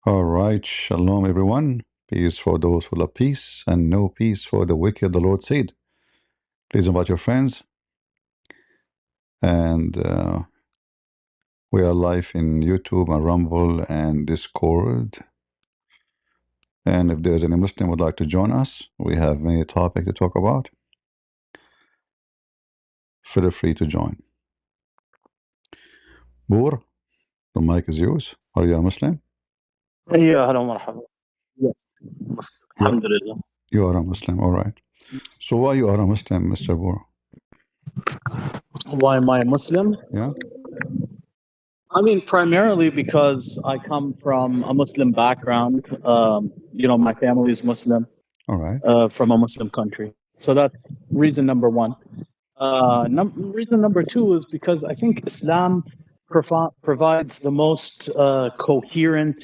All right, shalom everyone. Peace for those who love peace, and no peace for the wicked, the Lord said. Please invite your friends. And we are live in YouTube and Rumble and Discord. And if there's any Muslim would like to join us, we have many topics to talk about. Feel free to join. Boor, the mic is yours. Are you a Muslim? يا هلا ومرحبا. Yes. الحمد لله. You are a Muslim, all right. So why you are a Muslim, Mr. Boor? Why am I a Muslim? Yeah. I mean, primarily because I come from a Muslim background. My family is Muslim. All right. From a Muslim country. So that's reason number one. Reason number two is because I think Islam provides the most coherent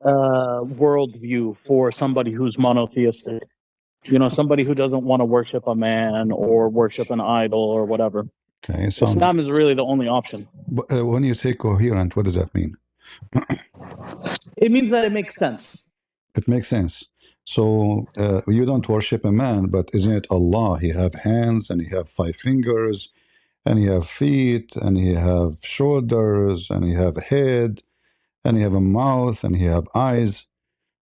worldview for somebody who's monotheistic. Somebody who doesn't want to worship a man or worship an idol or whatever. Okay. So Islam is really the only option. When you say coherent, what does that mean? It means that it makes sense. It makes sense. So you don't worship a man, but isn't it Allah? He have hands and he have 5 fingers and he have feet and he have shoulders and he have a head and he have a mouth and he have eyes.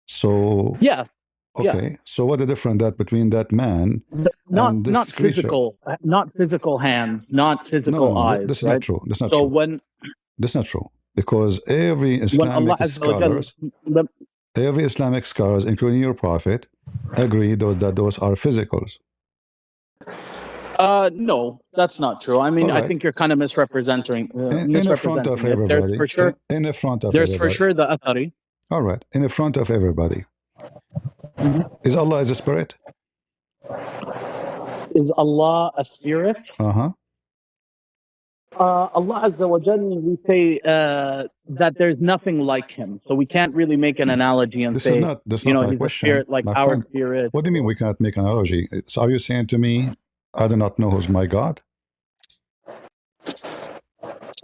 So yeah. Okay. Yeah. So what the difference that between that man and this not physical, not physical hands, not physical eyes. That's right? not true. That's not so true. That's not true, because every Islamic scholars, including your prophet, agree that those are physicals. No, that's not true. I mean, I think you're kind of misrepresenting. In the front of everybody. There's for sure. In the front of there's everybody. for sure the athari. All right. In the front of everybody. Is Allah as a spirit? Is Allah a spirit? Uh-huh. Allah Azza wa Jalla, we say that there's nothing like him. So we can't really make an analogy and say, that's not he's question, a spirit like our friend. spirit. What do you mean we cannot make an analogy? So are you saying to me, I do not know who's my God?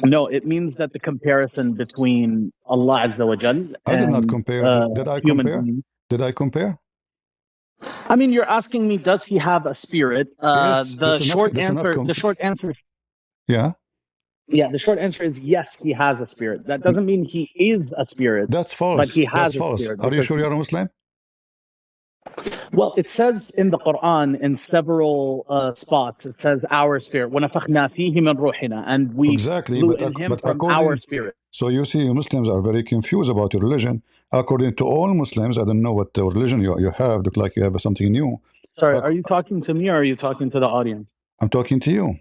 No, it means that the comparison between Allah Azza wa Jalla I did not compare. Did I compare? Did I compare? I mean, you're asking me, does he have a spirit? Yes, the short answer. Yeah. Yeah, the short answer is yes, he has a spirit. That doesn't mean he is a spirit. That's false. But he has a spirit. Are you sure you're a Muslim? Well, it says in the Quran in several spots, it says our spirit. وَنَفَخْنَا فِيهِ مِنْ رُوحِنَا, and we blew in him from our spirit. So you see, Muslims are very confused about your religion. According to all Muslims, I don't know what religion you have. Look like you have something new. Sorry, are you talking to me or are you talking to the audience? I'm talking to you.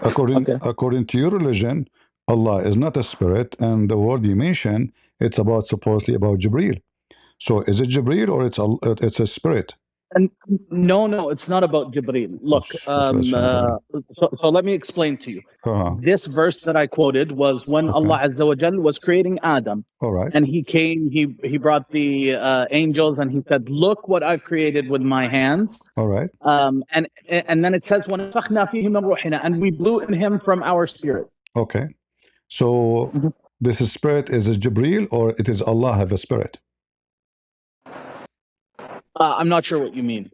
According to your religion, Allah is not a spirit, and the word you mentioned, it's supposedly about Jibreel. So is it Jibreel or it's a spirit? And no, it's not about Jibreel. Look, so let me explain to you. This verse that I quoted was when Allah Azza wa Jal was creating Adam. All right. And he came, he brought the angels, and he said, "Look what I've created with my hands." All right. And then it says, وَنَفَخْنَا فِيهِ مِنْ رُوحِنَا, and we blew in him from our spirit. Okay. So this spirit is a Jibreel, or it is Allah have a spirit? I'm not sure what you mean.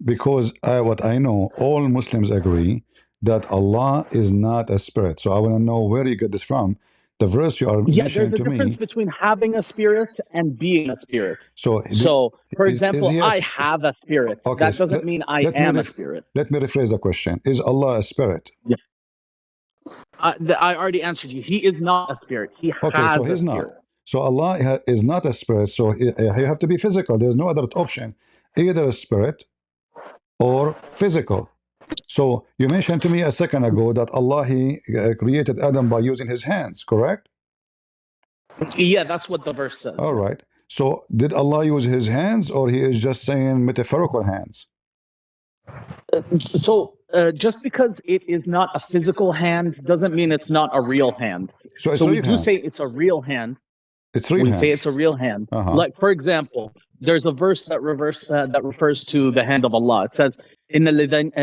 Because what I know, all Muslims agree that Allah is not a spirit. So I want to know where you get this from. The verse you are mentioning to me. There's a difference between having a spirit and being a spirit. So for example, I have a spirit. Okay, that doesn't mean I am a spirit. Let me rephrase the question. Is Allah a spirit? Yeah. I already answered you. He is not a spirit. He has a spirit. So Allah is not a spirit, so you have to be physical. There's no other option, either a spirit or physical. So you mentioned to me a second ago that Allah created Adam by using his hands, correct? Yeah, that's what the verse says. All right. So did Allah use his hands, or he is just saying metaphorical hands? Just because it is not a physical hand doesn't mean it's not a real hand. So we do say it's a real hand. It's real hand. We say it's a real hand. Like, for example, there's a verse that refers to the hand of Allah. It says, إِنَّ الَّذِينَ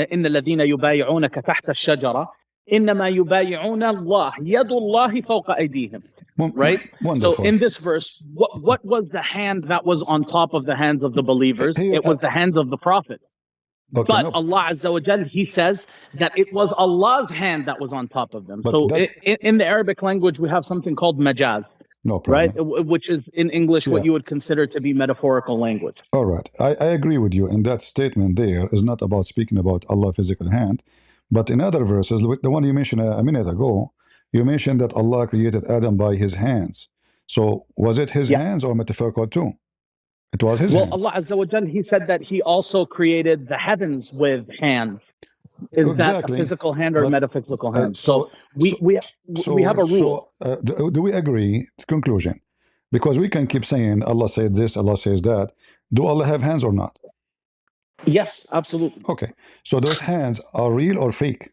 يُبَايِعُونَكَ تَحْتَ الشَّجَرَةِ إنما يبايعون الله يد الله فوق أيديهم. Right? Wonderful. So in this verse, what was the hand that was on top of the hands of the believers? It was the hands of the Prophet. Okay, But Allah Azza wa Jal, He says that it was Allah's hand that was on top of them. But So that- in the Arabic language, we have something called majaz, No problem. right? Which is in English what Yeah. you would consider to be metaphorical language. All right. I agree with you. And that statement there is not about speaking about Allah's physical hand. But in other verses, the one you mentioned a minute ago, you mentioned that Allah created Adam by his hands. So was it his hands or metaphorical too? It was his hands. Allah Azza wa Jal, He said that He also created the heavens with hands. Is that a physical hand or a metaphysical hand? So we have a rule. Do we agree? Conclusion. Because we can keep saying Allah said this, Allah says that. Do Allah have hands or not? Yes, absolutely. Okay. So those hands are real or fake?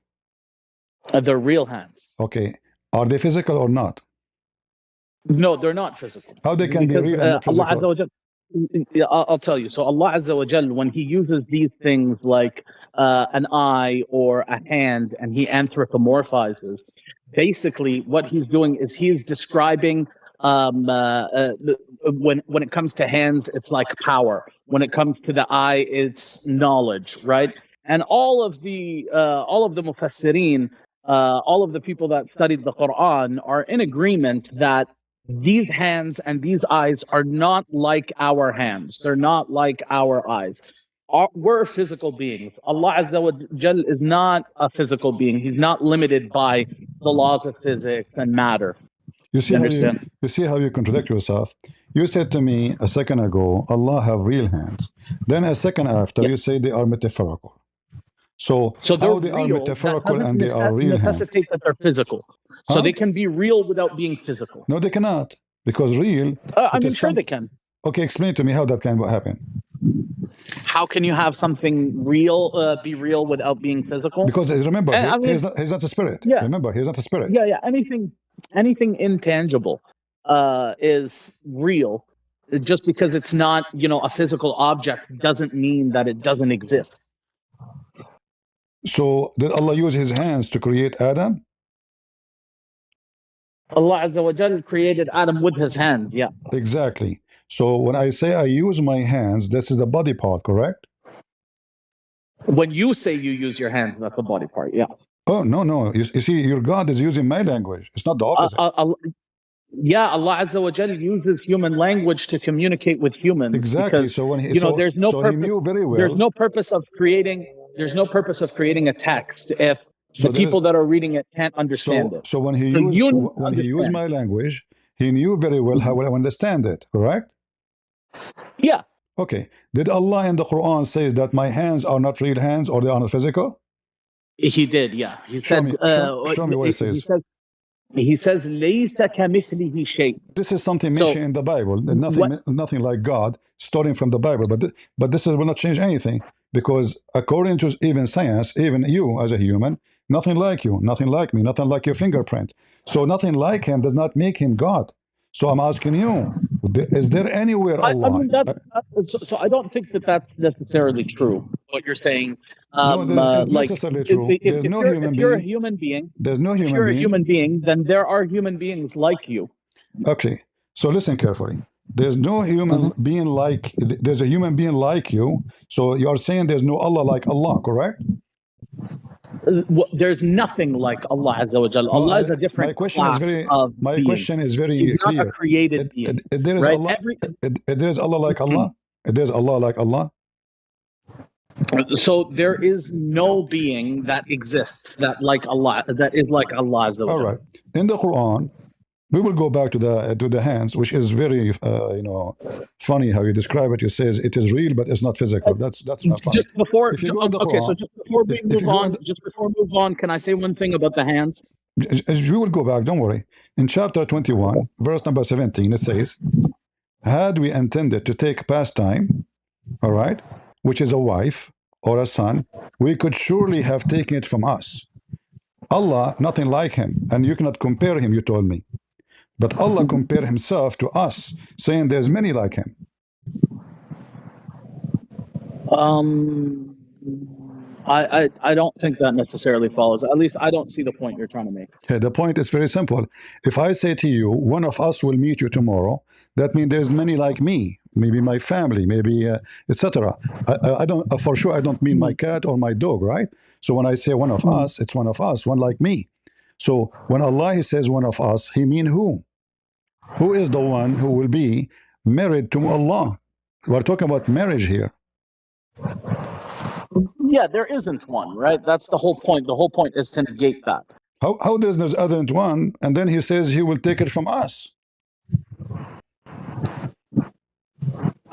They're real hands. Okay. Are they physical or not? No, they're not physical. How they can be real and not physical? Allah Azza wa Jal, I'll tell you. So Allah Azza wa Jal, when He uses these things like an eye or a hand, and He anthropomorphizes, basically what He's doing is He's describing when it comes to hands, it's like power. When it comes to the eye, it's knowledge, right? And all of the mufassirin, all of the people that studied the Quran are in agreement that these hands and these eyes are not like our hands. They're not like our eyes. We're physical beings. Allah Azza wa Jal is not a physical being. He's not limited by the laws of physics and matter. You see how you contradict yourself? You said to me a second ago, Allah have real hands. Then a second after, you say they are metaphorical. So how they are metaphorical and they are real hands? Necessitate that they're physical. So they can be real without being physical. No, they cannot. Because real... I'm sure they can. Okay, explain to me how that can happen. How can you have something real be real without being physical? Because remember, he's not a spirit. Yeah. Remember, he's not a spirit. Yeah. Anything intangible is real. Just because it's not, a physical object doesn't mean that it doesn't exist. So did Allah use His hands to create Adam? Allah Azza wa Jal created Adam with His hand, yeah. Exactly. So when I say I use my hands, this is the body part, correct? When you say you use your hands, that's the body part, yeah. Oh, no. You see, your God is using my language. It's not the opposite. Yeah, Allah Azza wa Jal uses human language to communicate with humans. Exactly. Because, so when he, there's no purpose, he knew very well. There's no purpose of creating a text if the people that are reading it can't understand it. So when he used my language, he knew very well how I understand it, correct? Yeah. Okay. Did Allah in the Quran say that my hands are not real hands or they are not physical? He did, yeah. He show said, me what he says. He says, لَيْسَ كَمِثْلِهِ شَيْءٍ. This is something mentioned in the Bible. Nothing like God, starting from the Bible. But this will not change anything. Because according to even science, even you as a human, nothing like you, nothing like me, nothing like your fingerprint. So nothing like Him does not make Him God. So I'm asking you, is there anywhere Allah... So I don't think that that's necessarily true, what you're saying. No, it's necessarily true. There's no human being. If you're a human being, there's no human being. If you're a human being, then there are human beings like you. Okay, so listen carefully. There's no human being like... There's a human being like you. So you're saying there's no Allah like Allah, correct? There's nothing like Allah Azza wa Jalla. Allah is a different class of being. My question is very He's clear. Not a created being. There is right? Allah. There is Allah like Allah. There's Allah like Allah. So there is no being that exists that like Allah, that is like Allah Azza wa Jalla. All right. In the Quran, we will go back to the hands, which is very funny how you describe it. You says it is real, but it's not physical. That's not funny. Just before we move on, can I say one thing about the hands? We will go back. Don't worry. In chapter 21, verse number 17, it says, "Had we intended to take pastime, all right, which is a wife or a son, we could surely have taken it from us. Allah, nothing like Him, and you cannot compare Him. You told me." But Allah compared Himself to us, saying there's many like Him. I don't think that necessarily follows. At least I don't see the point you're trying to make. Okay, the point is very simple. If I say to you, one of us will meet you tomorrow, that means there's many like me, maybe my family, maybe etc. I don't for sure. I don't mean my cat or my dog, right? So when I say one of us, it's one of us, one like me. So when Allah says one of us, He mean who? Who is the one who will be married to Allah? We're talking about marriage here. Yeah, there isn't one, right? That's the whole point. The whole point is to negate that. How there's no other than one, and then He says He will take it from us.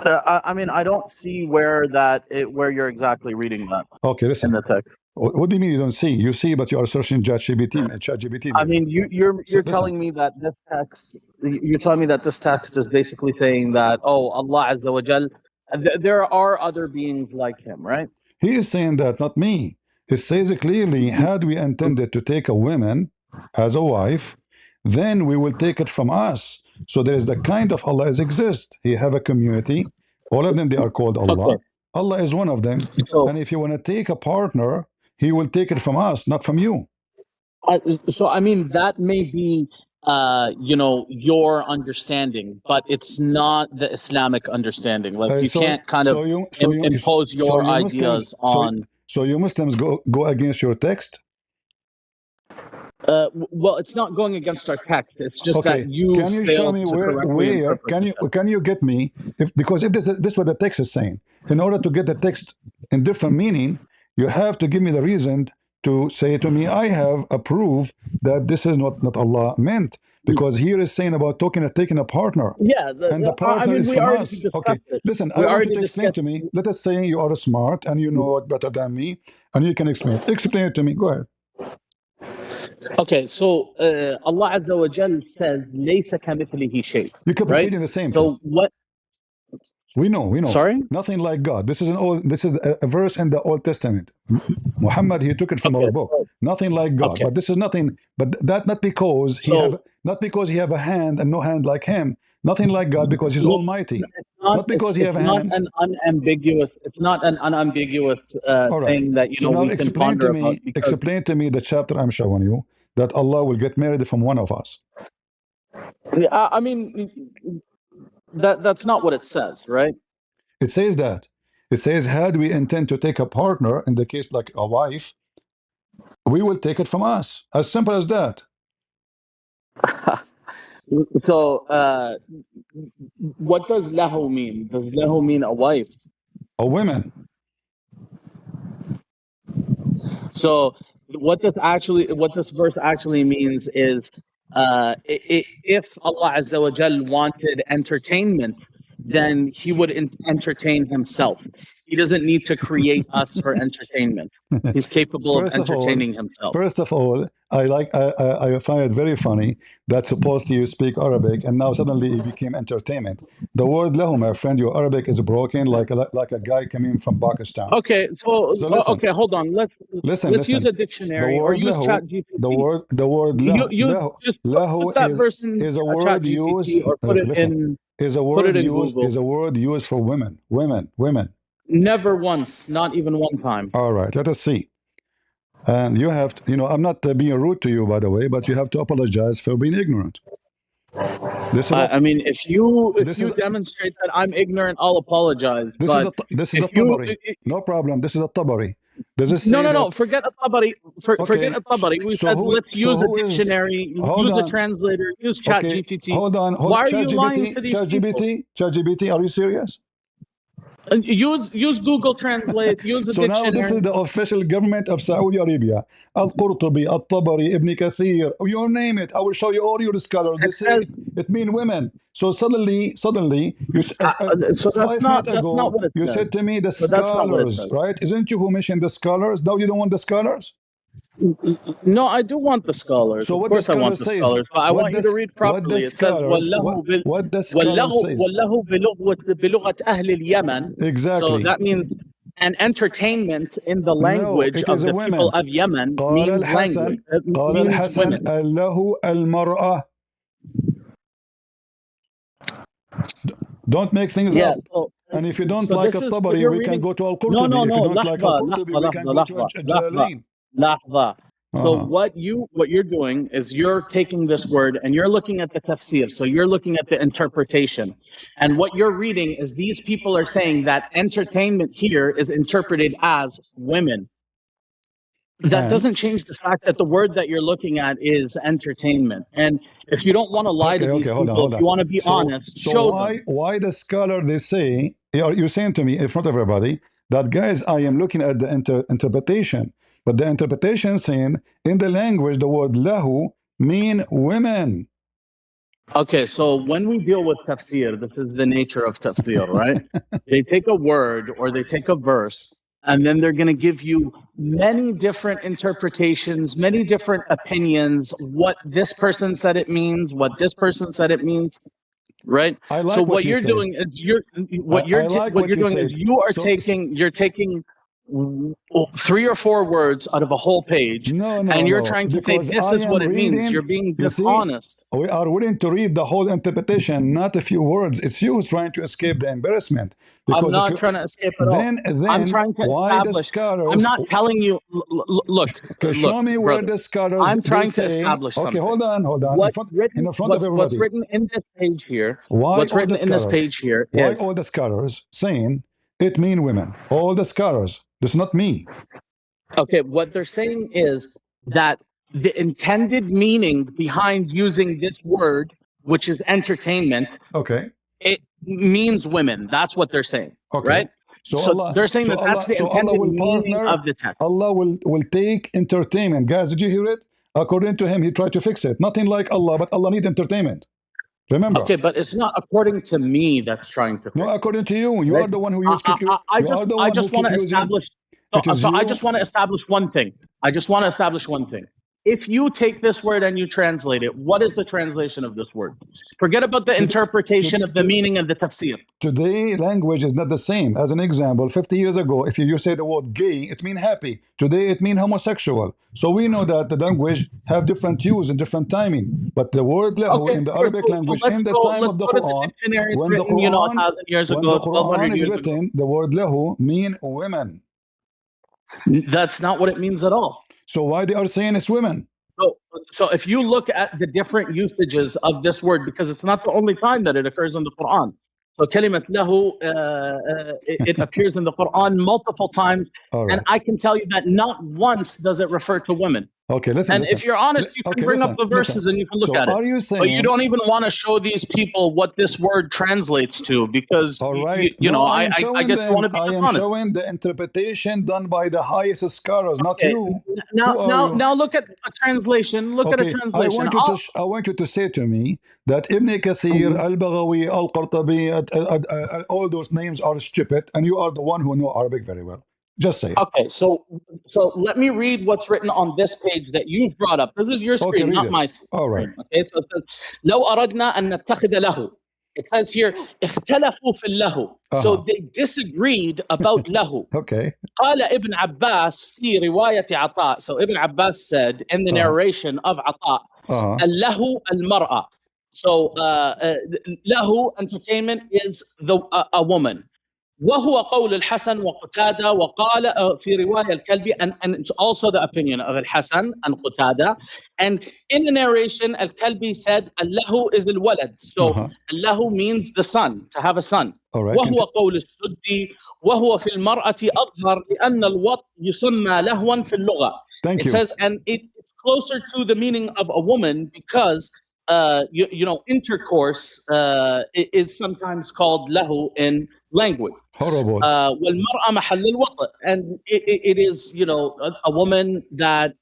I mean, I don't see where where you're exactly reading that. Okay, listen. In the text. What do you mean you don't see? You see, but you are searching ChatGPT. I mean, you're telling me that this text. You're telling me that this text is basically saying that Allah Azza wa Jal, there are other beings like Him, right? He is saying that, not me. It says clearly, had we intended to take a woman as a wife, then we will take it from us. So there is the kind of Allah exists. He have a community. All of them, they are called Allah. Okay. Allah is one of them. And if you want to take a partner, He will take it from us, not from you. So I mean, that may be your understanding, but it's not the Islamic understanding. Like you can't kind of impose your ideas on. So you Muslims go against your text? Well, it's not going against our text. It's just that you can you show me where can you get me because if this is what the text is saying, in order to get the text in different meaning, you have to give me the reason to say to me, I have a proof that this is not Allah meant, because here is saying about taking a partner. Yeah, and the partner is from us. Okay, listen, I want you to explain to me. Let us say you are smart and you know it better than me, and you can explain it. Explain it to me. Go ahead. Okay, so Allah Azza wa Jal says, "Laysa kamithlihi shay." You keep repeating the same thing. So what? We know. Sorry? Nothing like God. This is a verse in the Old Testament. Muhammad, he took it from our book. Nothing like God. But this is nothing. But that not because he have a hand and no hand like Him. Nothing like God because He's Almighty. Not because He have a hand. It's not an unambiguous thing that we can ponder about. Explain to me the chapter I'm showing you that Allah will get married from one of us. I mean, that's not what it says, right? It says that. It says, had we intend to take a partner, in the case like a wife, we will take it from us. As simple as that. So, what does lahu mean? Does lahu mean a wife? A woman. So, what this verse actually means is, if Allah Azza wa Jal wanted entertainment, then He would entertain Himself. He doesn't need to create us for entertainment. He's capable of entertaining Himself. First of all, I find it very funny that supposedly you speak Arabic and now suddenly it became entertainment. The word lahu, my friend, your Arabic is broken like a guy coming from Pakistan. Okay, so listen, okay, hold on. Let's use a dictionary or use ChatGPT. The word lahu is a word used or put it in. Is a word used for women. Never once, not even one time. All right, let us see. And you have to, I'm not being rude to you, by the way, but you have to apologize for being ignorant. I mean, if you demonstrate that I'm ignorant, I'll apologize. This is a Tabari. No problem. This is a Tabari. No. Forget a Tabari. Forget a Tabari. We said let's use a dictionary, use a translator, use ChatGPT. Hold on. Why are you lying to these people? ChatGPT, are you serious? Use Google Translate, use a dictionary. So now this is the official government of Saudi Arabia. Al-Qurtubi, Al-Tabari, Ibn Kathir, you name it. I will show you all your scholars. They say it means women. So suddenly, you, 5 minutes ago, you said to me the scholars, right? Isn't you who mentioned the scholars? Now you don't want the scholars? No, I do want the scholars. So of course I want the scholars. But I want you to read properly. It says, what the scholar says. Exactly. So that means an entertainment in the language of the people of Yemen means language. Means women. Don't make things up. And if you don't so like this is what Al-Tabari, you're we can reading. go to No, Al-Qurtubi. no, If you no. don't like لحظة Al-Qurtubi, لحظة we can لحظة go to لحظة لحظة Jalalain. لحظة. So Uh-huh. what you're doing is you're taking this word and you're looking at the tafsir. So you're looking at the interpretation. And what you're reading is these people are saying that entertainment here is interpreted as women. That And doesn't change the fact that the word that you're looking at is entertainment. And if you don't want to lie to okay, these okay, hold on, people, if hold on. you want to be honest, So show them. why the scholar they say you're saying to me in front of everybody that guys I am looking at the interpretation, but the interpretation saying in the language the word lahu mean women. Okay, so when we deal with tafsir, this is the nature of tafsir, right? They take a word or they take a verse, and then they're going to give you many different interpretations, many different opinions, what this person said it means, what this person said it means, right? I So like what what you you're said. doing is I like what what you're you doing is said. you're taking 3 or 4 words out of a whole page, No, and no, you're no, trying to say because this I is am what it means. reading. You're being You see, dishonest. we are willing to read the whole interpretation, not a few words. It's you who's trying to escape the embarrassment. I'm Because if not you trying to escape at all. I'm then trying to why the establish. I'm scholars? not telling you. Okay, show me where Brother. the scholars I'm they trying to say. establish Okay, something. hold on, in the front of What's everybody. written in this page here? Why What's all written the in this scholars? page here Why is all the scholars saying it mean women? All the scholars. This is not me. okay. What they're saying is that the intended meaning behind using this word, which is entertainment, Okay. it means women. That's what they're saying, Okay. right? So they're saying that that's the So Allah intended will meaning partner. of the text. Allah will take entertainment. Guys, did you hear it? According to him, he tried to fix it. Nothing like Allah, but Allah need entertainment. Remember. Okay, but it's not according to me that's trying to No, fix it. according to you, you Right? are the one who use keep you. You are the I one who just want keep to using. establish. It is So I just you. want to establish one thing. I just want to establish one thing. If you take this word and you translate it, what is the translation of this word? Forget about the To, interpretation of the to, meaning of the tafsir. today, language is not the same. As an example, 50 years ago, if you say the word gay, it mean happy. Today, it mean homosexual. So we know that the language have different use and different timing. But the word lahu Okay, in the sure. Arabic So language in the time let's of the go to the Quran, dictionaries when the written, Quran 1,000 years when ago, the 1,200 Quran is years ago. written, the word lahu mean women. That's not what it means at all. So why they are saying it's women? So, so if you look at the different usages of this word, because it's not the only time that it occurs in the Quran. So kalimat lahu, it appears in the Quran multiple times, All and right. I can tell you that not once does it refer to women. Okay, listen, And listen. if you're honest, you can Okay, bring up the listen. verses and you can look So at it. are you But you saying? don't even want to show these people what this word translates to, because All right. you know, No, I am I showing guess you want them. to be I am dishonest. showing the interpretation done by the highest scholars, not Okay, you. Who are you? now look at a translation. Look at a Okay, translation. I want you to say to me that Ibn Kathir, Al-Baghawi, Al-Qurtubi, all those names are stupid, and you are the one who know Arabic very well. Just say it. Okay, so let me read what's written on this page that you've brought up. This is your Okay, screen, read not it. my All right. screen. Okay, so it says, لو أردنا أن نتخذ له. It says here, اختلفوا في اللهو. So they disagreed about lahu. Okay. قال ابن عباس في رواية عطاء. So Ibn Abbas said in the narration of عطاء, اللهو المرأة. So lahu, entertainment, is a woman. وهو قول الحسن وقتادة وقال في رواية الكلبي, and it's also the opinion of الحسن and قتادة. And in the narration, الكلبي said الله is الولد. So الله means the son, to have a son. All right. وهو قول السدي وهو في المرأة أظهر لأن الوط يسمى لهوا في اللغة. Thank It you. says, and it's closer to the meaning of a woman because you know, intercourse is sometimes called lahu in language. Horrible. والمرأة محل الوطء, and it is, you know, a woman that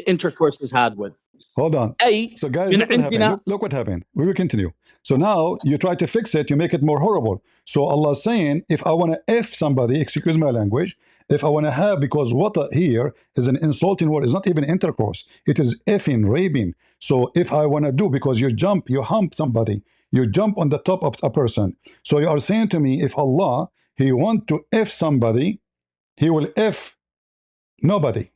intercourse is had with. Hold on. أي So guys, من look what happened. عندنا. Look what happened. We will continue. So now you try to fix it, you make it more horrible. So Allah is saying, if I want to F somebody, excuse my language, if I want to have, because what here is an insulting word, it's not even intercourse, it is effing, raping. So if I want to do, because you hump somebody, you jump on the top of a person. So you are saying to me, if Allah, He want to F somebody, He will F nobody,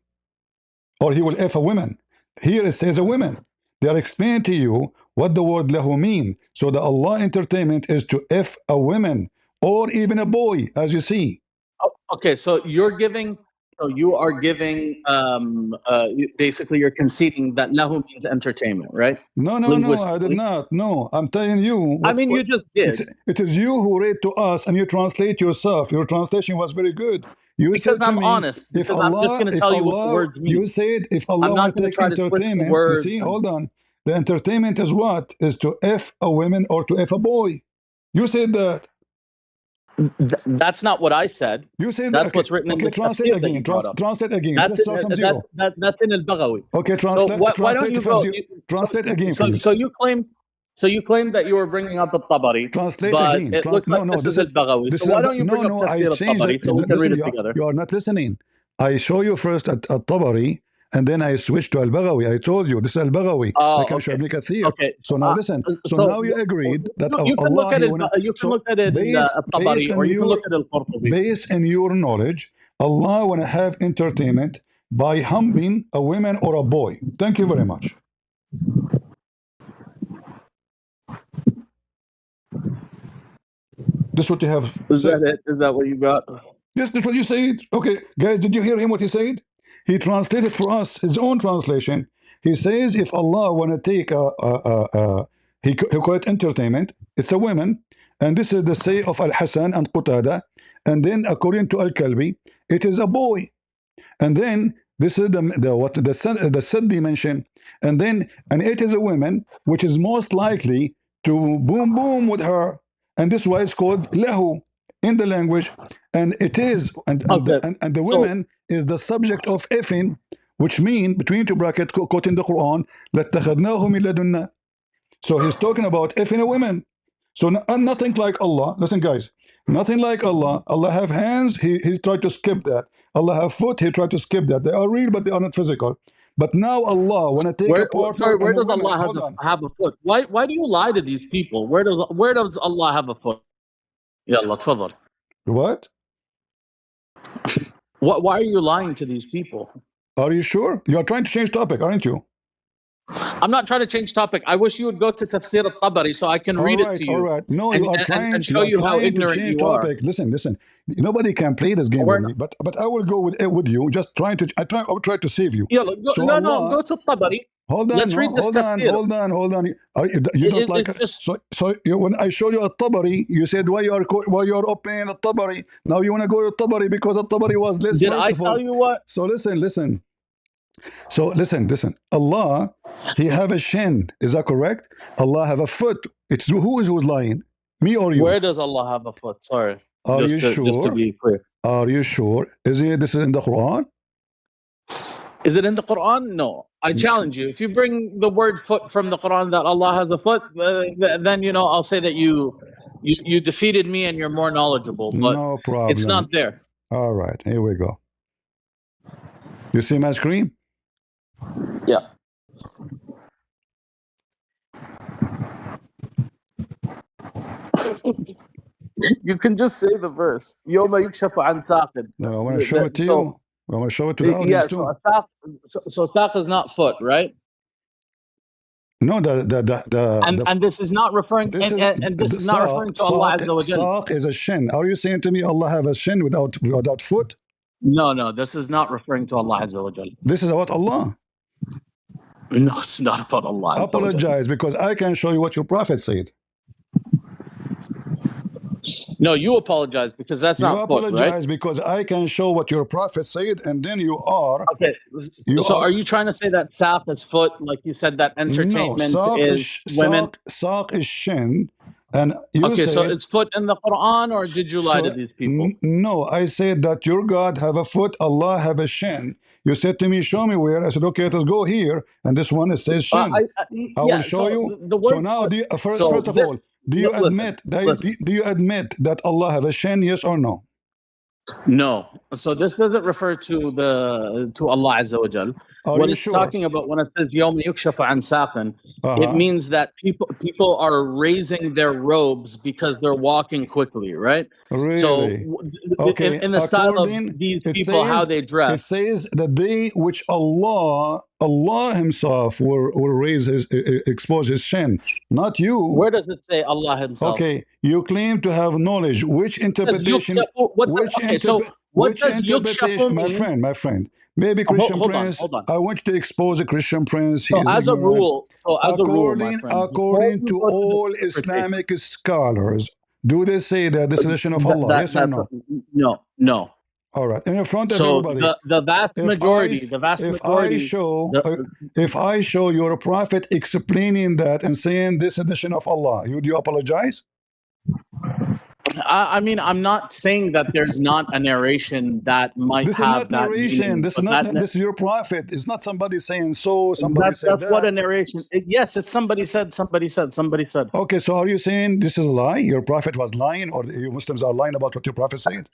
or He will F a woman. Here it says a woman. They are explaining to you what the word lahu mean. So the Allah entertainment is to F a woman. or even a boy, as you see. Okay, so you are giving, basically you're conceding that lahu means entertainment, right? No, no, no, I did not. No, I'm telling you I mean, you just did. It is you who read to us and you translate yourself. Your translation was very good. You Because said to I'm me, honest, because I'm just going to tell you what the words mean. you said, if Allah I'm not want to going to take try to twist the entertainment, you words. see, hold on. The entertainment is what? Is to F a woman or to F a boy. You said that. That's not what I said. You said that's okay, what's written in the translate tafsir that you again. brought up. Translate again. That's Let us start from zero. That's in al-Baghawi. Okay, So why don't translate you from go? zero. Translate again, please. So you claim that you were bringing up al-Tabari, Translate but again. it looks like this is al-Baghawi. So why don't you bring up tafsir al-Tabari so we can read it together? You are not listening. I show you first at Tabari, and then I switch to al-Baghawi. I told you this is al-Baghawi. I can show you Okay. So now listen. So now you agreed that you can Allah, look at it in al-Tabari, or you can look at al-Qurtubi. Based on your knowledge, Allah want to have entertainment by humping a woman or a boy. Thank you very much. This is what you have Is said. that it? Is that what you got? Yes, that's what you said. Okay, guys, did you hear him what he said? He translated for us his own translation. He says if Allah want to take he call it entertainment, it's a woman, and this is the say of Al-Hasan and Qutada, and then according to Al-Kalbi, it is a boy, and then this is the Saddi mention, and it is a woman, which is most likely to boom boom with her, and this is why it's called lahu in the language, and it is, and the woman is the subject of effing, which mean between two brackets, quoting the Quran, لَاتَّخَذْنَاهُ مِن لَدُنَّا. So he's talking about effing a woman. So nothing like Allah. Listen, guys, nothing like Allah. Allah have hands. He tried to skip that. Allah have foot. He tried to skip that. They are real, but they are not physical. But now Allah want to take a partner. Where does Allah have a foot? Why do you lie to these people? Where does Allah have a foot? Yalla, tfadal. What? Why are you lying to these people? Are you sure? You are trying to change topic, aren't you? I'm not trying to change topic. I wish you would go to Tafsir al-Tabari so I can read it to you. All right. No, you are trying and show you how ignorant you are. Listen. Nobody can play this game with me, but I will go with you. Just trying to. I will try to save you. Yalla, go to Tabari. Hold on. Let's read this tafsir. Hold on. You don't like it. So when I showed you a Tabari, you said why you are opening a Tabari. Now you want to go to Tabari because a Tabari was less merciful. Did I tell you what? So listen. So listen. Allah, He have a shin. Is that correct? Allah have a foot. It's who's lying? Me or you? Where does Allah have a foot? Sorry. Are you sure? Just to be clear. Are you sure? This is in the Quran? Is it in the Quran? No. I challenge you. If you bring the word foot from the Quran that Allah has a foot, then I'll say that you defeated me and you're more knowledgeable. But no problem. It's not there. All right. Here we go. You see my screen? Yeah. You can just say the verse. يوم يكشف عن ساق. No, I want to show it to you. I want to show it to the audience too. So saq is not foot, right? No, and this is not referring. This is not referring to Allah Azza wa Jalla. Saq is a shin. Are you saying to me Allah have a shin without foot? No. This is not referring to Allah Azza wa Jalla. This is about Allah. No, it's not about Allah. Apologize because I can show you what your prophet said. No, you apologize because that's not foot, right? You apologize because I can show what your prophet said, and then you are. Okay. Are you trying to say that saq is foot, like you said that entertainment is women? Saq is shin, and you so it's foot in the Quran, or did you lie to these people? No, I said that your God have a foot, Allah have a shin. You said to me, show me where. I said, okay, let's go here, and this one it says shin. I will show you. So now, first of all, do you admit that Allah have a shin? Yes or no? No. So this doesn't refer to Allah Azza wa Jal. When it's talking about, when it says يوم يكشف عن ساق, it means that people are raising their robes because they're walking quickly, right? Really? So okay. in the style of these people, how they dress. It says the day which Allah Allah Himself will expose His shin, not you. Where does it say Allah Himself? Okay, you claim to have knowledge. Which interpretation? Which interpretation? mean? My friend. Maybe Christian Hold on, Prince. hold on. I want you to expose a Christian Prince. He So is as a ignorant. rule, my friend, before According you to go to the all interpretation, Islamic scholars, do they say that this is the shin of Allah? Yes or no? no. All right. In front of So everybody. the vast majority, If I show your prophet explaining that and saying this is the shin of Allah, would you apologize? I mean, I'm not saying that there's not a narration that might This is have not that narration. meaning, This is not. This is your prophet. It's not somebody saying so. Somebody said that's that. what a narration. Yes, it's somebody said. Okay, so are you saying this is a lie? Your prophet was lying, or you Muslims are lying about what your prophet said?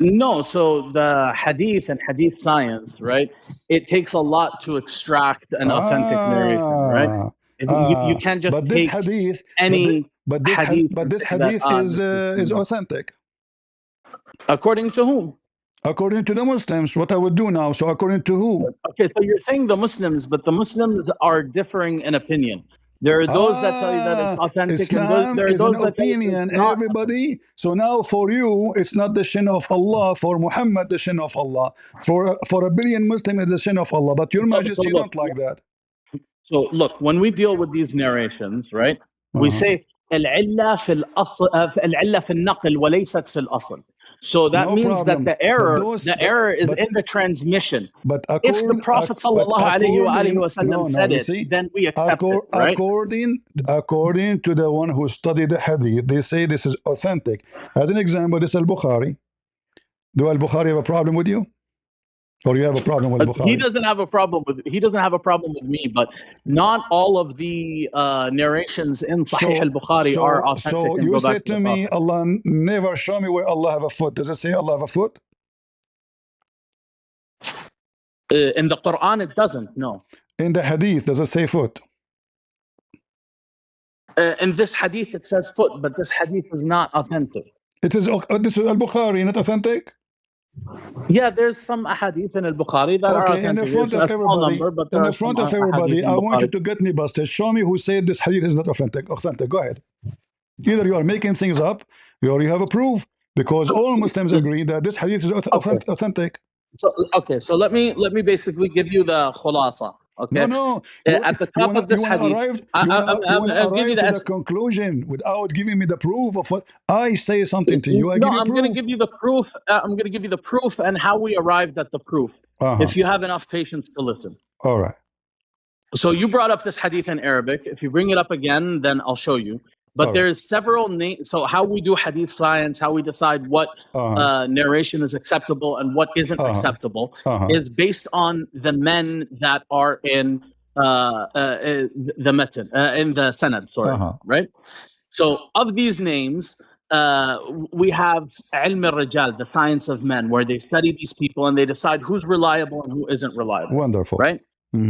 No, so the hadith and hadith science, right? It takes a lot to extract an authentic narration, right? You can't just but this take hadith, any hadith but this and say that, hadith is authentic. According to whom? According to the Muslims. What I would do now? So according to who? Okay, so you're saying the Muslims, but the Muslims are differing in opinion. There are those that tell you that it's authentic, Islam and there are is an those that tell you opinion. it's not. Everybody. So now for you, it's not the shin of Allah. For Muhammad, the shin of Allah. For a billion Muslims, it's the shin of Allah. But your Majesty, you don't like that. So look, when we deal with these narrations, right? We say العلة في الأصل العلة في النقل وليست في الأصل. So that means that the error is in the transmission. But if the Prophet said it, then we accept it, right? According to the one who studied the hadith, they say this is authentic. As an example, this is Al-Bukhari. Do Al-Bukhari have a problem with you? Or you have a problem with Bukhari? He doesn't have a problem with me, but not all of the narrations in Sahih al-Bukhari are authentic. So you said to me, Allah never show me where Allah have a foot. Does it say Allah have a foot? In the Quran, it doesn't. No. In the Hadith, does it say foot? In this Hadith, it says foot, but this Hadith is not authentic. It is. This is Al-Bukhari, not authentic. Yeah, there's some ahadith in al-Bukhari that are authentic. In the front of everybody, I want you to get me busted. Show me who said this hadith is not authentic. Go ahead. Either you are making things up, or you have a proof, because all Muslims agree that this hadith is authentic. So let me basically give you the khulasa. Okay. No. At the top of this hadith, I'll give you the conclusion without giving me the proof of what I say something to you. I'm going to give you the proof. I'm going to give you the proof and how we arrived at the proof. If you have enough patience to listen. All right. So you brought up this hadith in Arabic. If you bring it up again, then I'll show you. But there's several names. So how we do hadith science, how we decide what narration is acceptable and what isn't acceptable is based on the men that are in the matan, in the sanad, right? So of these names, we have ilm al-rijal, the science of men, where they study these people and they decide who's reliable and who isn't reliable. Wonderful. Right?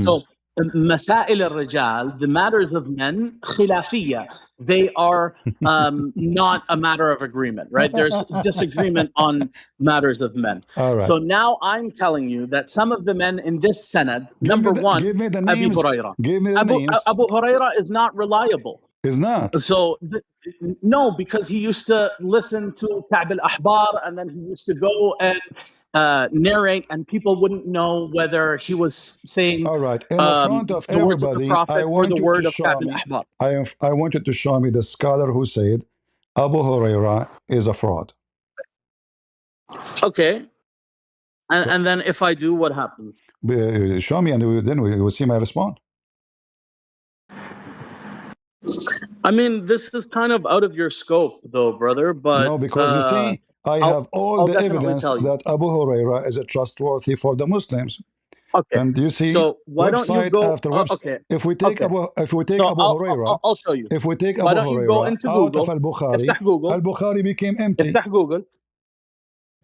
So مسائل الرجال, the matters of men, khilafiyya. They are not a matter of agreement, right? There's disagreement on matters of men. All right. So now I'm telling you that some of the men in this sanad, number one, give me the names. Abu Huraira. Give me the names. Abu Huraira is not reliable. Is not. So no, because he used to listen to Ka'b al-Ahbar, and then he used to go and narrate, and people wouldn't know whether he was saying all right in the front of the words of the Prophet or the word of Ka'b al-Ahbar. I wanted to show me the scholar who said Abu Huraira is a fraud. Okay. And then if I do, what happens? Show me, and then we will see my response. I mean, this is kind of out of your scope, though, brother. But no, because you see, I have all the evidence that Abu Huraira is a trustworthy for the Muslims. Okay. And you see, so why don't you go after website? Okay. If we take Abu Huraira, I'll show you. If we take why Abu don't you Huraira go into out Google, of Al-Bukhari, Al-Bukhari became empty.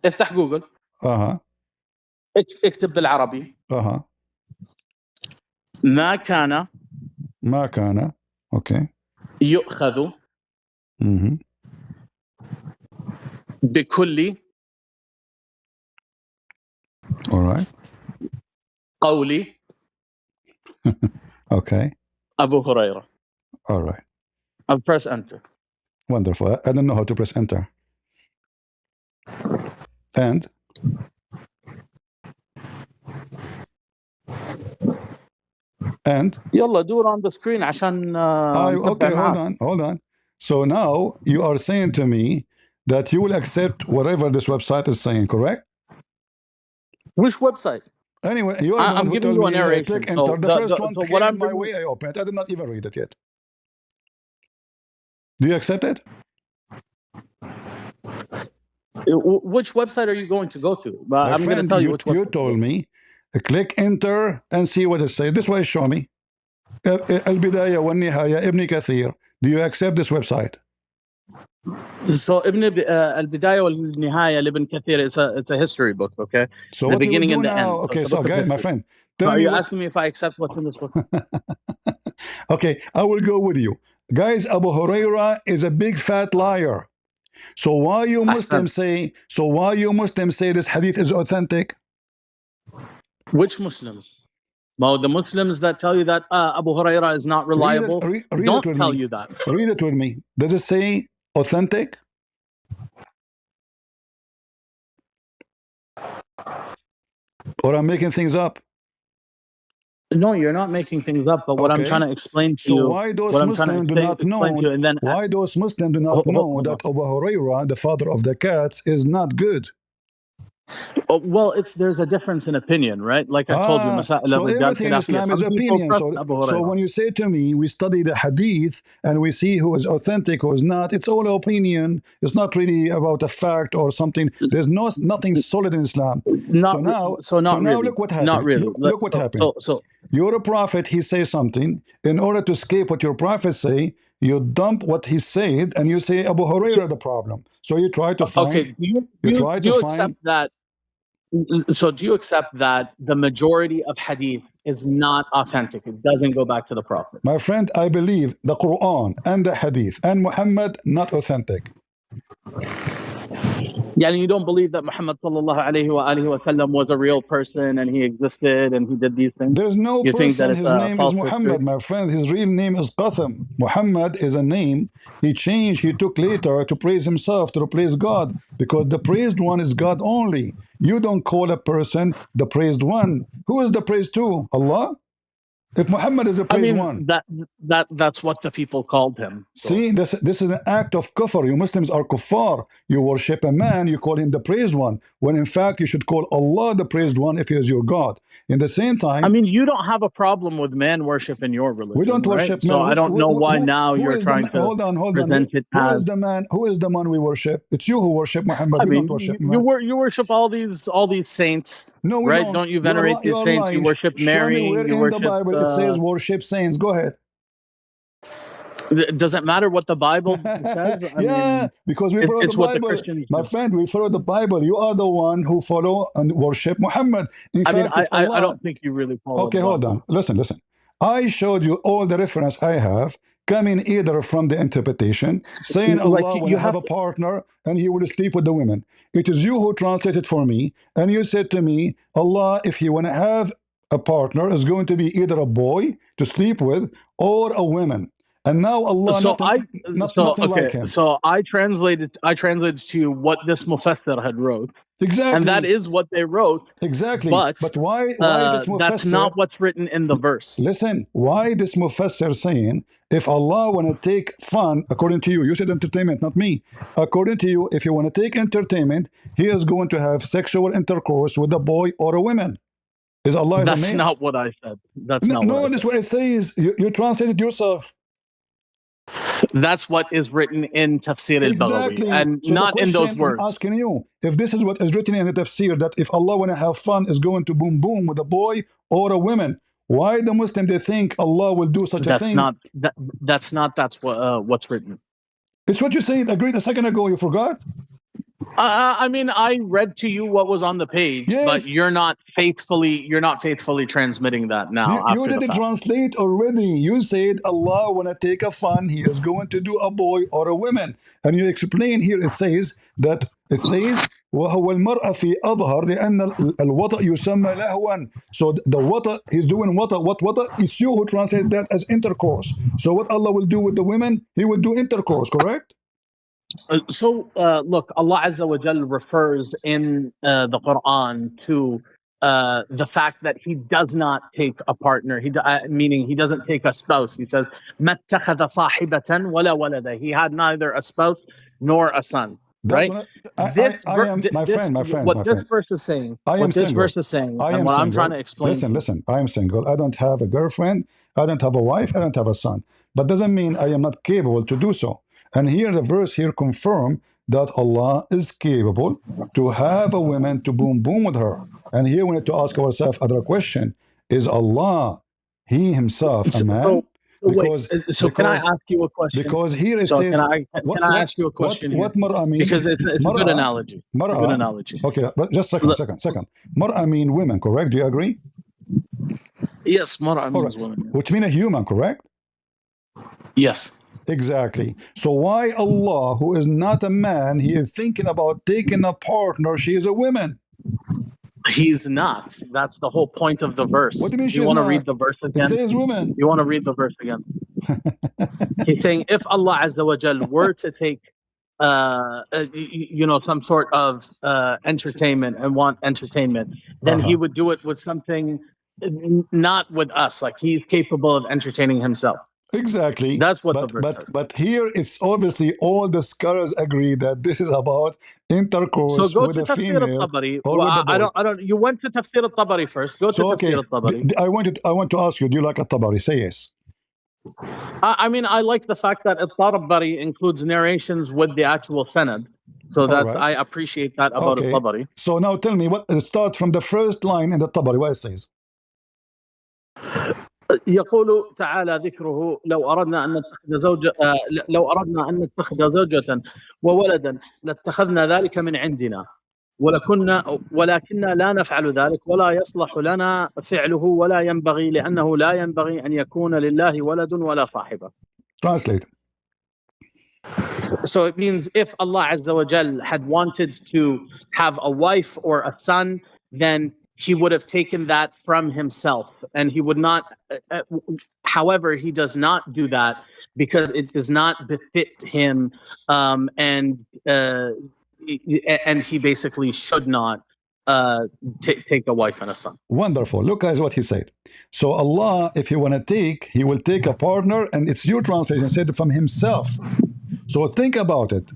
افتح جوجل. اكتب بالعربي. ما كان اوكي يؤخذ بكل all right قول Okay. Abu Huraira. All right. I'll press enter. Wonderful. I don't know how to press enter. And يلا do it on the screen عشان نتبع okay, معاك. hold on. So now you are saying to me that you will accept whatever this website is saying, correct? Which website? Anyway, you are the one I'm who giving told you a me narration. click enter. So The first one so what came I'm in my doing, way, I opened it. I did not even read it yet. Do you accept it? which website are you going to go to? My I'm going to friend, tell you which website. you told me click enter and see what it says. This way, show me. البداية والنهاية ابن كثير. Do you accept this website? So البداية والنهاية لابن كثير, it's a history book, okay? So The what we will beginning do and the now? end. Okay, it's a so book of guys, my history. friend, So tell are me you what. asking me if I accept what's in this book? Okay, I will go with you. Guys, Abu Huraira is a big fat liar. So why you Muslims say? So why you Muslims say this hadith is authentic? Which Muslims? Well, the Muslims that tell you that Abu Huraira is not reliable, read don't it with tell me. you that. Read it with me. Does it say authentic? Or I'm making things up? No, you're not making things up. But what I'm trying to explain to so you, why those what I'm trying Muslims to do not know? and then Why those Muslims do not know that Abu Huraira, the father of the cats, is not good? well, there's a difference in opinion, right? Like I told you, so everything in Islam is opinion. So when you say to me, we study the Hadith and we see who is authentic, who is not, it's all opinion. It's not really about a fact or something. There's nothing solid in Islam. So now look what happened. Not really. Look what happened. You're a prophet. He says something. In order to escape what your prophet say, you dump what he said and you say Abu Huraira the problem. So you try to find. Okay, do you accept that? So do you accept that the majority of hadith is not authentic? It doesn't go back to the prophet. My friend, I believe the Quran and the hadith and Muhammad not authentic. Yeah, you don't believe that Muhammad sallallahu alayhi wa sallam was a real person and he existed and he did these things? There's no you person, think that his name is Muhammad, my friend. His real name is Qatham. Muhammad is a name he changed, he took later to praise himself, to replace God, because the praised one is God only. You don't call a person the praised one. Who is the praised to? Allah? If Muhammad is the praised one, that's what the people called him. So. See, this is an act of kufr. You Muslims are kuffar. You worship a man, you call him the praised one, when in fact you should call Allah the praised one if he is your God. In the same time, I mean, you don't have a problem with man worship in your religion. We don't worship man. So I don't know why now you're trying to hold on. present it Who as is the man? Who is the man we worship? It's you who worship Muhammad. We don't worship man. You worship all these saints. No, we right? Don't you venerate these saints? You worship Mary. Show me where in the Bible it says worship saints. Go ahead. Does it matter what the Bible says? I mean, because we follow the Bible. What the Christians My friend, we follow the Bible. You are the one who follow and worship Muhammad. In fact, I don't think you really follow. Okay, hold on. Listen. I showed you all the reference I have coming either from the interpretation, saying Allah will have a partner and he will sleep with the women. It is you who translated for me, and you said to me, Allah, if you want to have a partner, is going to be either a boy to sleep with or a woman. And now Allah nothing like him. So I translated to you what this Mufassir had wrote. Exactly. And that is what they wrote. Exactly. But why this Mufassir? That's not what's written in the verse. Listen, why this Mufassir saying, if Allah want to take fun, according to you, you said entertainment, not me. According to you, if you want to take entertainment, he is going to have sexual intercourse with a boy or a woman. Is Allah That's not what I said. That's not what I said. That's what it says. You translated yourself. That's what is written in Tafsir al-Baghawi, and so not in those words. I'm asking you, if this is what is written in the Tafsir, that if Allah want to have fun is going to boom boom with a boy or a woman, why the Muslim they think Allah will do such a thing? That's what's written. It's what you said. Agreed a second ago. You forgot. I mean, I read to you what was on the page, but Yes. you're not faithfully transmitting that now You after the did fact. translate already. You said Allah wanna take a fun. He is going to do a boy or a woman, and you explain here. It says وهو المرأة في أظهر لأن الوطأ يسمى لهوا. So the wata, he's doing wata. What wata? It's you who translate that as intercourse. So what Allah will do with the women? He will do intercourse. Correct? Look, Allah Azza wa Jal refers in the Quran to the fact that He does not take a partner. Meaning He doesn't take a spouse. He says, "ما اتخذ صاحبة ولا ولدا." He had neither a spouse nor a son. That Right? one, I am my friend, What my this friend. verse is saying, I am single. I and am what I'm trying single. to explain to you. Listen. I am single. I don't have a girlfriend. I don't have a wife. I don't have a son. But doesn't mean I am not capable to do so. And here the verse here confirm that Allah is capable to have a woman to boom boom with her. And here we need to ask ourselves other question: is Allah, He Himself, a So, man? so, so wait. Because So can I because ask you a question? because here it So says can I ask you a question here? what mar'a mean? Because it's a good Mar'a analogy. It's a good mar'a. analogy. Okay, but just Look, second. Mar'a mean women, correct? Do you agree? yes, mar'a All right, means woman. which mean a human, correct? Yes. Exactly. So why Allah, who is not a man, He is thinking about taking a partner? She is a woman. He's not. That's the whole point of the What verse. do you mean Do you she's want to read not? the verse It again? says women. You want to read the verse again? He's saying if Allah Azza wa Jal were to take some sort of entertainment and want entertainment, then He would do it with something, not with us. Like He's capable of entertaining Himself. Exactly. That's what the verse says. But here it's obviously all the scholars agree that this is about So intercourse go with to a Tafsir female al-Tabari. or Well, with a I boy. don't. You went to Tafsir al-Tabari first. Go to So Tafsir okay, al-Tabari. I want to ask you, do you like at-Tabari? Say yes. I mean, I like the fact that al-Tabari includes narrations with the actual sanad. So All that right. I appreciate that about Okay. al-Tabari. So now tell me what start from the first line in the Tabari, what it says. يقول تعالى ذكره لو أردنا أن نتخذ زوجة وولدا لاتخذنا ذلك من عندنا ولكننا لا نفعل ذلك ولا يصلح لنا فعله ولا ينبغي لأنه لا ينبغي أن يكون لله ولد ولا صاحبة. Translate. So it means if Allah Azza wa Jal had wanted to have a wife or a son, then He would have taken that from Himself, and He would not. However, He does not do that because it does not befit Him, and He basically should not take a wife and a son. Wonderful. Look guys what he said. So Allah, if He want to take, He will take a partner, and it's your translation said from Himself. So think about it.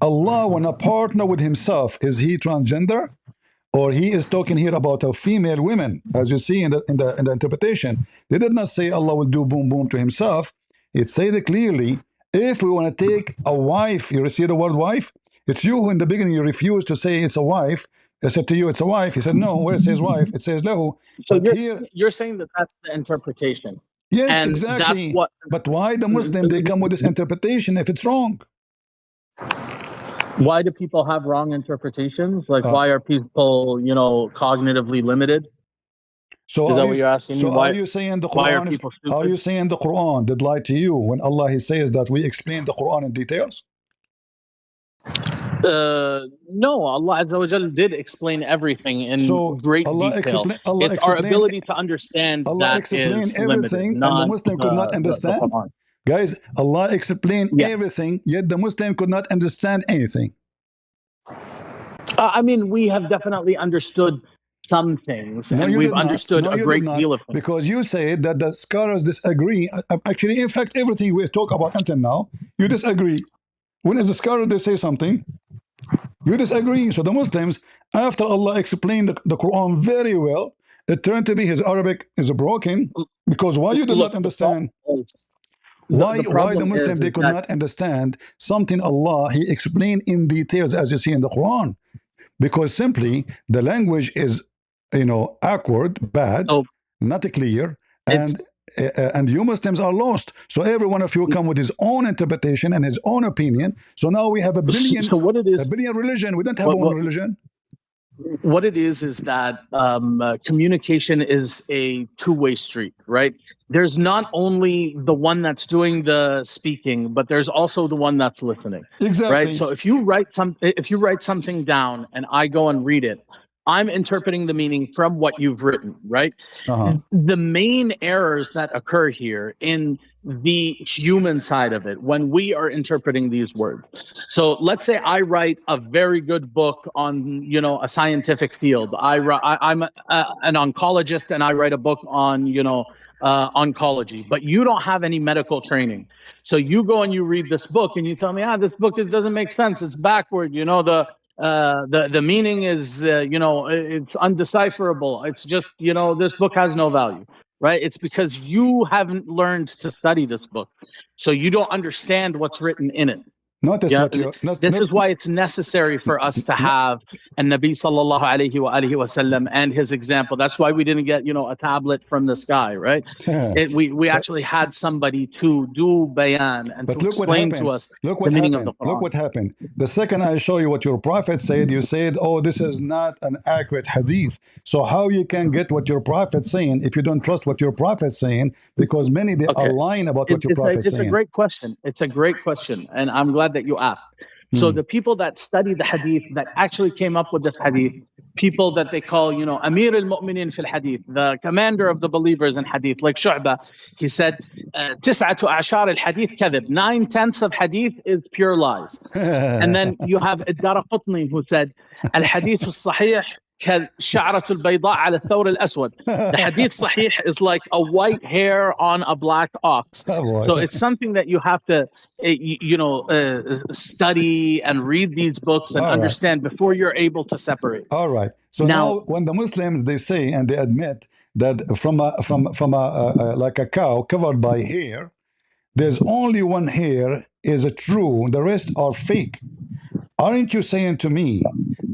Allah want to partner with Himself. Is He transgender? Or He is talking here about a female women, as you see in the interpretation. They did not say Allah will do boom boom to Himself. It said it clearly. If we want to take a wife, you see the word wife? It's you who in the beginning you refused to say it's a wife. I said to you it's a wife. He said no. Where it says wife, it says lahu. So But here, you're saying that that's the interpretation. yes, And that's exactly. what. But why the Muslim they come with this interpretation if it's wrong? Why do people have wrong interpretations? Like, why are people, cognitively limited? So is that what you're asking me? Are you saying the Quran? Why are people stupid? Are you saying the Quran did lie to you when Allah He says that we explain the Quran in details? No, Allah Azza wa Jal did explain everything in great detail. It's our ability to understand Allah explained everything, and the Muslim could not understand. Guys, Allah explained everything, yet the Muslim could not understand anything. I mean, we have definitely understood some things, and we've understood a great deal of things. Because you say that the scholars disagree. Actually, in fact, everything we talk about until now, you disagree. When the scholar they say something, you disagree. So the Muslims, after Allah explained the Quran very well, it turned to be his Arabic is broken. Because why you did not understand? Why the Muslims they could not understand something Allah He explained in details as you see in the Quran? Because simply the language is awkward, bad, not clear, and and you Muslims are lost. So every one of you come with his own interpretation and his own opinion. So now we have So what it is, a billion religion. We don't have one religion. What it is that communication is a two-way street, right? There's not only the one that's doing the speaking, but there's also the one that's listening. Exactly. Right. So if you write something down and I go and read it, I'm interpreting the meaning from what you've written, right? The main errors that occur here in the human side of it when we are interpreting these words. So let's say I write a very good book on, a scientific field. I'm an oncologist and I write a book on, oncology, but you don't have any medical training. So you go and you read this book and you tell me, this book doesn't make sense. It's backward. The meaning is, it's undecipherable. It's just, this book has no value, right? It's because you haven't learned to study this book. So you don't understand what's written in it. This is why it's necessary for us to have a Nabi sallallahu alayhi wa alihi wasallam and his example. That's why we didn't get, a tablet from the sky, right? We actually had somebody to do bayan and to explain to us the meaning of the Quran. Look what happened. The second I show you what your prophet said, you said, oh, this is not an accurate hadith. So how you can get what your prophet's saying if you don't trust what your prophet's saying? Because many, they are lying about what your prophet's saying. It's a great question. It's a great question. And I'm glad that you asked. So the people that study the hadith, that actually came up with this hadith, people that they call, Amir al-Mu'minin fil hadith, the commander of the believers in hadith, like Shu'bah, he said, Tis'atu a'shar al-hadith kadhib, 9/10 of hadith is pure lies. And then you have Ad-Daraqutni who said, al-hadith al-sahih كالشعرة البيضاء على الثور الأسود. The hadith sahih is like a white hair on a black ox. So it's something that you have to, study and read these books and understand before you're able to separate. All right. So now when the Muslims, they say and they admit that from like a cow covered by hair, there's only one hair is true, the rest are fake. Aren't you saying to me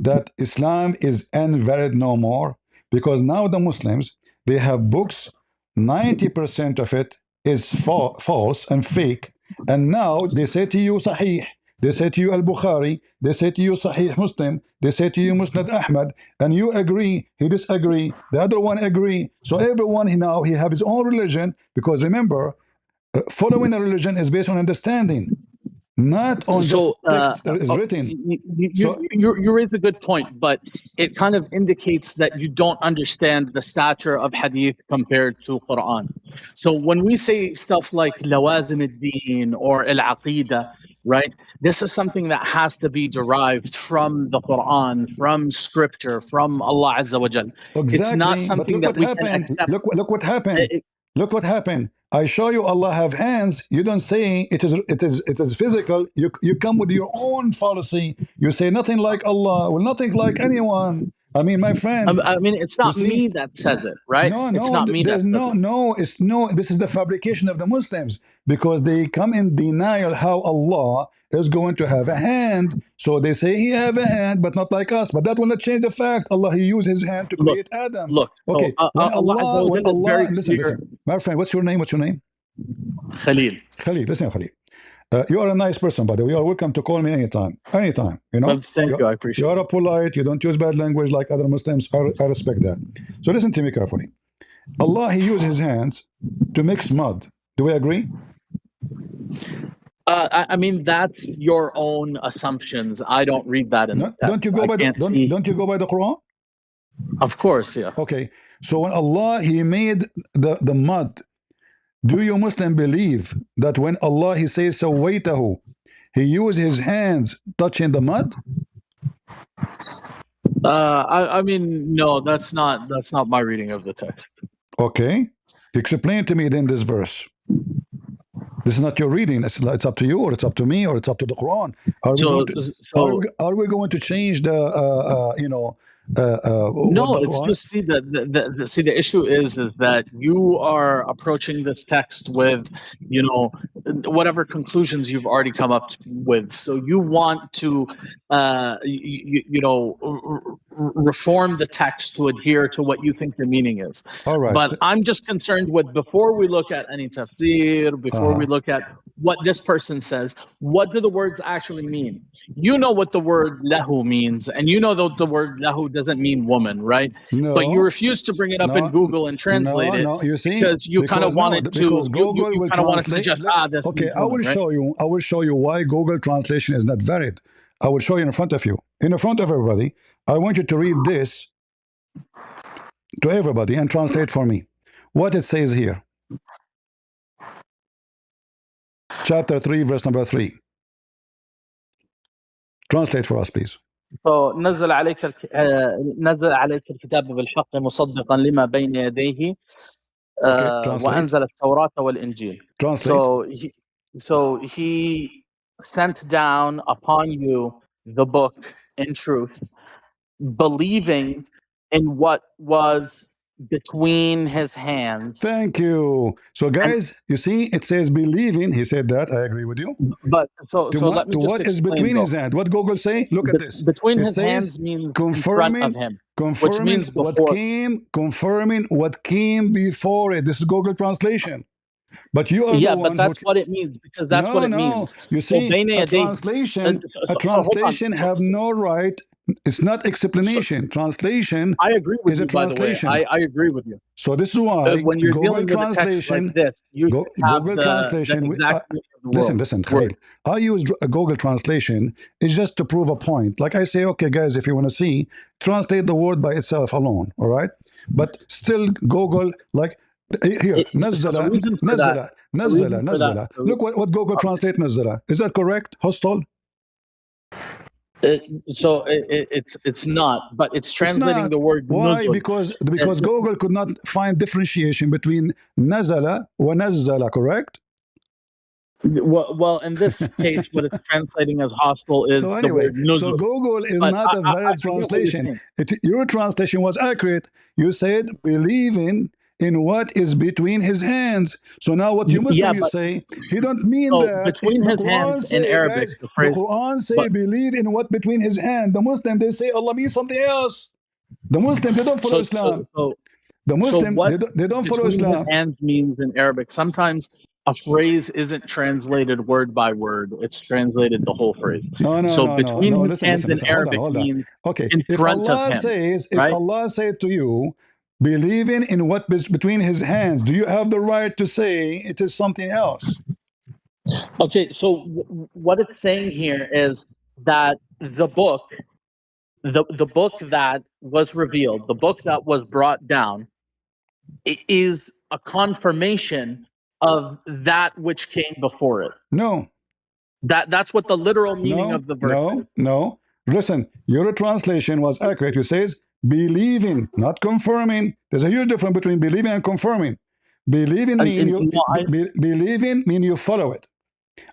that Islam is invalid no more? Because now the Muslims, they have books, 90% of it is false and fake. And now they say to you Sahih, they say to you Al-Bukhari, they say to you Sahih Muslim, they say to you Musnad Ahmad, and you agree, he disagree, the other one agree. So everyone now, he have his own religion, because remember, following a religion is based on understanding. Not on just text that is written. You raise a good point, but it kind of indicates that you don't understand the stature of hadith compared to Quran. So when we say stuff like lawazim ad-din or al-aqidah, right? This is something that has to be derived from the Quran, from scripture, from Allah Azza wa Jal. Exactly. It's not something that we can accept. Look what happened. Look what happened. I show you Allah have hands. You don't say it is physical. You come with your own fallacy. You say nothing like Allah, well, nothing like anyone. I mean, my friend. I mean, it's not me that says it, right? No, it's not me that says it. This is the fabrication of the Muslims, because they come in denial how Allah is going to have a hand. So they say he have a hand, but not like us. But that will not change the fact Allah, he used his hand to create Adam. Okay. Listen, my friend. What's your name? Khalil. Listen, Khalil. You are a nice person, by the way. You are welcome to call me anytime. Anytime, Well, thank you. I appreciate it. You are polite. You don't use bad language like other Muslims. I respect that. So listen to me carefully. Allah, he used his hands to mix mud. Do we agree? I mean, that's your own assumptions. I don't read that in the text. Don't you go by the Quran? Of course, yeah. Okay. So when Allah, he made the mud, do you Muslim believe that when Allah, he says sawaitahu, he used his hands touching the mud? I mean, no, that's not my reading of the text. Okay. Explain to me then this verse. This is not your reading. It's up to you, or it's up to me, or it's up to the Quran. Are we going to change the no, it's just see the issue is that you are approaching this text with whatever conclusions you've already come up with. So you want to reform the text to adhere to what you think the meaning is. All right. But I'm just concerned with, before we look at any tafsir, before we look at what this person says, what do the words actually mean? You know what the word lahu means, and you know that the word lahu doesn't mean woman, right? But you No, refuse to bring it up in no, Google and translate it no. You see, because you kind of wanted to, because Google you will kind of want to translate. suggest, this Okay, means woman, right? I will show you why Google translation is not valid. I will show you in front of you, in front of everybody. I want you to read this to everybody and translate for me what it says here. Chapter 3, verse number 3. Translate for us, please. نزل عليك الكتاب بالحق مصدقا لما بين يديه وأنزل التوراة والإنجيل. Translate. So he sent down upon you the book in truth, believing in what was between his hands. Thank you. So, guys, you see, it says believing. He said that. I agree with you. But so let me just what is explain, between though. his hands? What Google say? Look at this. Between It his says hands means confirming, in front of him, which means before. confirming what came before it. This is Google translation. But you are the one. But that's what it means, because that's what it means. You see, a translation have no right. It's not explanation. Translation. I agree with is you, a translation. By the way. I agree with you. So this is why when you're Google dealing with a text like this, you should have Google the translation. exact Listen, Khalil. I use a Google translation. It's just to prove a point. Like I say, okay, guys, if you want to see, translate the word by itself alone. All right, but still Google like. Here, نزل. Look what Google translate نزل. Is that correct? Hostile? It's not, but it's translating the word. Why? Nuzul. Because Google could not find differentiation between nazala wa nazzala, correct? Well, in this case, what it's translating as hostile is so the anyway, word nuzul. So Google is not a valid translation. Your translation was accurate. You said believing in what is between his hands. So now what you Muslims say, he don't mean that. Between his hands in Arabic, guys, the Quran say believe in what between his hands. The Muslim, they say Allah means something else. The Muslim, they don't follow Islam. The Muslim, they don't follow Islam. His hands means in Arabic. Sometimes a phrase isn't translated word by word. It's translated the whole phrase. No. Listen. Arabic Hold on. means okay. in front of him. If Allah said to you, believing in what is between his hands, do you have the right to say it is something else? Okay, so what it's saying here is that the book that was revealed, the book that was brought down, is a confirmation of that which came before it. No. That's what the literal meaning of the verse is. No. Listen, your translation was accurate. It says believing, not confirming. There's a huge difference between believing and confirming. Believing mean you follow it.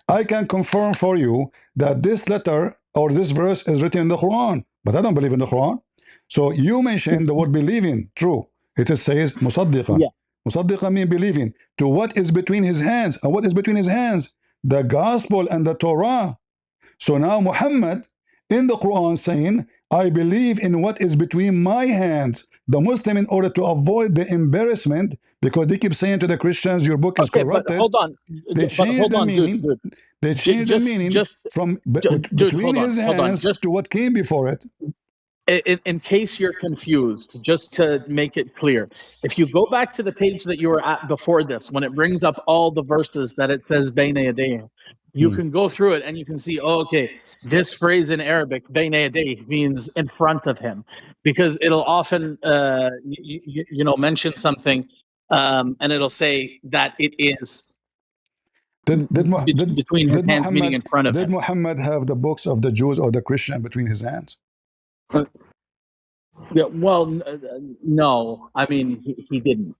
I can confirm for you that this letter or this verse is written in the Quran, but I don't believe in the Quran. So you mentioned the word believing. True. It says musaddiqan. Yeah. Musaddiqan means believing to what is between his hands. And what is between his hands? The gospel and the Torah. So now Muhammad in the Quran saying, I believe in what is between my hands. The Muslim, in order to avoid the embarrassment, because they keep saying to the Christians, your book is corrupted. But hold on. They changed the meaning. Dude. They changed the meaning from between his hands to what came before it. In case you're confused, just to make it clear, if you go back to the page that you were at before this, when it brings up all the verses that it says bayna yadayhi, you can go through it and you can see, this phrase in Arabic, bayna yadayhi, means in front of him, because it'll often mention something and it'll say that it is between his hands, meaning in front of him. Did Muhammad have the books of the Jews or the Christian between his hands? Yeah, well, no. I mean, he didn't.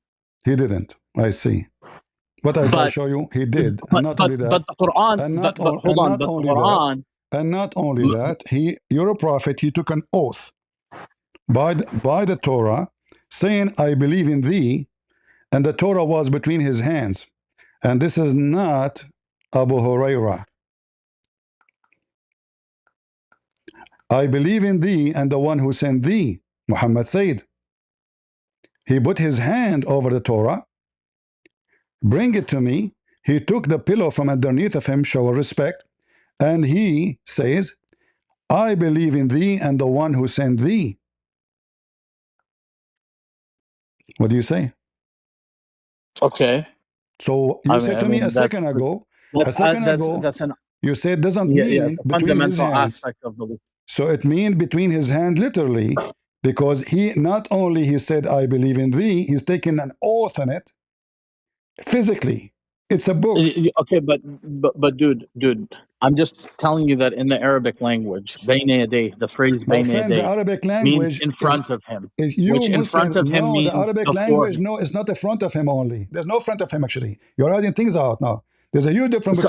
He didn't. I see. But I shall show you, he did. And not only that. But the Quran. And not only that, you're a prophet. He took an oath by the Torah, saying, "I believe in thee," and the Torah was between his hands. And this is not Abu Hurairah. I believe in thee and the one who sent thee. Muhammad said. He put his hand over the Torah, bring it to me. He took the pillow from underneath of him, show respect, and he says, I believe in thee and the one who sent thee. What do you say? Okay. So you said to me a second ago, you said doesn't mean between his hands. Aspect of belief. So it means between his hand literally, because he not only he said I believe in thee, he's taken an oath on it physically. It's a book. Okay, but dude, I'm just telling you that in the Arabic language, bayna yaday, the phrase bayna yaday, the Arabic language means in front of him. You which in Muslims, front of him means the Arabic language, no, it's not in front of him only. There's no front of him actually. You're hiding things out now. There's a huge difference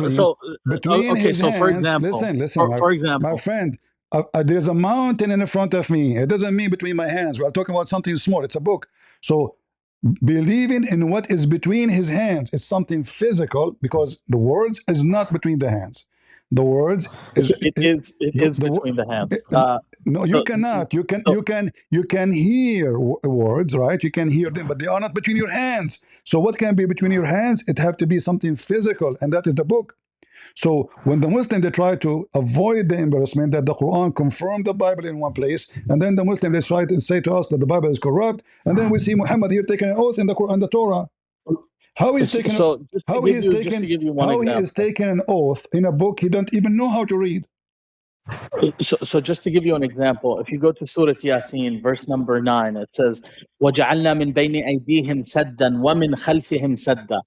between his hands. For example, listen, for example, my friend, there's a mountain in front of me. It doesn't mean between my hands. We're talking about something small. It's a book. So believing in what is between his hands is something physical, because the words is not between the hands. The words is between the hands. No, you cannot. You can hear words, right? You can hear them, but they are not between your hands. So what can be between your hands? It have to be something physical, and that is the book. So when the Muslim they try to avoid the embarrassment that the Quran confirmed the Bible in one place, and then the Muslim they try to say to us that the Bible is corrupt, and then we see Muhammad here taking an oath in the Quran, the Torah. How he's taking he is taking an oath in a book he don't even know how to read. So just to give you an example, if you go to Surah Yasin, verse number 9, it says, وَجَعَلْنَا مِنْ بَيْنِ أَيْدِيهِمْ سَدًّا وَمِنْ خَلْفِهِمْ سَدًّا.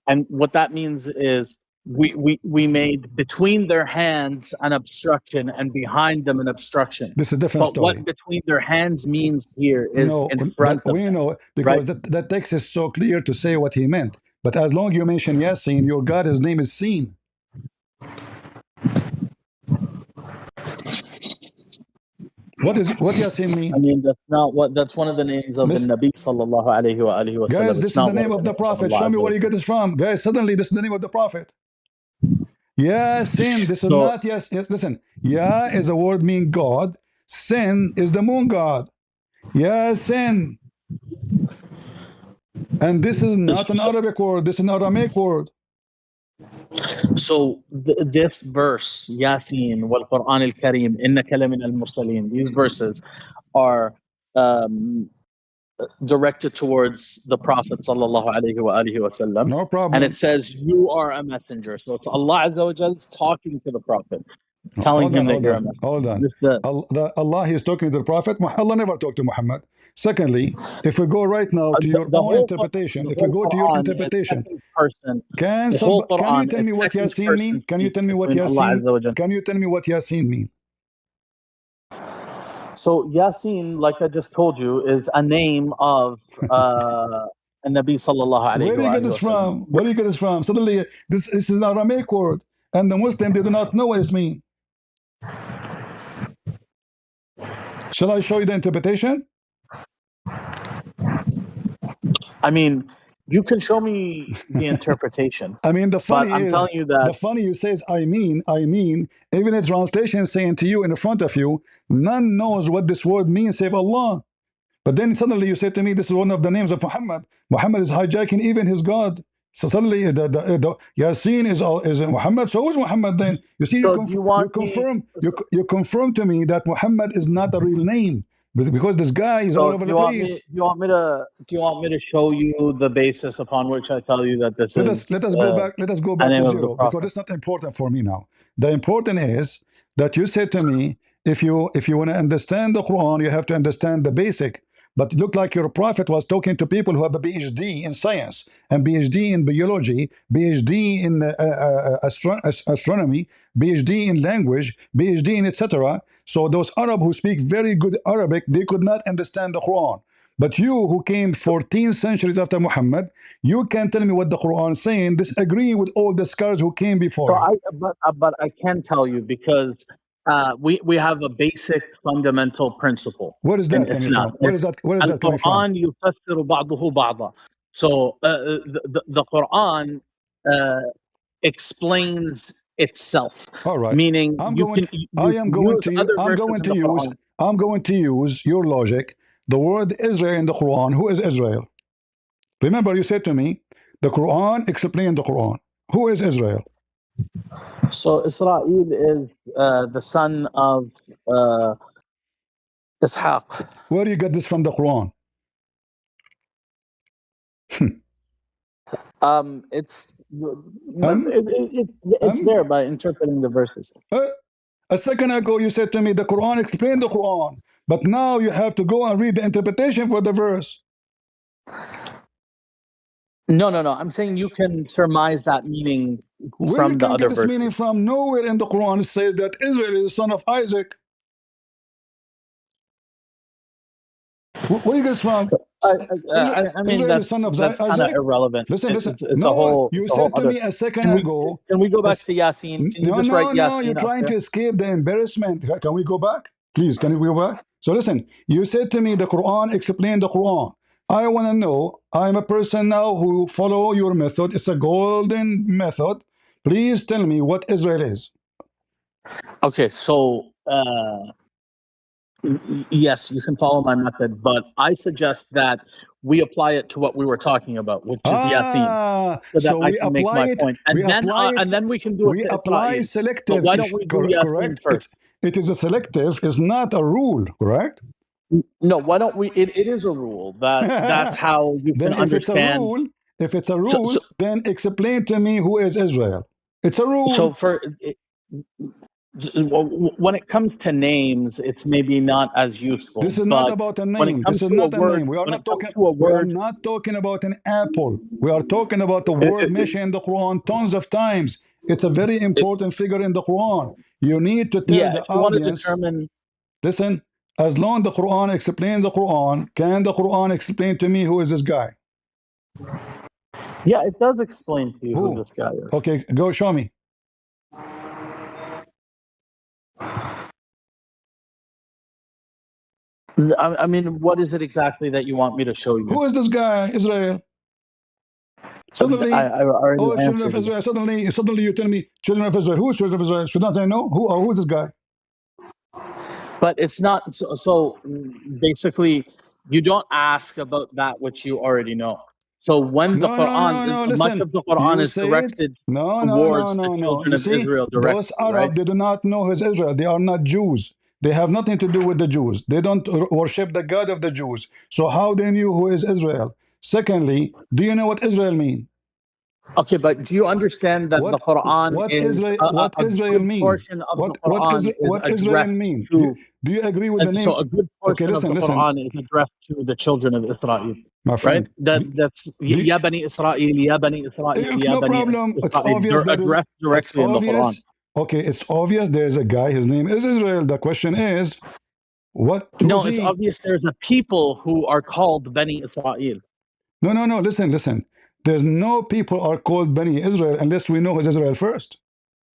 And what that means is we made between their hands an obstruction and behind them an obstruction. This is a different story. What between their hands means here is in front of them. We know, because that text is so clear to say what he meant. But as long as you mention Yasin, your God, his name is Seen. What Yasin mean? I mean, that's one of the names of the Nabi sallallahu alayhi wa alihi wa sallam. Guys, this is the name of the Prophet. Show me where you get this from. Guys, suddenly this is the name of the Prophet. Yasin, this is not yes. Listen, Ya is a word mean God. Sin is the moon god. Yasin. And this is not an Arabic word. This is an Aramaic word. So this verse, Yasin wal Quran al Kareem, innaka lamin al mursalin, these verses are directed towards the Prophet sallallahu alayhi wa alihi wa sallam. No problem. And it says, you are a messenger. So it's Allah Azza wa Jal talking to the Prophet, telling him that you're a messenger. Hold on. Allah is talking to the Prophet. Allah never talked to Muhammad. Secondly, if we go right now to your own interpretation, if we go to your interpretation, can you tell me what Yasin mean? Can you tell me what Yasin? Can you tell me what Yasin mean? So Yasin, like I just told you, is a name of a Nabi sallallahu alayhi wa sallam. Where do you get this from? Where do you get this from? Suddenly, this is an Aramaic word, and the Muslim they do not know what it means. Shall I show you the interpretation? I mean, you can show me the interpretation. I mean, the funny I'm telling you that the funny you says I mean, even a translation saying to you in front of you, none knows what this word means save Allah. But then suddenly you say to me, this is one of the names of Muhammad. Muhammad is hijacking even his God. So suddenly the Yasin is Muhammad. So who's Muhammad then? You see, you confirm to me that Muhammad is not a real name. Because this guy is all over the place. Do you want me to show you the basis upon which I tell you that this is? Let us go back to zero, because it's not important for me now. The important is that you said to me, if you want to understand the Quran, you have to understand the basic. But it looked like your Prophet was talking to people who have a PhD in science, and PhD in biology, PhD in astronomy, PhD in language, PhD in etc. So those Arab who speak very good Arabic, they could not understand the Quran. But you who came 14 centuries after Muhammad, you can tell me what the Quran is saying, disagreeing with all the scholars who came before. But I can tell you, because we have a basic fundamental principle. What is that coming from? Where is that coming from? So the Quran explains itself. All right. Meaning I'm you going. can you I am going use to. other I'm verses going in to the use. Quran. I'm going to use your logic. The word Israel in the Quran. Who is Israel? Remember, you said to me, the Quran explained the Quran. Who is Israel? So Israel is the son of Ishaq. Where do you get this from the Quran? It's Um, it's there um, by interpreting the verses. uh, a second ago, you said to me the Quran explained the Quran, but now you have to go and read the interpretation for the verse. No. I'm saying you can surmise that meaning Where you from the can get other this meaning verses. from? Nowhere in the Quran it says that Israel is the son of Isaac. Where you get this from? I mean Israel is son of that's kind of Isaac. irrelevant. Listen, listen. It's No, you a whole said to other. me a second Can we ago. can we go back to Yasin? Can you No, just write no, no. You're Yasin up trying there? to escape the embarrassment. Can we go back? Please, can we go back? So listen, you said to me the Quran explained the Quran. I want to know. I'm a person now who follow your method. It's a golden method. Please tell me what Israel is. Okay, so yes, you can follow my method, but I suggest that we apply it to what we were talking about, which is Yasin, so that So I we can make apply my it. point, We apply it. and then we can do it We to apply Israel. But selective. why don't we do Yasin Correct. first? It is a selective. It's not a rule. Correct. No, why don't we? It is a rule that's how you can Then understand. if it's a So, rule, so, then explain to me who is Israel. It's a rule. so for when it comes to names, it's maybe not as useful. This is not But about a when it name. This comes is to a not a word, name. when it comes to a We are word, not talking about an apple. We are talking about the it, word it, mentioned in the Quran tons of times. It's a very it, important figure in the Quran. You need to tell yeah, the if you want to audience, determine, listen, as long the Quran explains the Quran, can the Quran explain to me who is this guy? yeah, it does explain to you who Who? this guy is. Okay, go show me. I mean, what is it exactly that you want me to show you? Who is this guy? Israel. Suddenly, I already oh, children of answered you. Israel. Suddenly, you tell me, children of Israel. Who is children of Israel? Should not I know? Who is this guy? But it's not so basically, you don't ask about that which you already know. So when the No, no, Quran, no, no. much Listen, of the Quran you is said directed no, no, no, towards the no, no. children You of see, Israel those directly, right? Arab, they do not know who is Israel. They are not Jews. They have nothing to do with the Jews. They don't worship the God of the Jews. So how they knew who is Israel? Secondly, do you know what Israel mean? Okay, but do you understand that the Quran is What a Israel good mean? portion of the Quran is What Israel addressed mean? to, Do you agree with the and name? so a good Okay, portion of the listen, Quran is addressed to the children of Israel, my right? friend. That's Do Ya Bani Israel, Ya Bani Israel, Ya no Bani problem. It's Israel. obvious They're that is. addressed It's directly in the Quran. obvious. Okay, it's obvious. There's a guy. His name is Israel. The question is, what? Who's No, it's he? obvious there's a people who are called Bani Israel. No, no, no. Listen, listen. There's no people are called Bani Israel unless we know who's Israel first.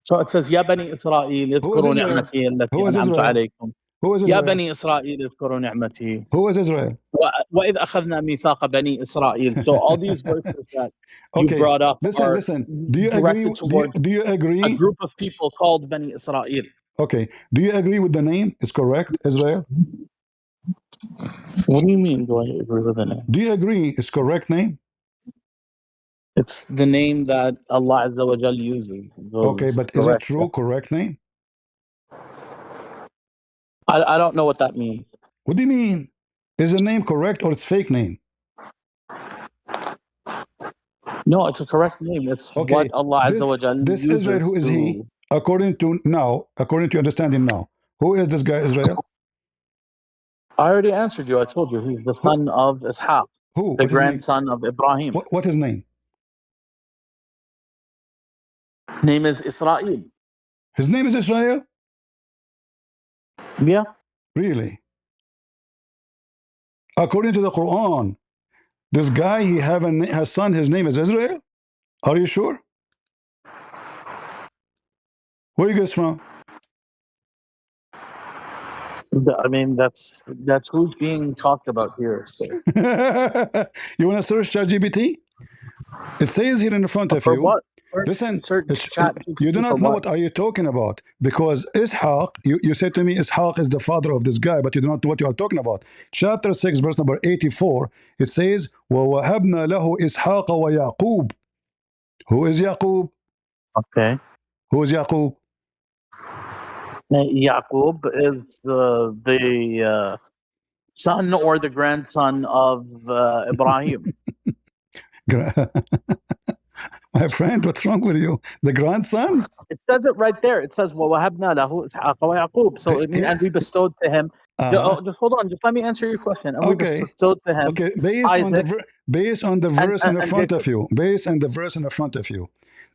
So it says, Ya Bani Israel, Who is اذكروا Israel? نعمتي التي Who is أنعمت Israel? عليكم. Who is يا Israel? بني إسرائيل اذكروا نعمتي. Who is Israel? وإذ أخذنا ميثاق بني إسرائيل. So all these verses that you Okay, brought up listen, are listen. Do you agree? directed towards Do you a agree? group of people called Bani Israel. Okay. Do you agree with the name? It's correct, Israel. What do you mean? Do I agree with the name? Do you agree? It's correct name. It's the name that Allah Azza wa Jal uses. Okay, It's but is it correct. true? Correct name? I don't know what that means. What do you mean? Is the name correct or it's fake name? No, it's a correct name. It's what Okay, Allah Azza wa Jal this Israel, uses who is he? to. According to understanding now, who is this guy Israel? I already answered you. I told you he's the Who? son of Ishaq, Who? the What his name? grandson of Ibrahim. What his name? Name is Israel. His name is Israel. Yeah. Really? According to the Quran, this guy he have a son. His name is Israel. Are you sure? Where you guys from? I mean, that's who's being talked about here. So. You want to search ChatGPT? It says here in front of For you. what? listen. search chat You do GPT for not know what? what are you talking about, because Ishaq, you said to me Ishaq is the father of this guy, but you do not know what you are talking about. Chapter 6, verse number 84, it says, وَوَهَبْنَا لَهُ إِسْحَاقَ وَيَعْقُوبَ. Who is Yaqub? Okay. Who is Yaqub? Yaqub is the son or the grandson of Ibrahim. My friend, what's wrong with you? The grandson? It says it right there. It says, وَوَهَبْنَا لَهُ إِسْحَاقَ وَيَعْقُوبَ. So it means, Yeah. and we bestowed to him. Uh-huh. Just hold on. Just let me answer your question. And we Okay. bestowed to him Okay. Isaac Based on the verse in the and front of Jacob. you, based on the verse in the front of you,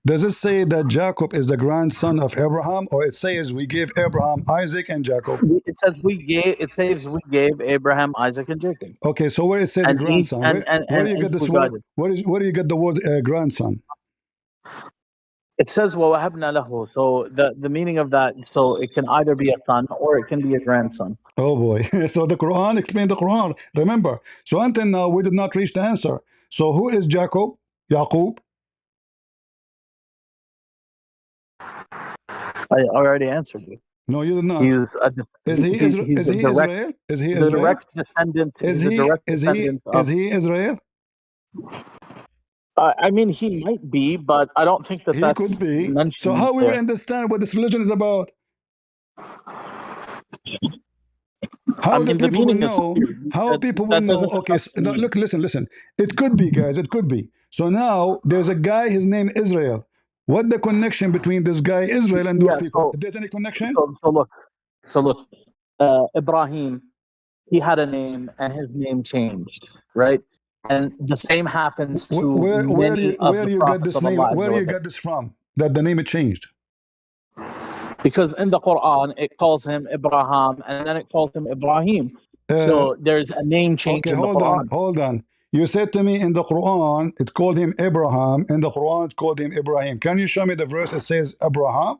does it say that Jacob is the grandson of Abraham, or it says we gave Abraham Isaac and Jacob? It says we gave. It says we gave Abraham, Isaac, and Jacob, Okay, so where it says and he grandson, where do you and get he this word? guided. Where do you get the word grandson? It says وَوَهَبْنَا لَهُ. So the meaning of that, so it can either be a son or it can be a grandson. Oh boy! So the Quran explained the Quran. Remember, so until now we did not reach the answer. So who is Jacob? Yaqub? I already answered you. No, you did not. He's a Is he he's Is a he direct Israel? Is he he's a Israel? direct descendant. Is He's a he direct is he descendant is of. he Israel? I mean, he might be, but I don't think that He could that's be. So mentioned how we will there. understand what this religion is about? I How the mean, the people will meaning is know? clear. How people will That know? doesn't Okay, have so, to no, mean. look, listen. It could be, guys. It could be. So now there's a guy. His name Israel. What the connection between this guy Israel and those Yeah. people? If there's any connection? So look. Ibrahim, he had a name, and his name changed, right? And the same happens to many of the You get prophets this of name? Allah Azza Where wa you Jal. get this from? That the name it changed? Because in the Quran it calls him Ibrahim and then it calls him Ibrahim. Uh, So there's a name change okay, in the hold on, Quran. hold on. You said to me in the Quran it called him Abraham. In the Quran it called him Ibrahim. Can you show me the verse that says Abraham?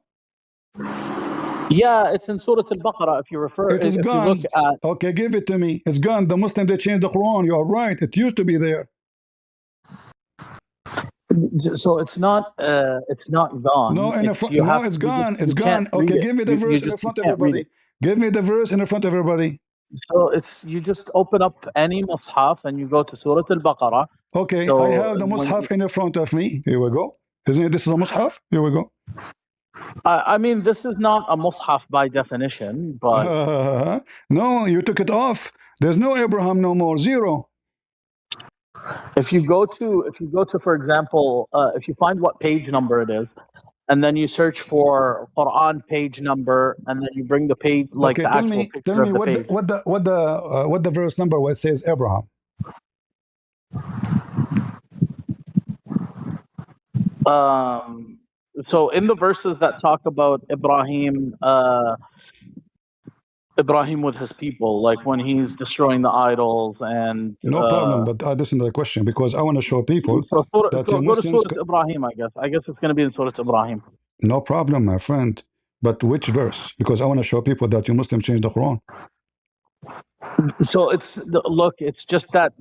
Yeah, it's in Surah Al-Baqarah. It is If you look gone. at, Okay, give it to me. It's gone. The Muslim they changed the Quran. You are right. It used to be there. so it's not gone. No, in the It's front. you No, have it's you just gone. It's you can't gone. read Okay, it. give me the verse in the You front of can't read it. everybody. Give me the verse in the front of everybody. So it's you just open up any mushaf and you go to Surah Al-Baqarah. Okay, I So have the when Mus'haf in the front of me. Here we go. Isn't it? This is a Mus'haf. Here we go. I mean, this is not a mushaf by definition, but No, you took it off. There's no Abraham no more. Zero. if you go to, for example, if you find what page number it is, and then you search for Quran page number, and then you bring the page, like Okay, the actual tell picture me of the page. what the verse number where it says Abraham. So in the verses that talk about Ibrahim with his people, like when he's destroying the idols, and No problem, but this is the question because I want to show people that so you go to Muslims. Surah Ibrahim. I guess it's going to be in Surah Ibrahim. No problem, my friend. But which verse? Because I want to show people that you Muslims changed the Quran. So look, it's just that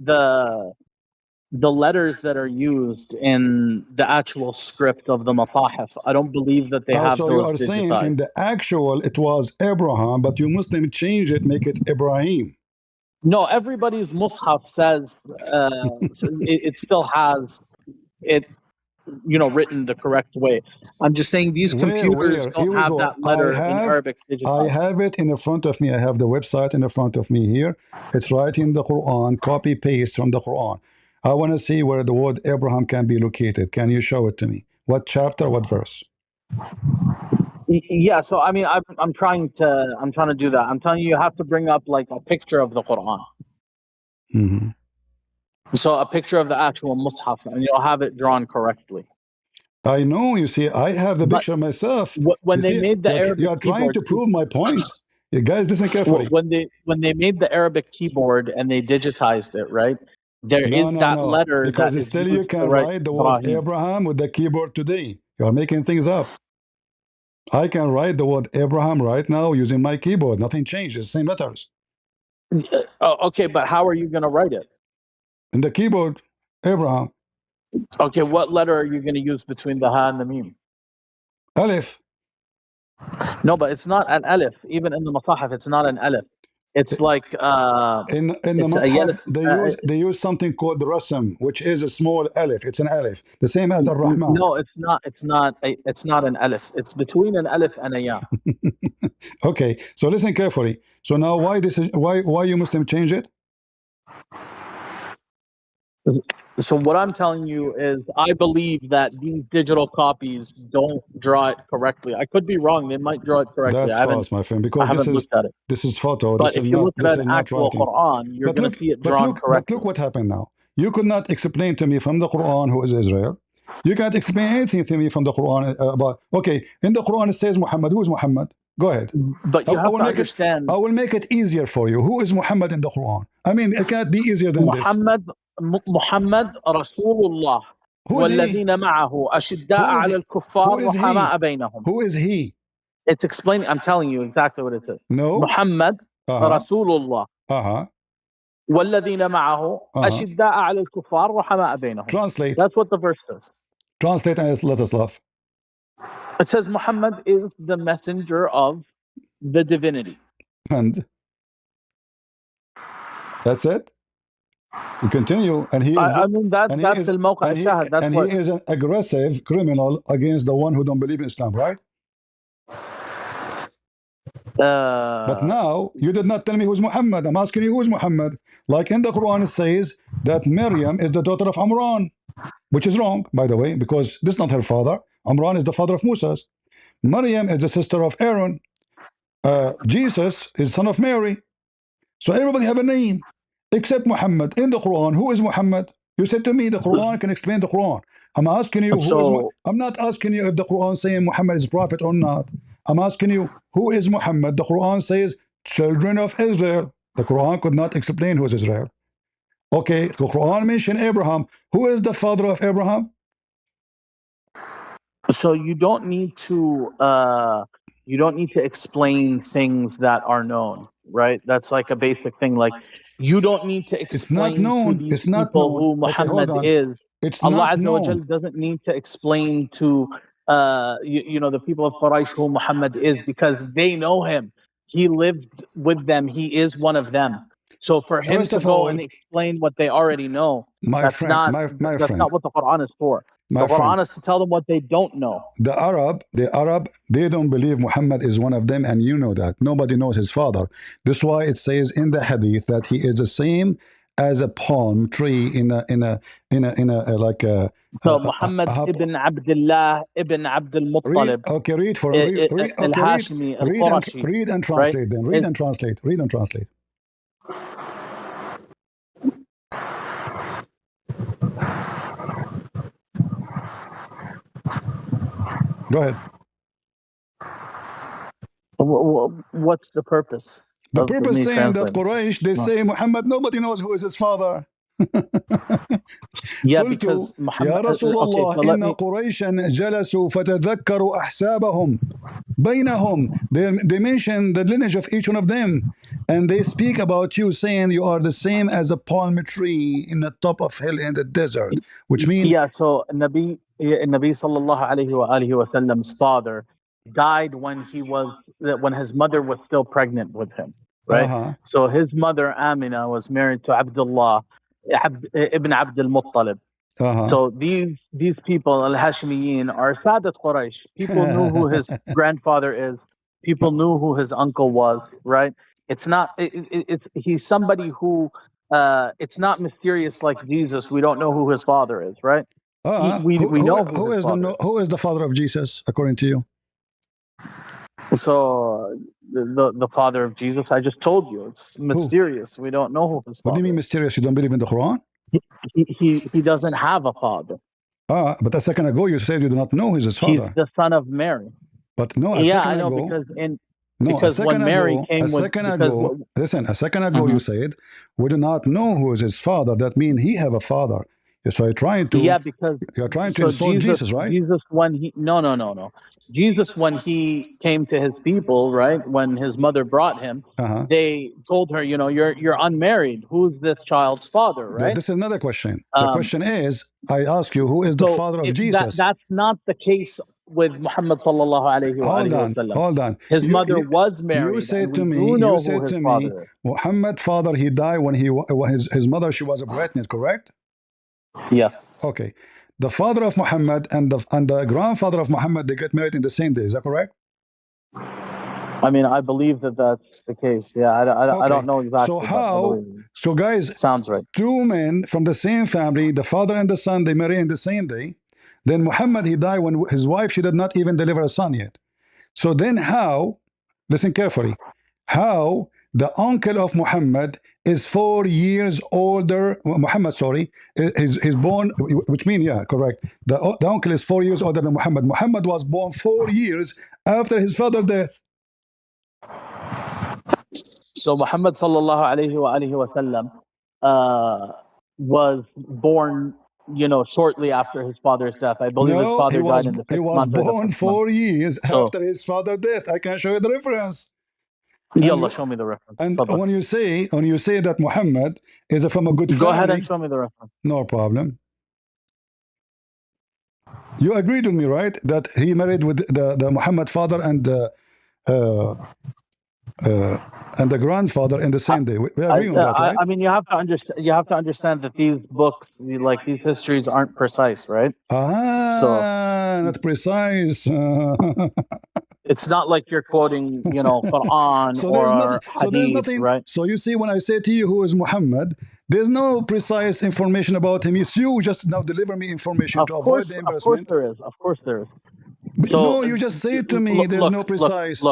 the letters that are used in the actual script of the Masahif, I don't believe that they have So you those are saying in digitized. the actual it was Abraham, but you Muslim change it, make it Ibrahim. No, everybody's Mus'haf says it still has it, written the correct way. I'm just saying these computers Where? Here don't we have go. that letter in Arabic I digitized. have it in front of me. I have the website in front of me here. It's right in the Quran, copy paste from the Quran. I want to see where the word Abraham can be located. Can you show it to me? What chapter, what verse? Yeah, so I mean, I'm trying to do that. I'm telling you, you have to bring up like a picture of the Quran. Mhm. So a picture of the actual Mus'haf, and you'll have it drawn correctly. I know, you see, I have the But picture myself. when You they see, made the you Arabic are trying keyboard, to prove my point. You guys listen carefully. when they made the Arabic keyboard and they digitized it, right? There is that No. letter Because that it's is still you used to can write write the word Ibrahim. Abraham with the keyboard today. You are making things up. I can write the word Abraham right now using my keyboard. Nothing changes, same letters. Okay, but how are you going to write it? In the keyboard, Abraham. Okay, what letter are you going to use between the ha and the mim? Alif. No, but it's not an alif. Even in the masahif, it's not an alif. It's like In the it's a Mus'haf, yelif. they use something called the rasm, which is a small alif. It's an alif, the same as Ar-Rahman. No, it's not. It's not an alif. It's between an alif and a ya. Okay, so listen carefully. So now, why you Muslim change it? So what I'm telling you is, I believe that these digital copies don't draw it correctly. I could be wrong. They might draw it correctly. That's false, my friend, I because haven't looked at it. this is photo. But if you look at This an is not actual writing. Quran, you're going to see it drawn But correctly. look what happened now. You could not explain to me from the Quran who is Israel. You can't explain anything to me from the Quran about. Okay, in the Quran it says Muhammad. Who is Muhammad? Go ahead. But you have to understand. I will make it easier for you. Who is Muhammad in the Quran? I mean, it can't be easier than this. Muhammad Rasulullah. Who is he? والذين معه أشداء على الكفار رحماء بينهم. Who is he? It's explaining. I'm telling you exactly what it is. No. Muhammad Rasulullah. والذين معه أشداء على الكفار رحماء بينهم. Translate. That's what the verse says. Translate and let us laugh. It says Muhammad is the messenger of the divinity. And that's it. You continue, and he is. I mean that's الموقع الشاهد. And he is an aggressive criminal against the one who don't believe in Islam, right? But now you did not tell me who's Muhammad. I'm asking you who's Muhammad. Like in the Quran, it says that Maryam is the daughter of Imran, which is wrong, by the way, because this is not her father. Imran is the father of Moses. Maryam is the sister of Aaron. Jesus is son of Mary. So everybody have a name except Muhammad. In the Quran, who is Muhammad? You said to me the Quran can explain the Quran. I'm asking you I'm not asking you if the Quran saying Muhammad is prophet or not. I'm asking you who is Muhammad. The Quran says children of Israel. The Quran could not explain who is Israel. Okay, the Quran mentioned Abraham. Who is the father of Abraham? So you don't need to explain things that are known, right? That's like a basic thing. Like you don't need to explain to these people who Muhammad is. Allah Azza wa Jal doesn't need to explain to the people of Quraysh who Muhammad is, because they know him. He lived with them. He is one of them. So for him to go and explain what they already know, that's not what the Quran is for. The Quran is to tell them what they don't know. The Arab, they don't believe Muhammad is one of them, and you know that. Nobody knows his father. That's why it says in the Hadith that he is the same as a palm tree in a like a. So Muhammad ibn Abdullah ibn Abdul Muttalib. Okay, read and translate. Then read and translate. Read and translate. Go ahead. What's the purpose? The purpose saying that Quraysh, they say Muhammad, nobody knows who is his father. Yeah, because Muhammad, يا رسول الله إن قريشا جلسوا فتذكروا أحسابهم بينهم. They mention the lineage of each one of them, and they speak about you, saying you are the same as a palm tree in the top of hill in the desert, which means so Nabi sallallahu alayhi wa sallam's father died when his mother was still pregnant with him, right? So his mother Amina was married to Abdullah ibn Abdul Muttalib. So these people, Al-Hashmiyin, are Sadat Quraysh. People knew who his grandfather is. People knew who his uncle was, right? It's not. He's somebody who. It's not mysterious like Jesus. We don't know who his father is, right? We know who is the father of Jesus according to you. So the father of Jesus, I just told you, it's mysterious. We don't know who his father. What do you mean mysterious? You don't believe in the Quran? He doesn't have a father. But a second ago you said you do not know who's his father. He's the son of Mary. But no, I know because when Mary came a second ago you said we do not know who is his father. That means he have a father. So you're trying Yeah, to because insult Jesus, right? Jesus when he no. Jesus when he came to his people, right? When his mother brought him, Uh-huh. they told her, you're unmarried. Who's this child's father, right? This is another question. The Um, question is, I ask you, who is the so father of Jesus? that's not the case with Muhammad sallallahu Hold alaihi on, wasallam. hold on. His mother was You married, and said we to do me, you know who said his to me, father is. Muhammad father, he died when his mother, she was pregnant, correct? Yes. Okay. The father of Muhammad and the grandfather of Muhammad, they get married in the same day. Is that correct? I mean, I believe that that's the case. Yeah, I Okay. don't know So exactly, but I how? believe it. So guys, Sounds right. two men from the same family, the father and the son, they marry in the same day. Then Muhammad, he died when his wife, she did not even deliver a son yet. So then how, listen carefully, how the uncle of Muhammad is 4 years older, Muhammad, sorry, is born, which means, yeah, correct. The uncle is 4 years older than Muhammad. Muhammad was born 4 years after his father's death. So Muhammad sallallahu alaihi wasallam was born, shortly after his father's death. I believe his No, father died in the he sixth was month or the born fifth month. 4 years So, after his father's death. I can show you the reference. And yalla, show me the reference. Fadal. when you say that Muhammad is from a good Go ahead and family, show me the reference. no problem. You agreed with me, right? That he married with the Muhammad father uh, and the grandfather in the same day. We agree on that, right? I mean, you have to understand. You have to understand that these books, like these histories, aren't precise, right? So Not precise. it's not like you're quoting, Quran So there's nothing. or So there's Hadith, nothing. right? So you see, when I say to you who is Muhammad, there's no precise information about him. It's you just now deliver me information to avoid the Of course embarrassment. there is. Of course there is. But So no, you just say to me there's no precise.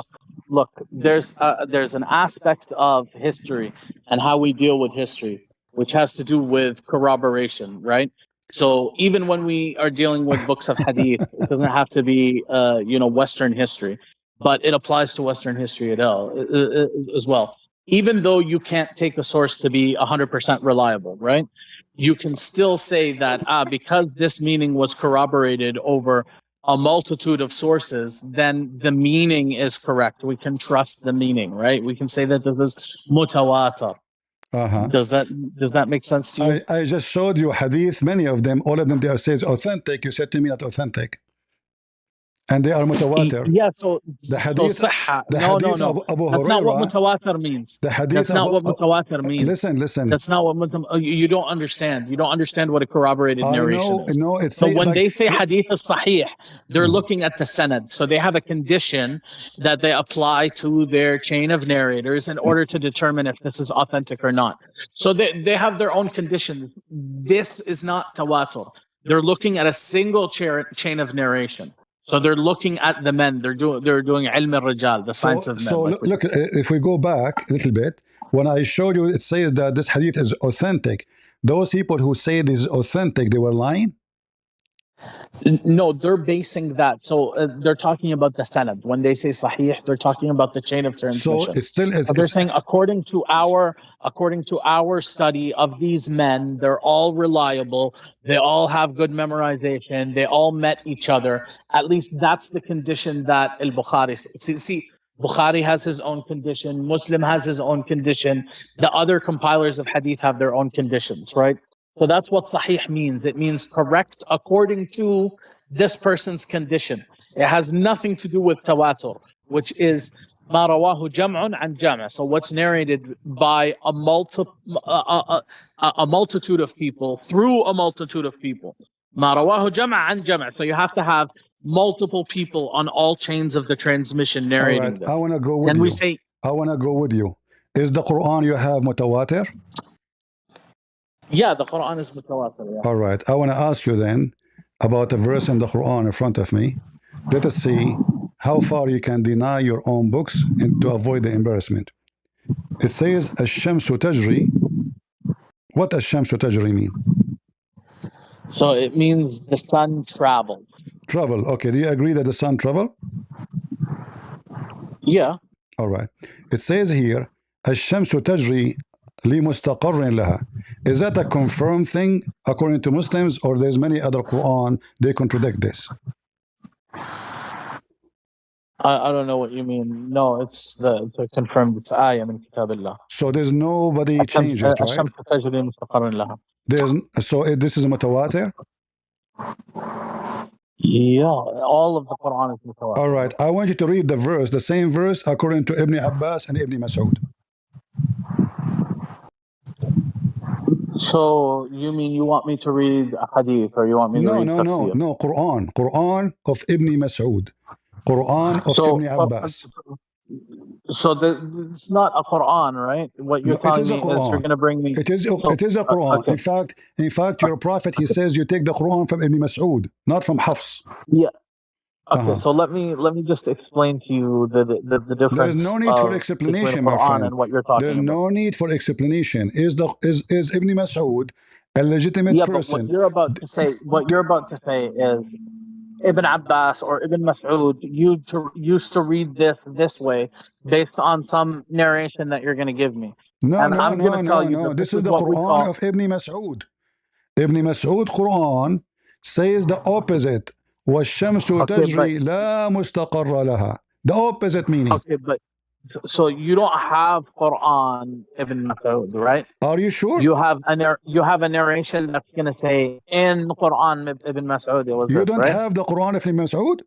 look. There's an aspect of history and how we deal with history, which has to do with corroboration, right? So even when we are dealing with books of hadith, it doesn't have to be Western history, but it applies to Western history as well. Even though you can't take a source to be 100% reliable, right? You can still say that because this meaning was corroborated over a multitude of sources, then the meaning is correct. We can trust the meaning, right? We can say that this is mutawatir. Uh-huh. Does that make sense to you? I just showed you hadith, many of them, all of them, they are says authentic. You said to me not authentic. And they are mutawatir. Yeah, The so hadith, sahha. the No, no, hadith of no. Abu That's not what Huraira, mutawatir means. the hadith That's of not what mutawatir means. listen. That's not what you don't understand. You don't understand what a corroborated I narration know, is. no, it's So say when like they say hadith is sahih, they're looking at the sanad. So they have a condition that they apply to their chain of narrators in order to determine if this is authentic or not. So they have their own conditions. This is not tawatur. They're looking at a single chain of narration. So they're looking at the men. They're doing ilm al-rijal, the science of men. Like look, if we go back a little bit, when I showed you, it says that this hadith is authentic. Those people who say this is authentic, they were lying. No, they're basing that. So they're talking about the sanad. When they say sahih, they're talking about the chain of So transmission. it's still So they're saying according to our study of these men, they're all reliable. They all have good memorization. They all met each other. At least that's the condition that al-Bukhari. See, Bukhari has his own condition. Muslim has his own condition. The other compilers of hadith have their own conditions, right? So that's what sahih means. It means correct according to this person's condition. It has nothing to do with tawatur, which is ma rawahu jam'un an jam'. So what's narrated by a multitude of people through a multitude of people. Ma rawahu jam'a an jam'. So you have to have multiple people on all chains of the transmission all right. narrating them. I want to go with Then we you. say, I want to go with you. Is the Quran you have mutawatir? yeah, the Quran is mutawatir. Yeah. All right. I want to ask you then about a verse in the Quran in front of me. Let us see how far you can deny your own books and to avoid the embarrassment. It says, "Ash-shamsu tajri." What ash-shamsu tajri mean? So it means the sun travels. Travel. Okay. Do you agree that the sun travel? Yeah. All right. It says here, "Ash-shamsu tajri li mustaqarrin laha." Is that a confirmed thing according to Muslims, or there's many other Quran they contradict this? I don't know what you mean. No, it's confirmed. It's ayah min kitabillah. So there's nobody change it, right? الشمس تجري مستقر لها. There's this is mutawatir. Yeah, all of the Quran is mutawatir. All right, I want you to read the verse, the same verse according to Ibn Abbas and Ibn Mas'ud. So you mean you want me to read a hadith, or you want me to read tafsir? No, Quran of Ibn Mas'ud, Quran of Ibn Abbas. So it's not a Quran, right? What you're telling me is you're going to bring me. It is a Quran. Okay. In fact, your prophet, he says you take the Quran from Ibn Mas'ud, not from Hafs. Yeah. Okay, so let me just explain to you the difference. There's no need for explanation, my friend. And what you're talking There's about. no need for explanation. Is Ibn Mas'ud a legitimate person? But what you're about to say is Ibn Abbas or Ibn Mas'ud used to read this way based on some narration that you're going to give me. No. This is the Quran of Ibn Mas'ud. Ibn Mas'ud Quran says the opposite. وَالشَّمْسُ تَجْرِي لَا مُسْتَقَرَّ لَهَا. The opposite meaning. Okay, but so you don't have Quran Ibn Mas'ud, right? Are you sure? You have a narration that's going to say in Quran Ibn Mas'ud. You don't have the Quran of Ibn Mas'ud?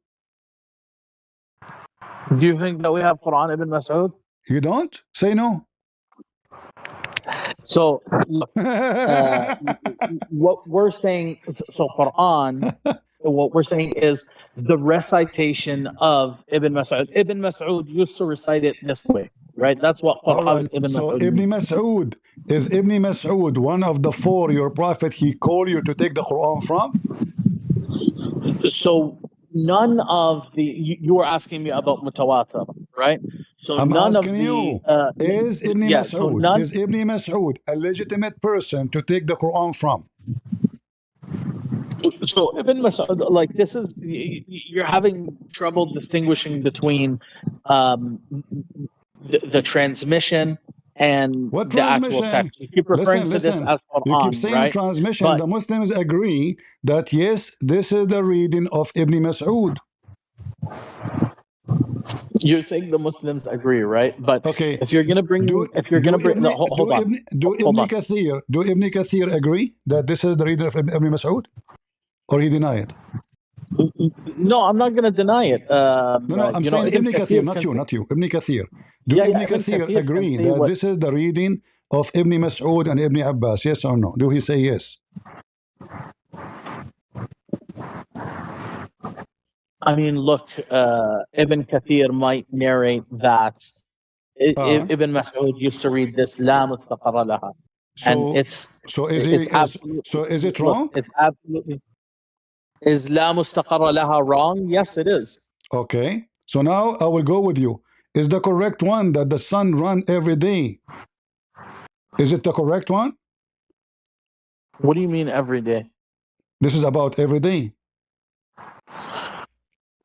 Do you think that we have Quran Ibn Mas'ud? You don't? Say no. So look, what we're saying, so Quran, what we're saying is the recitation of Ibn Mas'ud. Ibn Mas'ud used to recite it this way, right? That's what Quran Ibn Mas'ud. So Ibn Mas'ud, is Ibn Mas'ud one of the four your prophet he called you to take the Quran from? So none of the, you were asking me about mutawatir, right? So I'm none asking of the, you, is Ibn Mas'ud a legitimate person to take the Quran from? So Ibn Mas'ud, like this is, you're having trouble distinguishing between the transmission and what the actual text. You keep referring to this as Quran, you keep saying right? transmission. But the Muslims agree that yes, this is the reading of Ibn Mas'ud. You're saying the Muslims agree, right? But okay, if you're gonna bring, do Ibn Kathir agree that this is the reading of Ibn Mas'ud, or he deny it? No, I'm not going to deny it. No, I'm saying Ibn Kathir, not you. Ibn Kathir. Do Ibn Kathir agree that this is the reading of Ibn Mas'ud and Ibn Abbas? Yes or no? Do he say yes? I mean, look, Ibn Kathir might narrate that Ibn Mas'ud used to read this La mustaqarra laha. And is it wrong? Look, it's absolutely. Is La mustaqarra laha wrong? Yes, it is. Okay. So now I will go with you. Is the correct one that the sun run every day? Is it the correct one? What do you mean every day? This is about every day.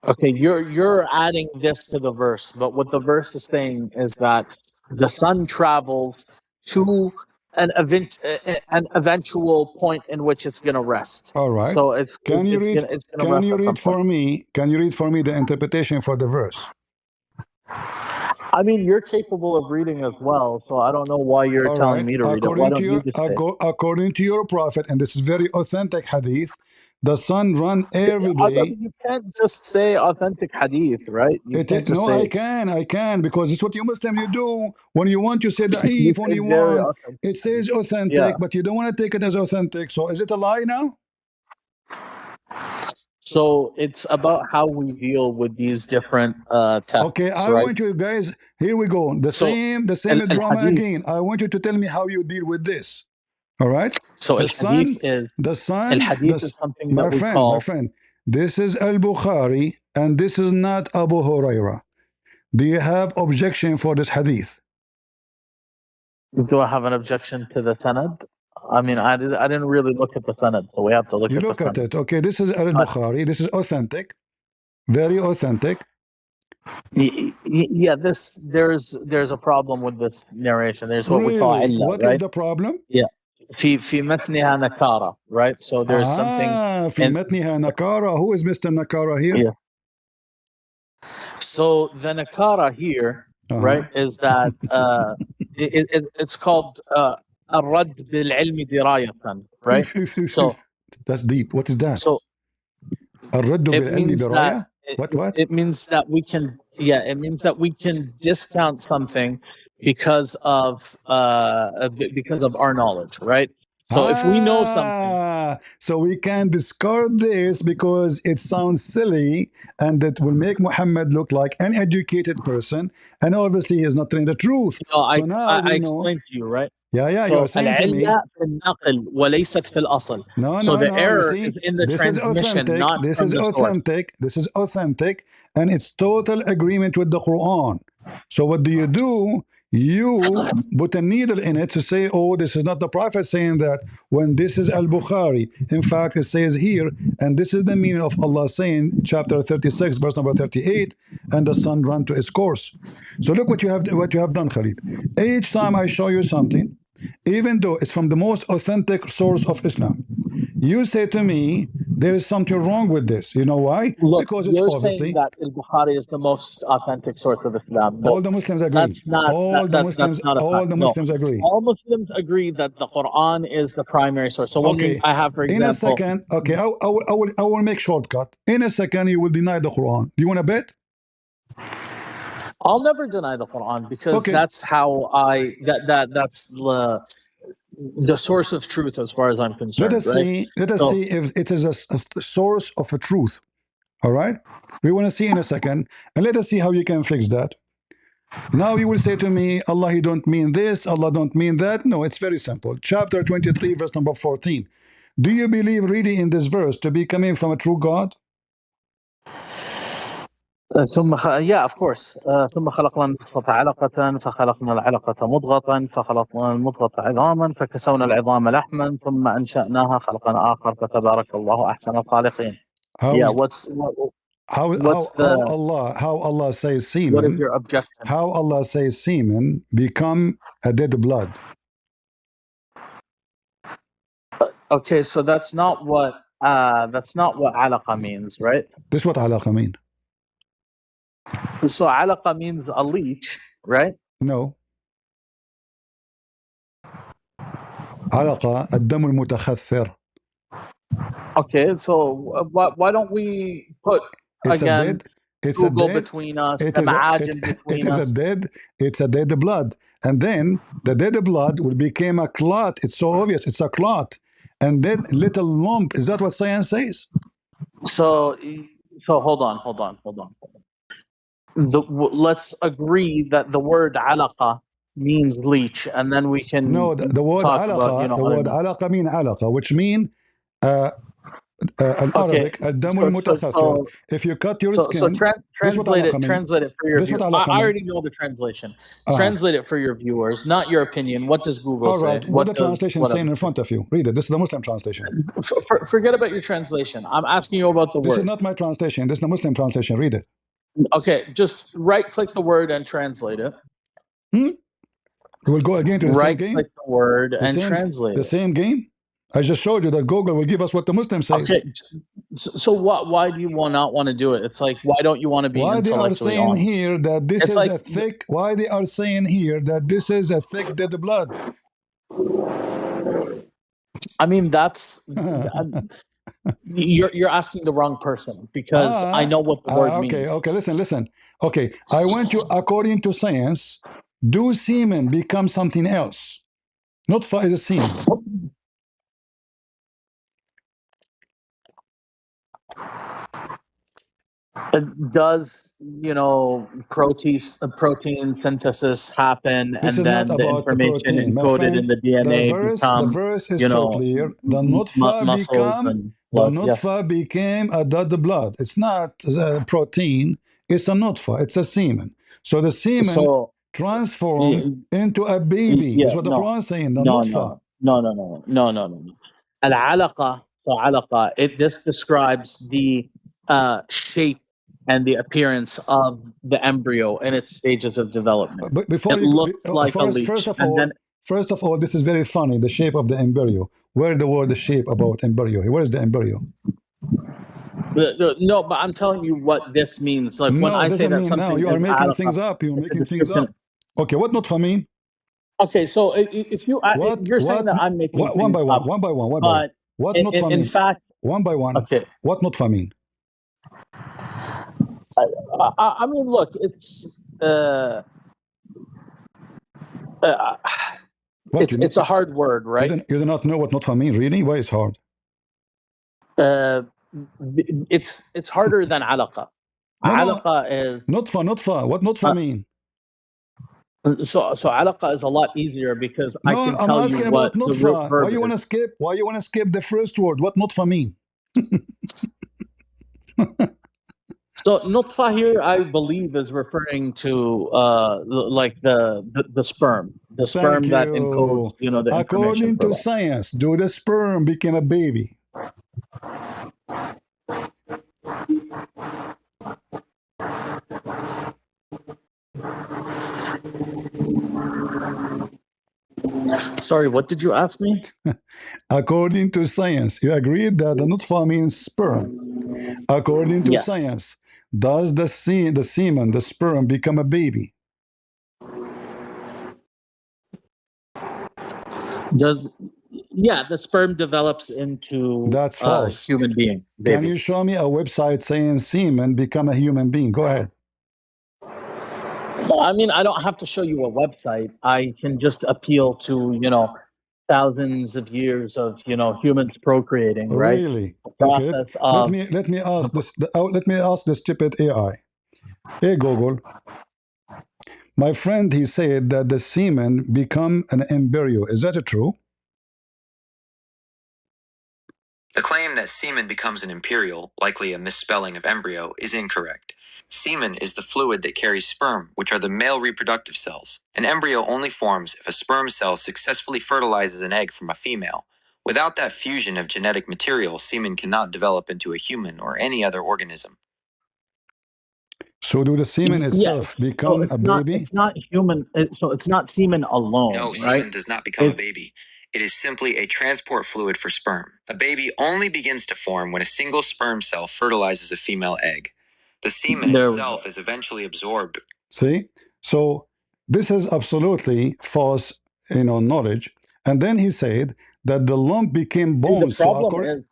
Okay, you're adding this to the verse, but what the verse is saying is that the sun travels to an eventual point in which it's going to rest. All right. So can you read for me the interpretation for the verse? I mean, you're capable of reading as well, so I don't know why you're telling me to read it. Why don't you just say it? According to your prophet, and this is very authentic hadith, the sun run every day. You can't just say authentic hadith, right? I can, because it's what you Muslim you do. When you want, you say da'if. When you want, it says authentic, but you don't want to take it as authentic. So is it a lie now? So it's about how we deal with these different texts. Okay, I want you guys, here we go. The same drama hadith. Again. I want you to tell me how you deal with this. All right. So the sun is something that we call. My friend, this is Al-Bukhari and this is not Abu Huraira. Do you have objection for this hadith? Do I have an objection to the sanad? I mean, I didn't really look at the sanad, so we have to look at the sanad. You look at it. Okay, this is Al-Bukhari. This is authentic, very authentic. Yeah, there's a problem with this narration. There's what we call illah, What is the problem? Yeah. في متنها نكارة, right? So there's something. في متنها نكارة. Who is Mr. Nakara here? Yeah. So the nakara here, right, is that it's called الرد بالعلم دراية, right? So that's deep. What is that? so الرد it بالعلم means that دراية. What? it means that we can, yeah, it means that we can discount something because of our knowledge, right? So if we know something, so we can discard this because it sounds silly and it will make Muhammad look like an educated person, and obviously he is not telling the truth. So now I we know. explained to you, right? Yeah, you are saying to me. في النقل وليست في الأصل. No, so the you error see, is in the this is transmission, authentic. not This from is the authentic. source. This is authentic, and it's total agreement with the Quran. So what do? You put a needle in it to say, oh, this is not the Prophet saying that, when this is Al-Bukhari. In fact, it says here, and this is the meaning of Allah saying, chapter 36, verse number 38, and the sun ran to its course. So look what you have done, Khalil. Each time I show you something, even though it's from the most authentic source of Islam, you say to me, there is something wrong with this. You know why? Look, because it's you're obviously saying that Al-Bukhari is the most authentic source of Islam. all the Muslims agree. That's not that's not a fact. No. Muslims agree. All Muslims agree that the Quran is the primary source. So when Okay. I have, for example, in a second, okay, I will make shortcut. In a second, you will deny the Quran. Do you want to bet? I'll never deny the Quran because that's how that's the source of truth as far as I'm concerned. Let us see if it is a source of a truth. All right? We want to see in a second, and let us see how you can fix that. Now you will say to me, Allah, he don't mean this, Allah don't mean that. No, it's very simple. Chapter 23, verse number 14. Do you believe really in this verse to be coming from a true God? yeah, of course. ثم خلقنا النطفة علقة فخلقنا العلقة مضغة فخلقنا المضغة عظاما فكسونا العظام لحما ثم أنشأناها خلقا آخر فتبارك الله أحسن الخالقين. Yeah, how Allah says semen? What is your objection? How Allah says semen become a dead blood? Okay, so that's not what alaqa means, right? This is what alaqa mean. So alaqa means a leech, right? No. alaqa الدم المتخثر. Okay, so why don't we put again Google between us, it's a dead blood, and then the dead blood will become a clot. It's so obvious, it's a clot, and then little lump. Is that what science says? So hold on. Let's agree that the word alaqa means leech, and then we can the word alaqa. The word alaqa mean alaqa, which mean Arabic الدم المتخثر. If you cut your skin, translate it for your viewers. I already know the translation. Translate it for your viewers, not your opinion. What does Google say? All right, what the translation saying in front of you? Read it. This is the Muslim translation. Forget about your translation. I'm asking you about the word. This is not my translation. This is the Muslim translation. Read it. Okay, just right-click the word and translate it. We'll go again to the same game? Right-click the word and translate it. The same game? I just showed you that Google will give us what the Muslim says. Okay, so why do you not want to do it? It's like, why don't you want to be intellectually honest? Why they are saying here that this is a thick, why they are saying here that this is a thick dead blood? I mean, that's... You're asking the wrong person, because I know what the word means. Okay, listen. Okay, I want you, according to science, do semen become something else? Nutfa is a semen. Does protein synthesis happen, this and then the information encoded in the DNA the verse is so clear. The nutfa became a dead blood. It's not protein, it's a nutfa, it's a semen. So the semen transformed into a baby. Is what the Quran is saying. The nutfa. No. Al-alaqa, this describes the shape and the appearance of the embryo in its stages of development. But before it looks like a leech. First of all, this is very funny. The shape of the embryo. Where the word the shape about embryo? Where is the embryo? No, but I'm telling you what this means. Like when No, it I say doesn't that mean now. something You is are making alaqa, things up. You're it's a making things description. up. Okay, what nutfa mean? Okay, so if you What you're saying what that I'm making what one things by one, up, one by one, one by one. but What nutfa in mean? fact, One by one. okay. What nutfa mean? I mean, look, it's uh, What you it's a hard word, right? you do not know what nutfa mean? Really? Why it's hard? Uh, it's harder than alaqa. No, no. Alaqa is Nutfa. What nutfa mean? so alaqa is a lot easier because I No, can I'm tell you asking what about the root nutfa. Why verb you want is. to skip? Why you want to skip the first word? What nutfa mean? So nutfa here, I believe, is referring to like the sperm, the Thank sperm that encodes, you. the information According for to life. science, do the sperm become a baby? Sorry, what did you ask me? According to science, you agreed that the nutfa means sperm. According to Yes. science, does the semen, the sperm, become a baby? Does Yeah, the sperm develops into That's a false. human being, Can baby. you show me a website saying semen become a human being? Go ahead. I mean, I don't have to show you a website. I can just appeal to, thousands of years of, humans procreating, right? Really? The Okay. process Let of me let me ask this. Let me ask the stupid AI. Hey Google, my friend, he said that the semen become an embryo. Is that true? The claim that semen becomes an imperial, likely a misspelling of embryo, is incorrect. Semen is the fluid that carries sperm, which are the male reproductive cells. An embryo only forms if a sperm cell successfully fertilizes an egg from a female. Without that fusion of genetic material, semen cannot develop into a human or any other organism. So do the semen yes. itself So become a it's baby? not human. So it's not semen alone, No, right? semen does not become a It's baby. It is simply a transport fluid for sperm. A baby only begins to form when a single sperm cell fertilizes a female egg. The semen There we itself go. is eventually absorbed. See? So this is absolutely false, knowledge. And then he said that the lump became See, bones. So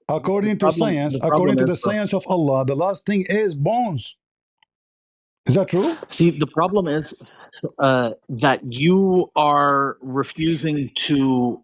according to science, the according problem to is, the science of Allah, the last thing is bones. Is that true? see, the problem is that you are refusing to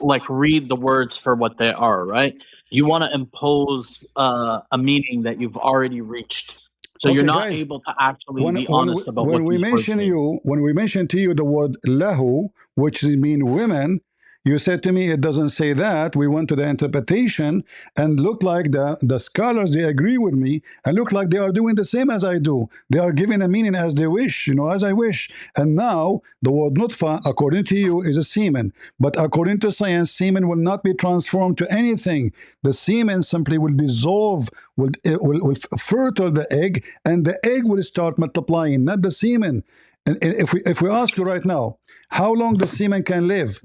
like read the words for what they are, right? You want to impose a meaning that you've already reached, so you're Okay, not guys. able to actually be honest about When what we these words mention mean. you, when we mention to you the word lahu, which mean women, you said to me it doesn't say that. We went to the interpretation and looked like the scholars they agree with me and look like they are doing the same as I do. They are giving a meaning as they wish, as I wish. And now the word nutfa, according to you, is a semen. But according to science, semen will not be transformed to anything. The semen simply will dissolve, will fertile the egg, and the egg will start multiplying, not the semen. And if we ask you right now, how long the semen can live?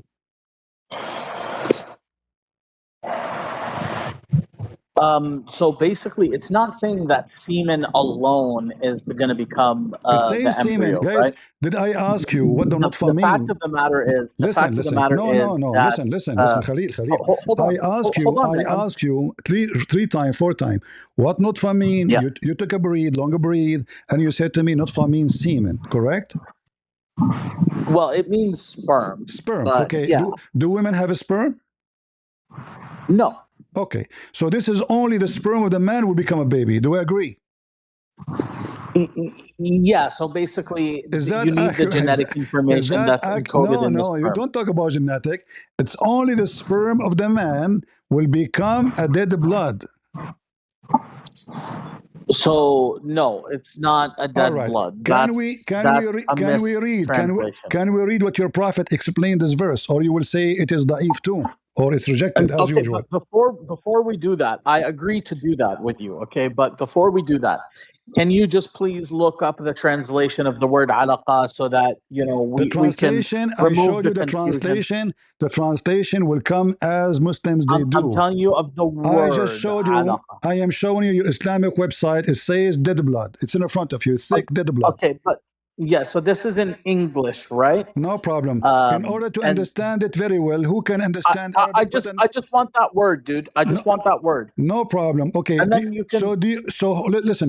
So basically, it's not saying that semen alone is going to become It the says semen. embryo, Guys, right? did I ask you what the nutfa The fact mean? of the matter is, Listen, listen. No, no, no. that Listen, Khalil. hold on, hold on, I man. ask you three time, four time. What nutfa mean? Yeah. You took a breathe, longer breathe, and you said to me nutfa means semen, correct? Well, it means sperm, Sperm. but Okay. yeah, Do women have a sperm? no. Okay. So this is only the sperm of the man will become a baby. Do we agree? Yeah, so basically, Is you that need the accurate? genetic Is information that that's encoded no, in the no, you sperm. don't talk about genetic. It's only the sperm of the man will become a dead blood. So no, it's not a All dead right. blood. Can we can we That's re- a can we read mistranslation. can we read what your prophet explained this verse, or you will say it is da'if too? or it's rejected as Okay, usual. but before we do that, I agree to do that with you. Okay, but before we do that, can you just please look up the translation of the word alaqa so that The we can translation, I remove showed the you the confusion? translation. The translation will come as Muslims they I'm do. telling you of the I just word showed you, alaqa. I am showing you your Islamic website. It says dead blood. It's in front of you, thick dead blood. Okay, but yeah, so this is in English, right? No problem. In order to And understand it very well, who can understand Arabic? I just want that word, dude. I just want that word. No problem. Okay. And then you can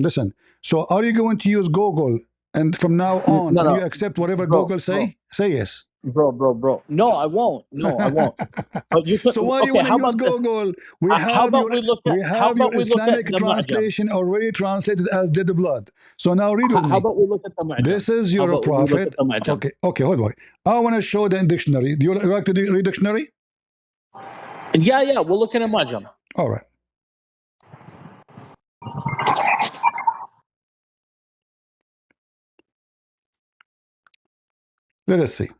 Listen. So are you going to use Google and from now on, and you no, accept whatever bro, Google say? Say yes. bro. No, I won't. No, I won't. But you can. So why do you Okay, want to use Google? We how have about your we look at we have your Islamic the mu'jam? translation already translated as dead blood. So now read with How me. about we look at the mu'jam? This is How your about we look prophet. at the mu'jam? Okay, hold on. I want to show the dictionary. Do you like to read dictionary? Yeah, we'll look at a mu'jam. All right. Let us see.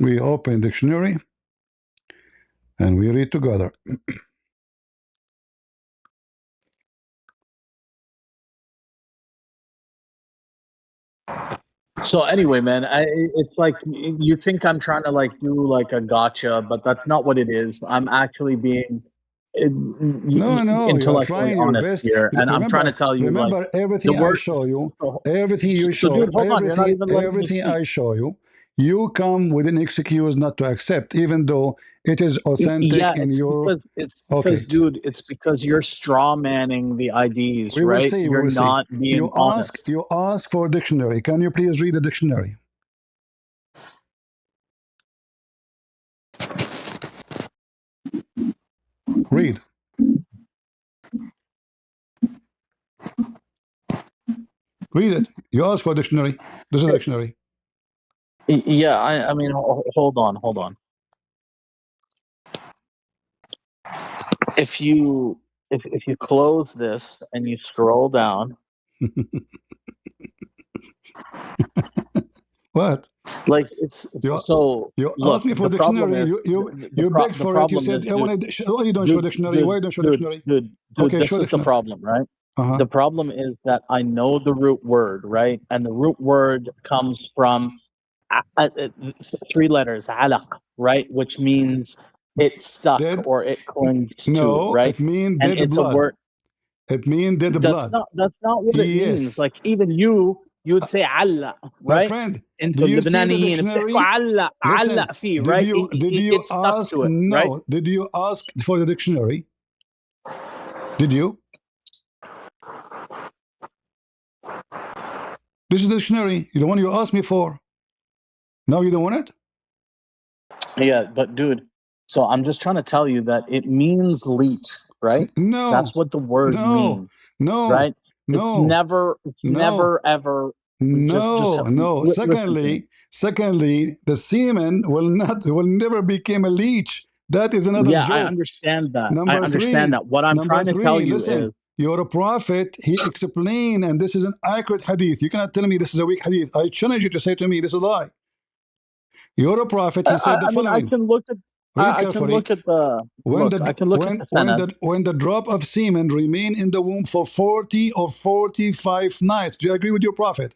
We open dictionary and we read together. So anyway, man, it's like you think I'm trying to like do like a gotcha, but that's not what it is. I'm actually being No, you are intellectually trying your honest best. here, and I'm trying to Remember, tell you like remember the everything I word. show you, So, everything you so show, dude, hold on, you're not even letting me everything speak. I show you, you come with an excuse not to accept, even though it is authentic Yeah, in your. it's Okay, because, dude, it's because you're straw manning the IDs, we will right? see. We You're will see. not being honest. You ask for a dictionary. Can you please read the dictionary? Read. Read it. You ask for a dictionary. This is a dictionary. Yeah, I mean, hold on. If you close this and you scroll down, What? like it's You so. you Look, asked me for the problem dictionary. is You begged the for it. You problem said is, I dude, want to. Why you don't show dictionary? Why you don't show dictionary? dude. Okay, This show is the dictionary. problem, right? Uh-huh. The problem is that I know the root word, right? And the root word comes from three letters, alaq, right? Which means it stuck Dead? or it clings to, No, right? it means And dead it's a blood. word. It means dead blood. That's not what it means. Yes. Like even you would say alla, My right? friend, Into do you see the Lebanese, dictionary? alla Listen, fi, right? did you It stuck ask? to it, right? No. Did you ask for the dictionary? Did you? This is the dictionary. The one you asked me for. No, you don't want it? Yeah, but dude, so I'm just trying to tell you that it means leech, right? No. That's what the word means, No. right? No. It's never ever. No. Listen, Secondly, the semen will never become a leech. That is another yeah, I joke. understand that. I Number understand three, that. What I'm trying to tell you listen, is, you're a prophet. He explained, and this is an accurate hadith. You cannot tell me this is a weak hadith. I challenge you to say to me, this is a lie. You're a prophet. He said the I mean, I following. can look at. Read I can carefully. look at the look. I can look at the Senate. When the drop of semen remain in the womb for 40 or 45 nights. Do you agree with your prophet?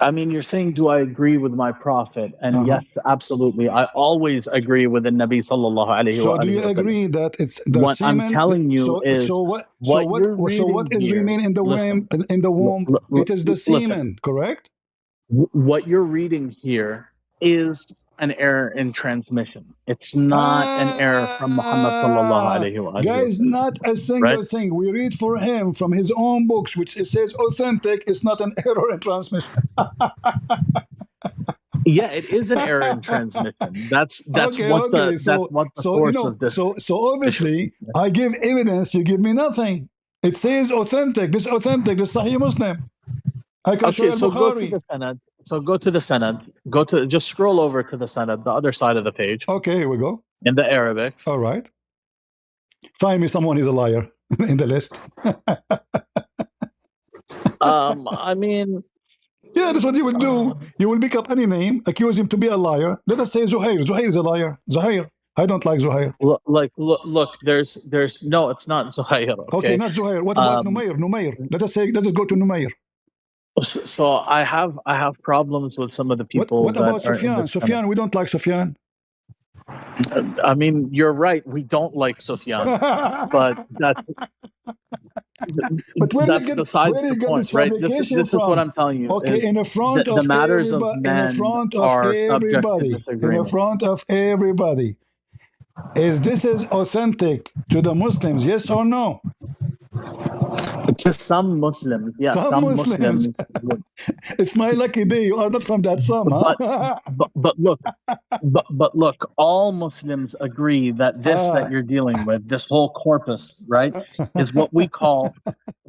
I mean, you're saying, do I agree with my prophet? And yes, absolutely. I always agree with the Nabi sallallahu alaihi So do you wa sallam. agree that it's the What I'm semen? telling you is what you're So reading what is here. remain in the Listen, womb? In the womb, it is the listen. semen, correct? What you're reading here is an error in transmission. It's not an error from Muhammad sallallahu alaihi wa Guys, sallam, not a single right? thing. We read for him from his own books, which it says authentic. It's not an error in transmission. Yeah, it is an error in transmission. That's what okay. the source of this. So obviously, I give evidence. You give me nothing. It says authentic. This authentic. This Sahih Muslim. I can show So go to Al-Bukhari. the Senate. So go to the Senate. Just scroll over to the Senate, the other side of the page. Okay, here we go. In the Arabic. All right. Find me someone who's a liar in the list. I mean, Yeah, that's what you will do. You will pick up any name, accuse him to be a liar. Let us say Zuhair. Zuhair is a liar. Zuhair. I don't like Zuhair. look, there's no, it's not Zuhair, Okay, okay? not Zuhair. What about Um, Numair? Numair. Let us just go to Numair. so I have problems with some of the people What that about are in Sufyan? this kind of. Sufyan, we don't like Sufyan. I mean, you're right. We don't like Sufyan, but But that's where besides do the you get point, this right? fabrication This is what from? I'm telling you Okay, is in the front the of matters of everybody, men are subject to in the disagreement. front of everybody, this is authentic to the Muslims? Yes or no? To some Muslims, yes, Some some Muslims. Muslims would, It's my lucky day. You are not from that some, but huh? but look, but look, all Muslims agree that this that Ah. you're dealing with, this whole corpus, right, is what we call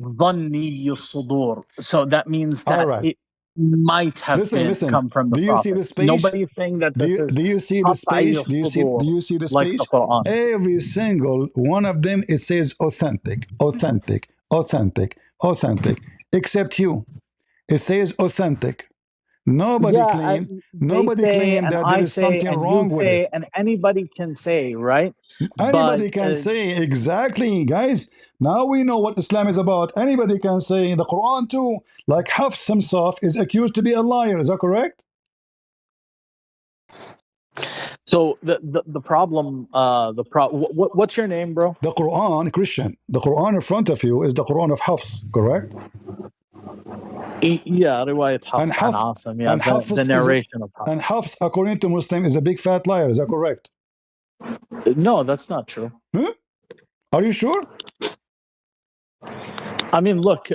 dhanni sudur. So that means All that right. it might have Listen, been listen. come from the Do you see Prophet. this page? Nobody's saying that this is Do you see this qat'i page? sudur Do you see this like the page? Quran. Every single one of them it says authentic, authentic, authentic, authentic. Except you. It says authentic. Nobody Yeah, claimed they say, and that there I is say, something and you wrong with say, it. and anybody can say, right? But Anybody can say exactly, guys. Now we know what Islam is about. Anybody can say in the Quran too. Like Hafs himself is accused to be a liar. Is that correct? so the problem, what's your name, bro? The Quran, Christian. The Quran in front of you is the Quran of Hafs, correct? Yeah, riwayat And Hafs an Hafs Asim. Yeah, and the Hafs is narration of Hafs. and Hafs, according to Muslim, is a big fat liar. Is that correct? No, that's not true. Huh? Are you sure? I mean, look.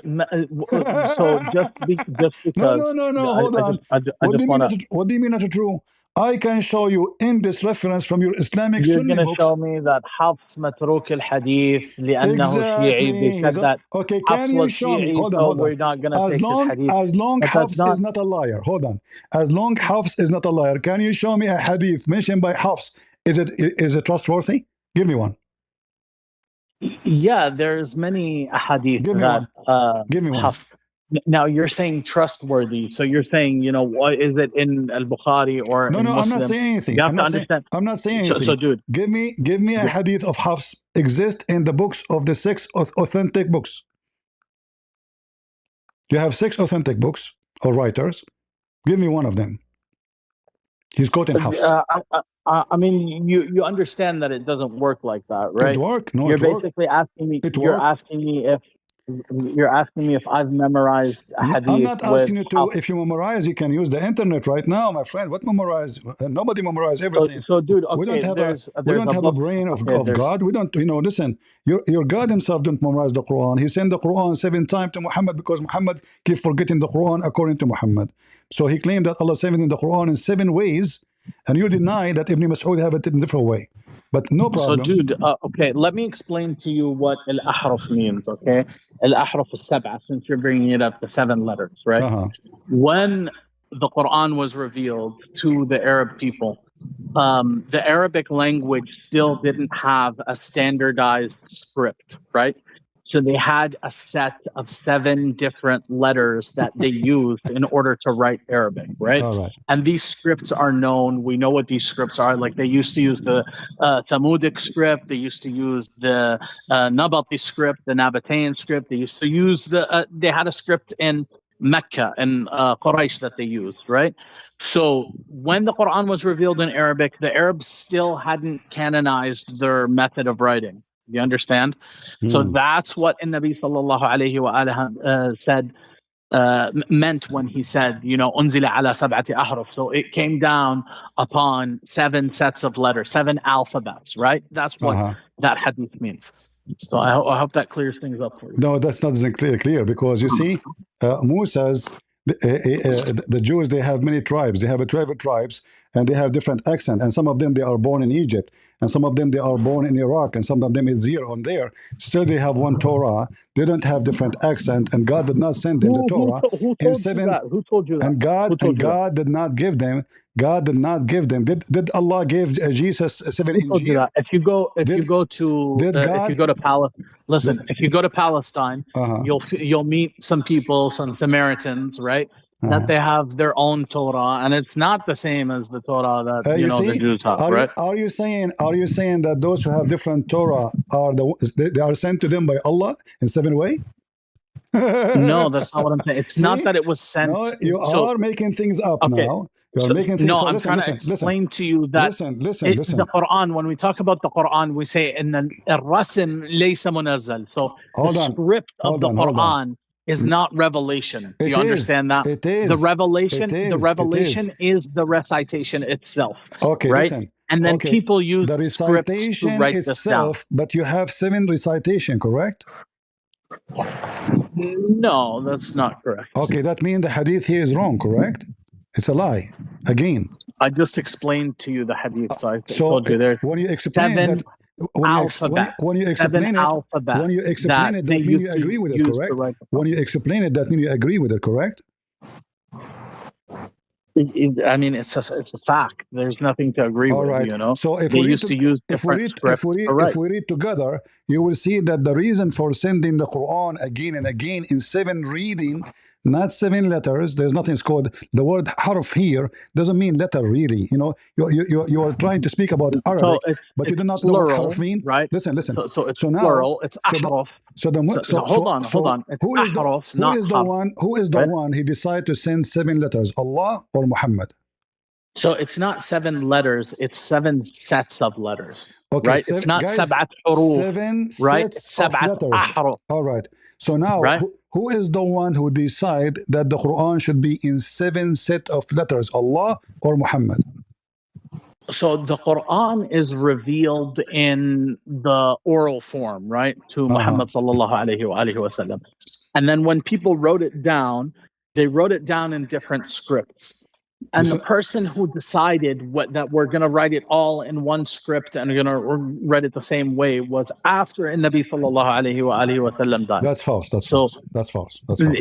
So just because No. Hold on. I just want to. What do you mean not true? I can show you in this reference from your Islamic You're Sunni gonna books. show me that Hafs متروك الحديث لأنه شيعي. They Exactly. said that Okay, can Hafs you was show me? Shi'i, so Hold on. we're not gonna take his hadith. As long But that's Hafs not. is not a liar. Hold on. As long Hafs is not a liar, can you show me a hadith mentioned by Hafs? Is it trustworthy? Give me one. Yeah, there's many hadith Give me that one. Give me one. Hafs. Now you're saying trustworthy, so you're saying, what is it in Al-Bukhari or No, in I'm not Muslim? saying anything. You have to understand. I'm not saying So, anything. dude, Give me a hadith of Hafs exist in the books of the six authentic books. You have six authentic books or writers. Give me one of them. He's quoting Hafs. I mean, you understand that it doesn't work like that, right? It worked. No, You're it worked. basically asking me. It You're worked. asking me if I've memorized a I'm hadith not with asking you to. Hafs. If you memorize, you can use the internet right now, my friend. What memorize? Nobody memorize everything. So, dude, We okay, don't have there's a a book. brain Okay, of God. We don't. Listen. Your God Himself don't memorize the Quran. He sent the Quran 7 times to Muhammad because Muhammad keep forgetting the Quran according to Muhammad. So he claimed that Allah sent in the Quran in 7 ways, and you deny that Ibn Mas'ud have it in a different way. But no problem. So, dude, okay, let me explain to you what al-ahruf means, okay? Al-ahruf al-sab'a, since you're bringing it up, the 7 letters, right? When the Quran was revealed to the Arab people, the Arabic language still didn't have a standardized script, right? So they had a set of 7 different letters that they used in order to write Arabic, right? All right. And these scripts are known. We know what these scripts are. Like they used to use the Tamudic script. They used to use the Nabati script, the Nabatean script. They used to use they had a script in Mecca and Quraysh that they used, right? So when the Quran was revealed in Arabic, the Arabs still hadn't canonized their method of writing. You understand? So that's what Nabi sallallahu alayhi wa said, meant when he said, unzila ala sab'ati ahruf. So it came down upon 7 sets of letters, 7 alphabets, right? That's what that hadith means. So I hope that clears things up for you. No, that's not clear because you see, Musa's the Jews, they have many tribes. They have 12 tribes and they have different accent. And some of them, they are born in Egypt. And some of them, they are born in Iraq. And some of them is here on there. Still, they have one Torah. They don't have different accent. And God did not send them the Torah Who told you that? And God did not give them God did not give them. Did Allah give Jesus 7 Who told you Injil? that? If you go to Did if you God? go to Palestine, listen. If you go to Palestine, Uh-huh. you'll meet some people, some Samaritans, right? That they have their own Torah, and it's not the same as the Torah that You the see, Jews have, right? are you saying that those who have different Torah are they are sent to them by Allah in 7 way? No, that's not what I'm saying. It's not See, that it was sent. no, you So are making things up okay, now. You are so, making things. no, So I'm listen, trying to listen, listen, explain to you that listen, the listen. Quran, when we talk about the Quran, we say in الرسم ليس منزل. So the Hold on, script of the hold on. Quran is not revelation. Do It you is, understand that? it The is, revelation, it the is, it is. revelation is the recitation itself, Okay, right? listen. And then Okay, people use the scripts to recitation write this down. itself, but you have 7 recitation, correct? No, that's not correct. Okay, that means the hadith here is wrong, correct? It's a lie. Again. I just explained to you the hadith, so I So told you there's when you explain that, 7 alphabet, when you 7 explain it, alphabet when you explain that it, they that means you used to agree with it, use to correct? write the When Quran. you explain it, that means you agree with it, correct? I mean, it's a fact. There's nothing to agree All with, right. you know. So if They we read used to use different scripts to write. if we read together, you will see that the reason for sending the Quran again and again in 7 reading, not 7 letters. There's nothing called the word harf here doesn't mean letter really. You know, you are trying to speak about So Arabic, but you it's do not know what harf plural, mean. right? Listen. So it's So now, plural. It's so the ahruf. so the So hold on. It's ahruf, not harf, who is the right? one he decided to send 7 letters, Allah or Muhammad? So it's not 7 letters. It's 7 sets of letters, Okay, right? It's not guys, sab'at huruf, 7 right? sets It's of sab'at letters. ahruf, All right. So now, right? who is the one who decide that the Quran should be in 7 set of letters, Allah or Muhammad? So the Quran is revealed in the oral form, right, to Muhammad sallallahu alaihi wasallam. And then when people wrote it down, they wrote it down in different scripts. And the person who decided that we're going to write it all in one script and we're going to write it the same way was after Nabi sallallahu alaihi wasallam died. That's false. That's So false. That's false. That's false.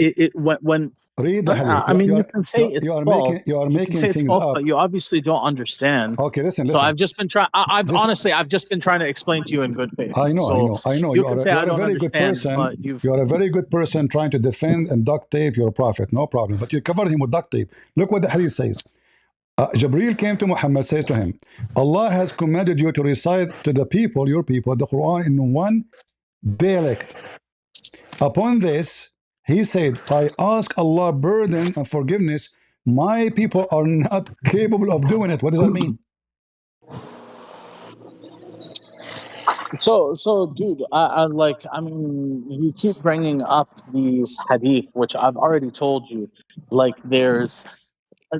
when Read the hadith. I mean, you can say it's false. You are You can making say it's things false, up. but you obviously don't understand. Okay, listen. So I've just been trying. I've This- honestly, I've just been trying to explain to you in good faith. I know, So I know. you can say you I are a don't very good understand, person. but You are a very good person trying to defend and duct tape your prophet. No problem. But you covered him with duct tape. Look what the hadith says. Jibreel came to Muhammad, says to him, Allah has commanded you to recite to the people, your people, the Quran in one dialect. Upon this, he said, I ask Allah burden and forgiveness. My people are not capable of doing it. What does that mean? So, dude, I mean, you keep bringing up these hadith, which I've already told you. Like,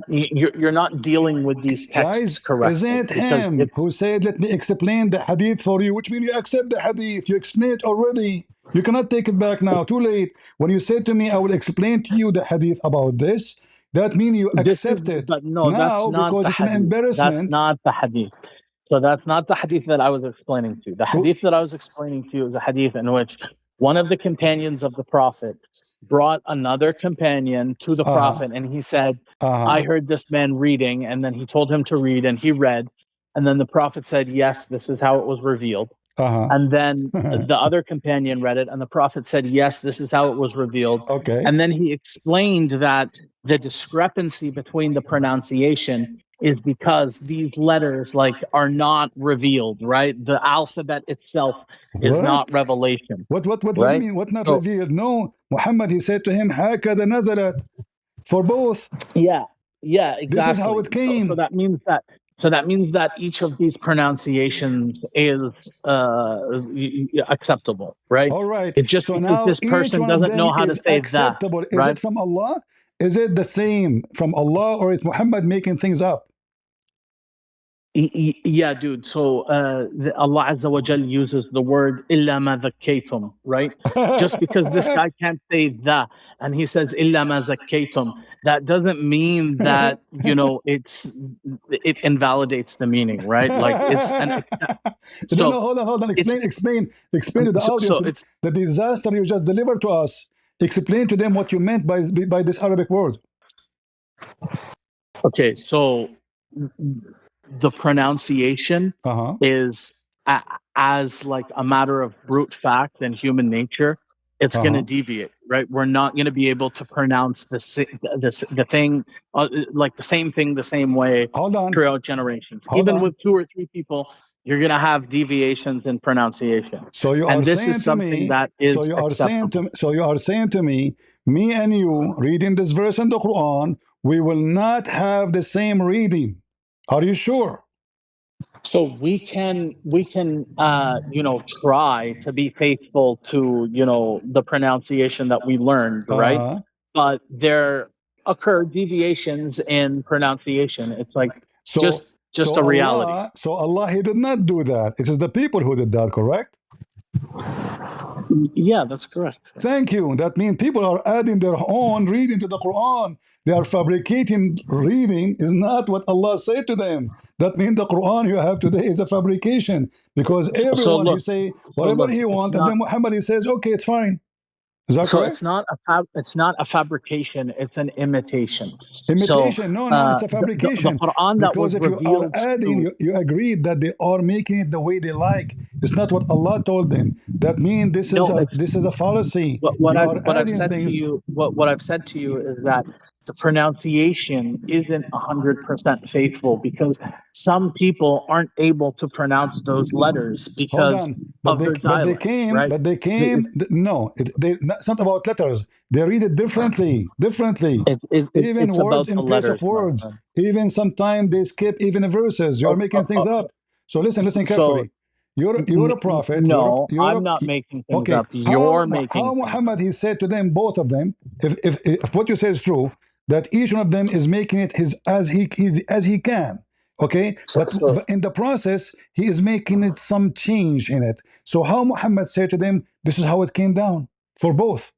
you're not dealing with these texts Guys, correctly isn't it because him who said, let me explain the hadith for you, which means you accept the hadith. You explained it already. You cannot take it back now. Too late. When you said to me, I will explain to you the hadith about this, that means you accept it. but no, that's Now, not because the it's an hadith. That's embarrassment. not the hadith. So that's not the hadith that I was explaining to you. The So, hadith that I was explaining to you is a hadith in which one of the companions of the Prophet brought another companion to the Prophet and he said, I heard this man reading, and then he told him to read, and he read, and then the Prophet said, yes, this is how it was revealed. And then the other companion read it, and the Prophet said, yes, this is how it was revealed. Okay. And then he explained that the discrepancy between the pronunciation is because these letters are not revealed, right? The alphabet itself is not revelation. What do you right? mean? What not revealed? No. Muhammad, he said to him, هكذا نزلت. For both. Yeah, exactly. This is how it came. So that means that each of these pronunciations is acceptable, right? All right. It's just so because now this each person one of doesn't them know how to is say acceptable. that, Is right? it from Allah? Is it the same from Allah, or is Muhammad making things up? Yeah, dude. So Allah Azza wa Jal uses the word illa ma zakkaytum, right? Just because this guy can't say that, and he says illa ma zakkaytum, that doesn't mean that it invalidates the meaning, right? Like it's an no, hold on. Explain to the audience the disaster you just delivered to us. Explain to them what you meant by this Arabic word. Okay, so the pronunciation Uh-huh. is as like a matter of brute fact and human nature, it's going to Uh-huh. deviate, right? We're not going to be able to pronounce the thing like the same thing the same way Hold on. throughout generations. Hold Even on. with two or three people, you're going to have deviations in pronunciation. So you And are this is saying to something me, that so is you are saying acceptable. to so you are saying to me and you reading this verse in the Quran, we will not have the same reading. Are you sure? So we can try to be faithful to the pronunciation that we learned, right? Uh-huh. But there occur deviations in pronunciation. It's like So just a reality. So Allah, He did not do that. It is the people who did that, correct? Yeah, that's correct. Thank you. That means people are adding their own reading to the Quran. They are fabricating reading is not what Allah said to them. That means the Quran you have today is a fabrication because So everyone he look, say so whatever look, he it's wants, and not. then Muhammad he says, okay, it's fine. Is that So correct? it's not a fabrication. It's an imitation. So Imitation? No, no, it's a the fabrication. Quran that Because was if you are revealed adding, to. you agree that they are making it the way they like. It's not what Allah told them. That means No, it's this is a fallacy. what You I've are what I've adding said to things. you. What I've said to you is that the pronunciation isn't 100% faithful because some people aren't able to pronounce those letters Hold because on, of their dialect, right? came. No, it's not about letters. They read it differently, differently. Even It's words about in the place of letters, my words. friend. Even sometimes they skip even verses. You are Oh, making things up. So listen so carefully. You're a prophet. no, You're I'm not a making things okay. up. You're making How things Muhammad up. he said to them, both of them, if what you say is true, that each one of them is making it his as he can. Okay, So, so but in the process, he is making it some change in it. So how Muhammad said to them, this is how it came down for both.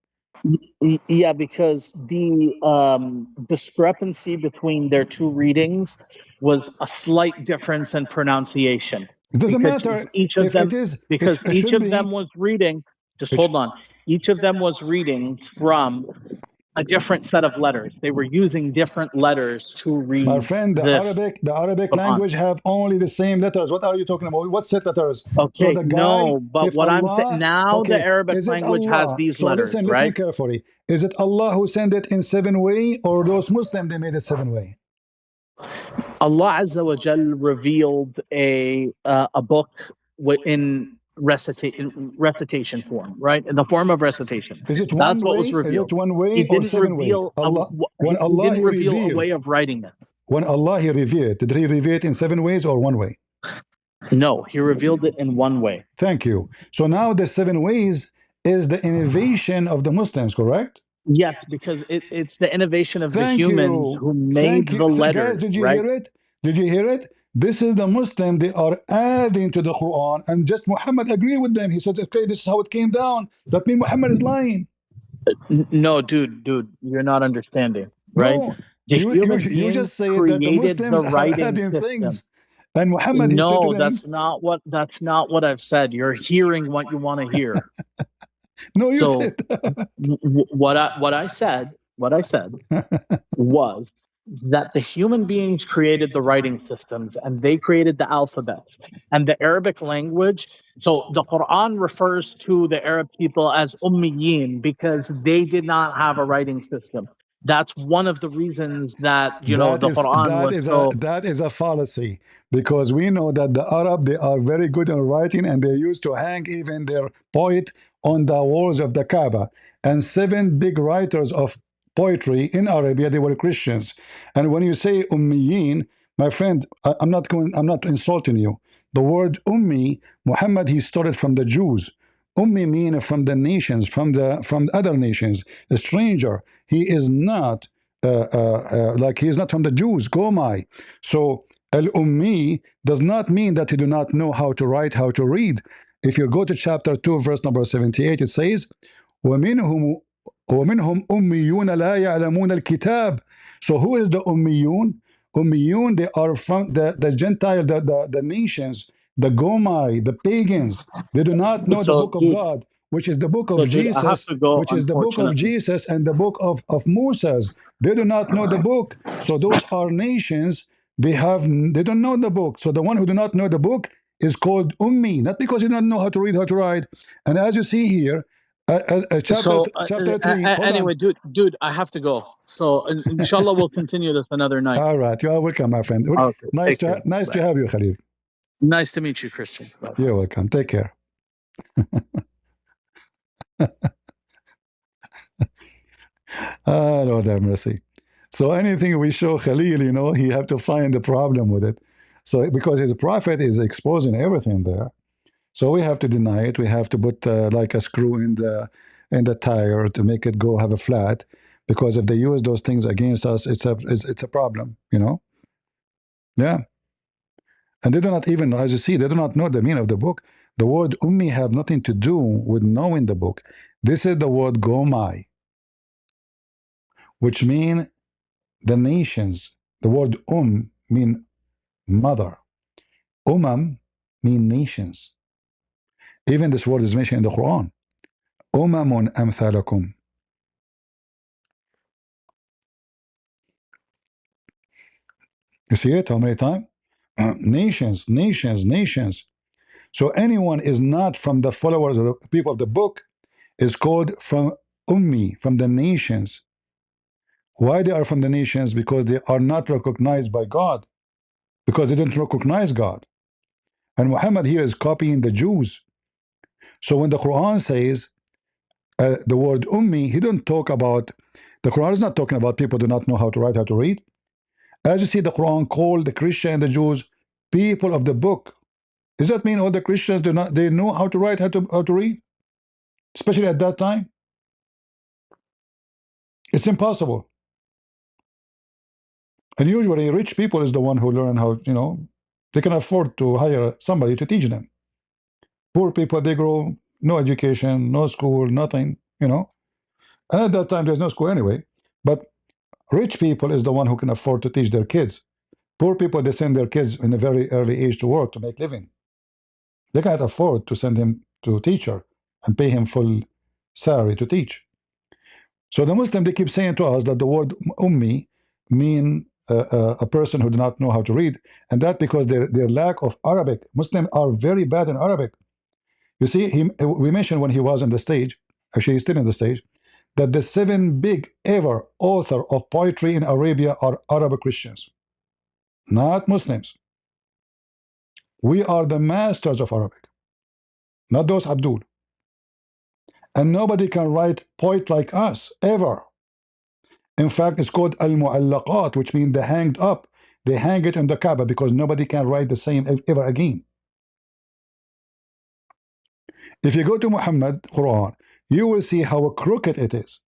yeah, because the discrepancy between their two readings was a slight difference in pronunciation. It doesn't Because matter if it is. It each should of be. them was reading. Just It, hold on. Each of them was reading from a different set of letters. They were using different letters to my read friend, this The Arabic Quran. language have only the same letters. What are you talking about? What set letters? So Okay, the guy, no, but if what I'm saying Allah, now, the okay, Arabic is it language has Allah? these So letters, listen right? carefully. Is it Allah who sent it in 7 way, or those Muslims they made it 7 way? Allah Azza wa Jal revealed a book in recitation form, right? In the form of recitation. Is it one That's what way? was Is it revealed. one He way or didn't 7 way? reveal Allah, he didn't reveal a way of writing it. when Allah he revealed, did he reveal it in 7 ways or one way? No, he revealed it in one way. Thank you. So now the 7 ways is the innovation of the Muslims, correct? Yes, because it's the innovation of the Thank humans you. who made Thank you. the Guys, letters, did you right? hear it? Did you hear it? This is the Muslim. They are adding to the Quran, and just Muhammad agree with them. He said, okay, this is how it came down. That means Muhammad is lying. No, dude, you're not understanding, right? No, The human you beings just say that the created the Muslims are writing adding system. things. And Muhammad, he said to No, them, that's not what I've said. You're hearing what you want to hear. no, you So said what I said was that the human beings created the writing systems and they created the alphabet and the Arabic language. So the Quran refers to the Arab people as Ummiyin because they did not have a writing system. That's one of the reasons that the Quran was so. that is a fallacy because we know that the Arab they are very good in writing and they used to hang even their poet on the walls of the Kaaba. And 7 big writers of poetry in Arabia they were Christians. And when you say Ummiyin, my friend, I'm not insulting you. The word Ummi, Muhammad he stole it from the Jews. Ummi mean from the nations, from the other nations, a stranger. He is not like he is not from the Jews. Gomai. So al ummi does not mean that you do not know how to write, how to read. If you go to chapter 2, verse number 78, it says, وَمِنْهُمْ وَمِنْهُمْ أُمِّيُّونَ لَا يَعْلَمُونَ الْكِتَابِ. So who is the ummiyun? Ummiyun, they are from the Gentile, the nations, the Gomai, the pagans. They do not know the So book of dude, God, which is the book of dude, I have Jesus, to go. which is the book of Unfortunately, Jesus and the book of Moses. They do not know the book. So those are nations they don't know the book. So the one who do not know the book is called ummi, not because he don't know how to read, how to write. And as you see here, chapter 3. Hold Anyway, on. dude, I have to go. So inshallah, we'll continue this another night. All right, you are welcome, my friend. Okay, Nice take care. to have you, Khalil. Nice to meet you, Christian. Bye. You're welcome. Take care. Ah, Lord have mercy. So anything we show Khalil, you know, he have to find the problem with it. So because his prophet is exposing everything there, so we have to deny it. We have to put like a screw in the tire to make it go have a flat. Because if they use those things against us, it's a problem, you know. Yeah, and they do not even, as you see, they do not know the meaning of the book. The word ummi have nothing to do with knowing the book. This is the word gomai, which mean the nations. The word mean mother. Mean nations. Even this word is mentioned in the Quran. Umamun amthalakum. You see it? How many times? Nations, nations, nations. So anyone is not from the followers of the people of the book is called from ummi, from the nations. Why they are from the nations? Because they are not recognized by God. Because they don't recognize God. And Muhammad here is copying the Jews. So when the Quran says the word ummi, he don't talk about, the Quran is not talking about people who do not know how to write, how to read. As you see, the Quran called the Christian and the Jews people of the book. Does that mean all the Christians they know how to write, how to read? Especially at that time? It's impossible. And usually rich people is the one who learn how, you know, they can afford to hire somebody to teach them. Poor people, they grow no education, no school, nothing, you know. And at that time there's no school anyway. But rich people is the one who can afford to teach their kids. Poor people, they send their kids in a very early age to work to make living. They cannot afford to send him to a teacher and pay him full salary to teach. So the Muslim, they keep saying to us that the word ummi mean a person who do not know how to read, and that because their lack of Arabic. Muslims are very bad in Arabic. You see, we mentioned when he was on the stage, actually he's still on the stage, that the 7 big ever author of poetry in Arabia are Arab Christians, not Muslims. We are the masters of Arabic, not those Abdul. And nobody can write poet like us, ever. In fact, it's called al-mu'allaqat, which means the hanged up. They hang it in the Kaaba because nobody can write the same ever again. If you go to Muhammad Quran, you will see how crooked it is.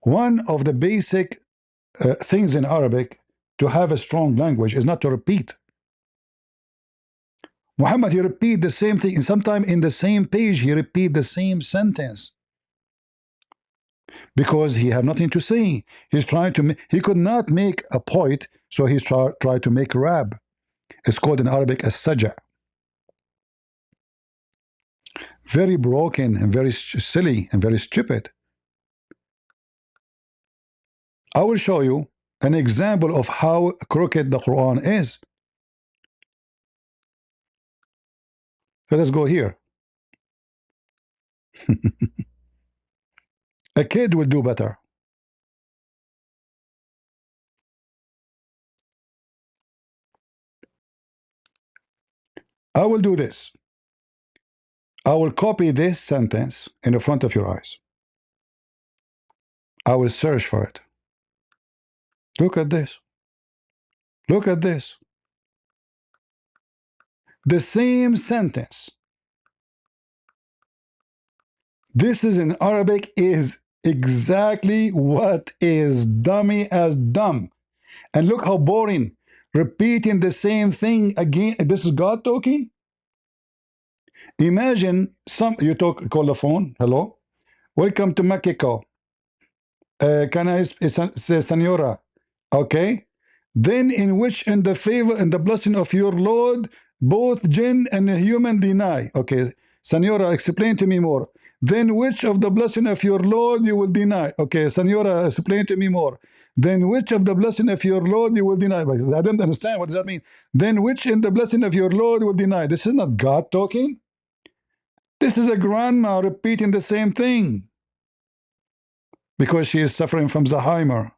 One of the basic things in Arabic to have a strong language is not to repeat. Muhammad, he repeat the same thing, and sometimes in the same page he repeat the same sentence because he have nothing to say. He's trying to he could not make a point, so he's try to make rap. It's called in Arabic as saja. Very broken and very silly and very stupid. I will show you an example of how crooked the Quran is. Let us go here. A kid will do better. I will do this. I will copy this sentence in the front of your eyes. I will search for it. Look at this. Look at this. The same sentence. This is in Arabic is exactly what is dummy as dumb. And look how boring. Repeating the same thing again. This is God talking? Imagine you call the phone. Hello. Welcome to Mexico. Can I say senora? Okay. Then in which in the favor and the blessing of your Lord, both jinn and human deny. Okay. Senora, explain to me more. Then which of the blessing of your Lord you will deny? Okay, Senora, explain to me more. Then which of the blessing of your Lord you will deny? I don't understand. What does that mean? Then which in the blessing of your Lord will deny? This is not God talking. This is a grandma repeating the same thing because she is suffering from Alzheimer.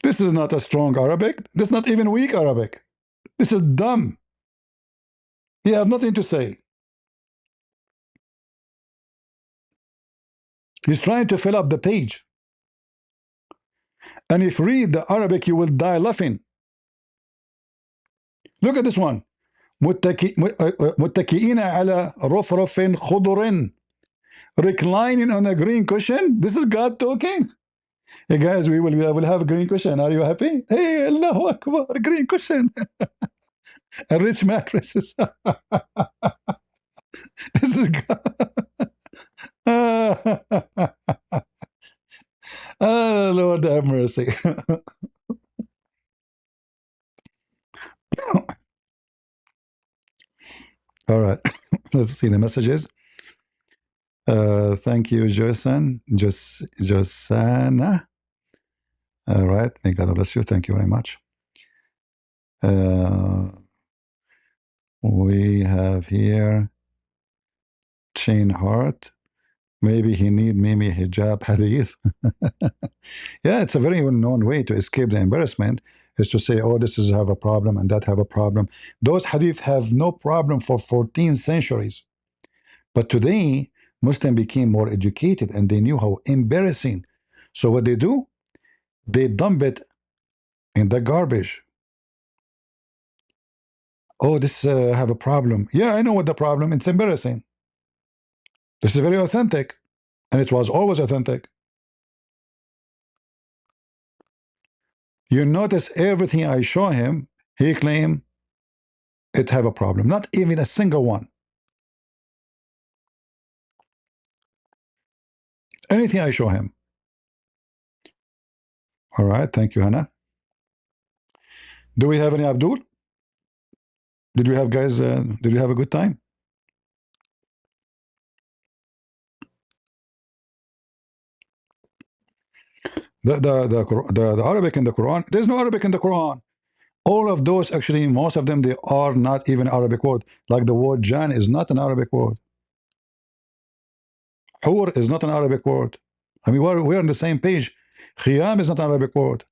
This is not a strong Arabic. This is not even weak Arabic. This is dumb. You have nothing to say. He's trying to fill up the page. And if you read the Arabic, you will die laughing. Look at this one. متكئين على رفرف خضر, reclining on a green cushion. This is God talking. Hey guys, we will have a green cushion. Are you happy? Hey, Allahu Akbar, a green cushion. A rich mattresses. This is God. Oh, Lord have mercy. All right, let's see the messages. Thank you, Josan. Josana. All right, may God bless you. Thank you very much. We have here Chain Heart. Maybe he need Mimi hijab hadith. Yeah, it's a very well-known way to escape the embarrassment is to say, oh, this is have a problem and that have a problem. Those hadith have no problem for 14 centuries. But today, Muslims became more educated and they knew how embarrassing. So what they do? They dump it in the garbage. Oh, this have a problem. Yeah, I know what the problem. It's embarrassing. This is very authentic. And it was always authentic. You notice everything I show him, he claim it have a problem. Not even a single one. Anything I show him. All right, thank you, Hannah. Do we have any Abdul? Did we have guys, did we have a good time? The Arabic in the Quran, there's no Arabic in the Quran. All of those, actually, most of them, they are not even Arabic word. Like the word Jan is not an Arabic word. Hur is not an Arabic word. I mean, we're on the same page. Khiyam is not an Arabic word.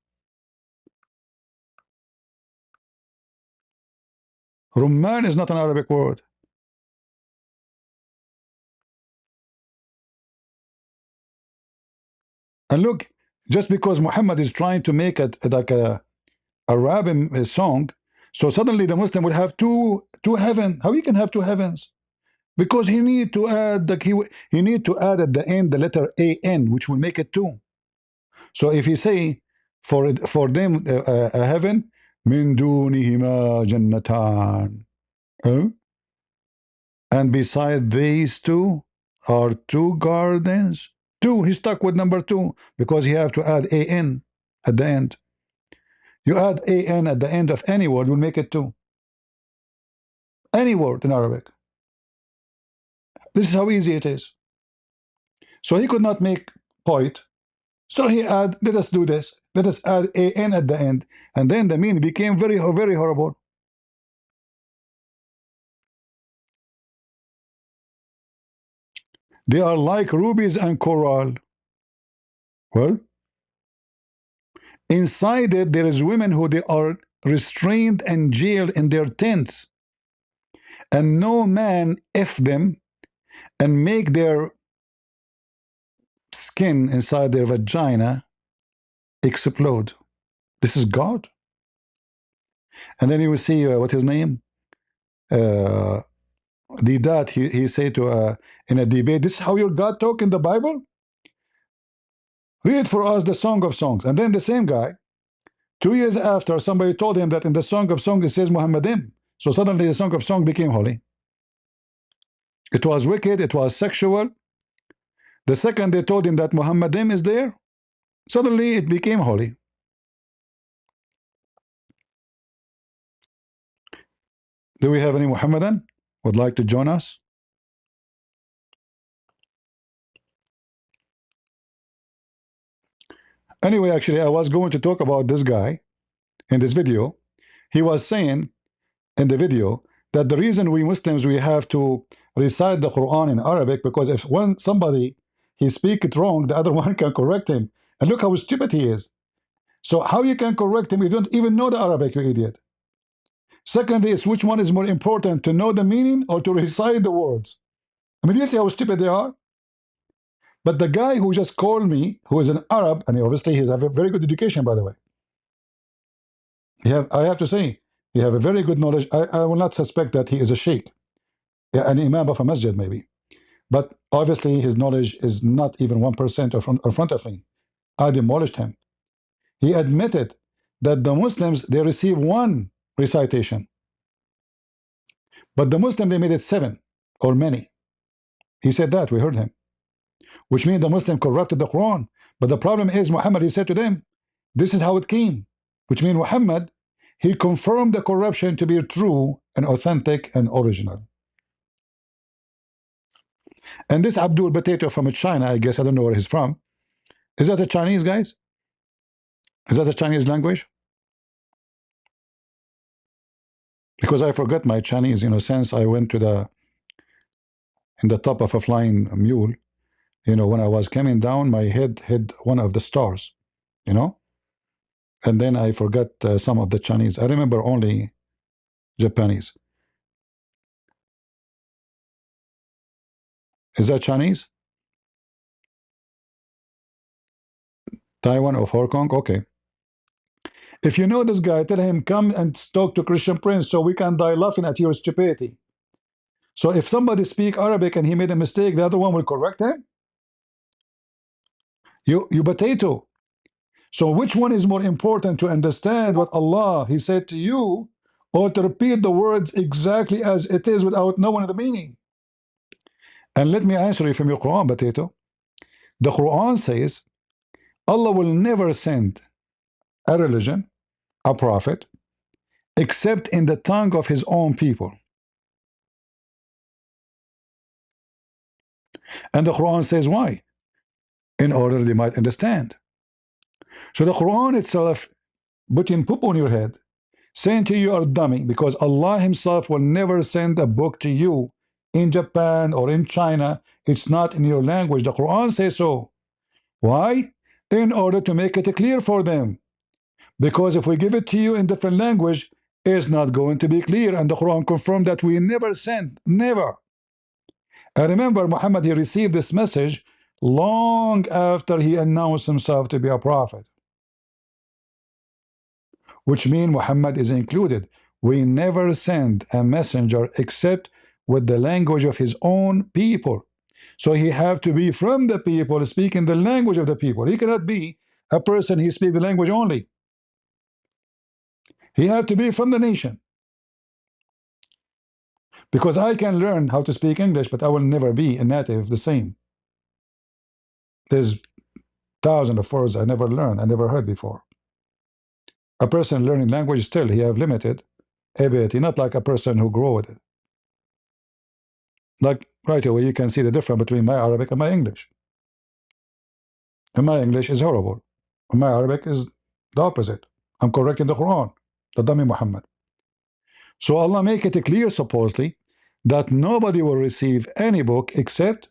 Rumman is not an Arabic word. And look, just because Muhammad is trying to make it like a Arabic song, so suddenly the Muslim will have two heaven. How you can have two heavens? Because he need to add he need to add at the end the letter an, which will make it two. So if he say for them a heaven, min dunihima jannatan, and beside these two are two gardens. Two, he's stuck with number two because he have to add an at the end. You add an at the end of any word will make it two. Any word in Arabic. This is how easy it is. So he could not make point. So he add, let us do this. Let us add an at the end. And then the meaning became very, very horrible. They are like rubies and coral. Well, inside it, there is women who they are restrained and jailed in their tents. And no man F them and make their skin inside their vagina explode. This is God. And then you will see what his name? The dad, he said to in a debate, this is how your God talk in the Bible? Read for us the Song of Songs. And then the same guy, 2 years after, somebody told him that in the Song of Songs it says Muhammadim. So suddenly the Song of Songs became holy. It was wicked, it was sexual. The second they told him that Muhammadim is there, suddenly it became holy. Do we have any Muhammadan would like to join us? Anyway, actually, I was going to talk about this guy in this video. He was saying in the video that the reason we Muslims we have to recite the Quran in Arabic because if one somebody he speak it wrong, the other one can correct him. And look how stupid he is. So how you can correct him? You don't even know the Arabic, you idiot. Secondly, is which one is more important, to know the meaning or to recite the words? I mean, you see how stupid they are. But the guy who just called me, who is an Arab, and obviously he has a very good education, by the way. I have to say, he have a very good knowledge. I will not suspect that he is a sheikh, an imam of a masjid maybe. But obviously his knowledge is not even 1% in front of me. I demolished him. He admitted that the Muslims, they receive one recitation. But the Muslim, they made it 7 or many. He said that, we heard him. Which means the Muslim corrupted the Quran. But the problem is Muhammad, he said to them, this is how it came. Which means Muhammad, he confirmed the corruption to be true and authentic and original. And this Abdul Potato from China, I guess, I don't know where he's from. Is that a Chinese, guys? Is that a Chinese language? Because I forgot my Chinese, since I went to in the top of a flying mule, when I was coming down, my head hit one of the stars, and then I forgot some of the Chinese. I remember only Japanese. Is that Chinese? Taiwan or Hong Kong? Okay. If you know this guy, tell him, come and talk to Christian Prince so we can die laughing at your stupidity. So if somebody speak Arabic and he made a mistake, the other one will correct him? You potato. So which one is more important, to understand what Allah, he said to you, or to repeat the words exactly as it is without knowing the meaning? And let me answer you from your Quran, potato. The Quran says Allah will never send a religion, a prophet, except in the tongue of his own people. And the Quran says why? In order they might understand. So the Quran itself putting poop on your head, saying to you are dummy, because Allah himself will never send a book to you in Japan or in China. It's not in your language. The Quran says so. Why? In order to make it clear for them. Because if we give it to you in different language, it's not going to be clear. And the Quran confirmed that we never sent, never. I remember Muhammad, he received this message long after he announced himself to be a prophet. Which means Muhammad is included. We never send a messenger except with the language of his own people. So he have to be from the people, speaking the language of the people. He cannot be a person he speaks the language only. He have to be from the nation. Because I can learn how to speak English, but I will never be a native the same. There's thousands of words I never learned, I never heard before. A person learning language still, he have limited ability, not like a person who grow with it. Like right away you can see the difference between my Arabic and my English. And my English is horrible. And my Arabic is the opposite. I'm correcting the Quran, the dummy Muhammad. So Allah make it clear supposedly that nobody will receive any book except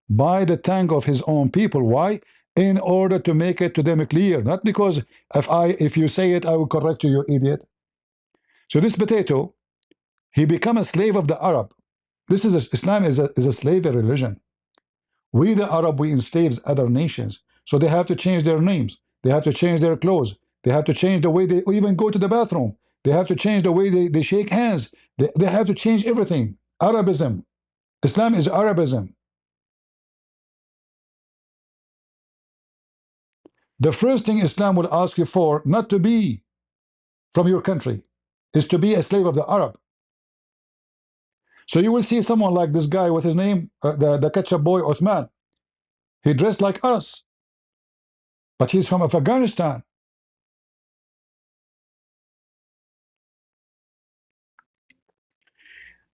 by the tongue of his own people. Why? In order to make it to them clear, not because if you say it I will correct you, you idiot. So this potato, he become a slave of the Arab. This is Islam is a slavery religion. We the Arab, we enslave other nations, so they have to change their names, they have to change their clothes, they have to change the way they even go to the bathroom, they have to change the way they shake hands, they have to change everything. Arabism. Islam is Arabism. The first thing Islam will ask you for, not to be from your country, is to be a slave of the Arab. So you will see someone like this guy with his name, the ketchup boy Uthman. He dressed like us, but he's from Afghanistan.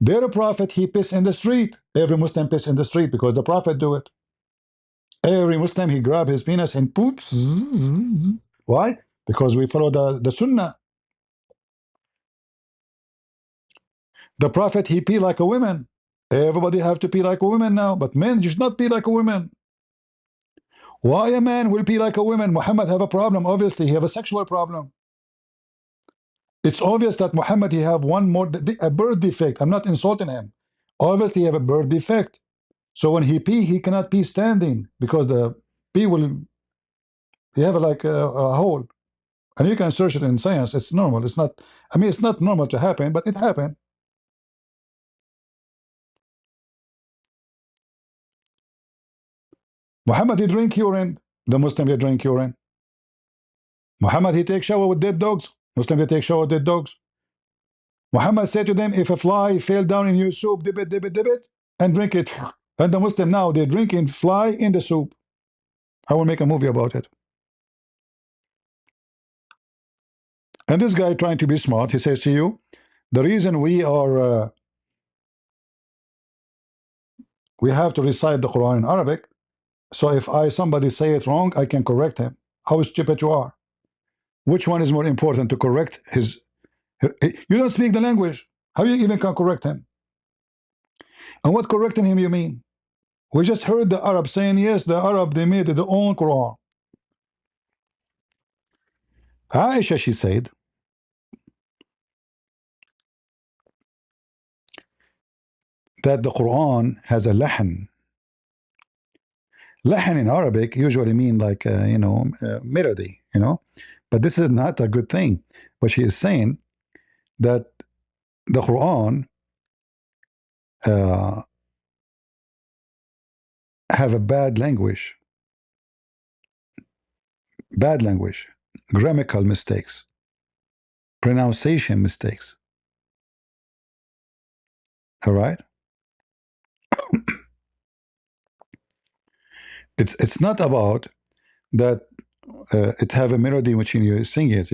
Their prophet, he piss in the street. Every Muslim piss in the street because the prophet do it. Every Muslim, he grab his penis and poops. Why? Because we follow the sunnah. The prophet, he pee like a woman. Everybody have to pee like a woman now, but men should not pee like a woman. Why a man will pee like a woman? Muhammad have a problem. Obviously, he have a sexual problem. It's obvious that Muhammad, he have one more, a birth defect. I'm not insulting him. Obviously, he have a birth defect. So when he pee, he cannot pee standing because the pee will, you have like a hole. And you can search it in science. It's normal. It's not, I mean, it's not normal to happen, but it happened. Muhammad, he drink urine. The Muslim, they drink urine. Muhammad, he take shower with dead dogs. Muslim, they take shower with dead dogs. Muhammad said to them, if a fly fell down in your soup, dip it, and drink it. And the Muslim now, they're drinking fly in the soup. I will make a movie about it. And this guy trying to be smart, he says to you, the reason we are, we have to recite the Quran in Arabic, so if somebody say it wrong, I can correct him. How stupid you are. Which one is more important to correct his, you don't speak the language. How you even can correct him? And what correcting him you mean? We just heard the Arab saying, yes, the Arab, they made their own Quran. Aisha, she said, that the Quran has a lahan. Lahan in Arabic usually mean like, melody, But this is not a good thing. But she is saying that the Quran uh, have a bad language, grammatical mistakes, pronunciation mistakes. All right? It's not about that it have a melody which you sing it,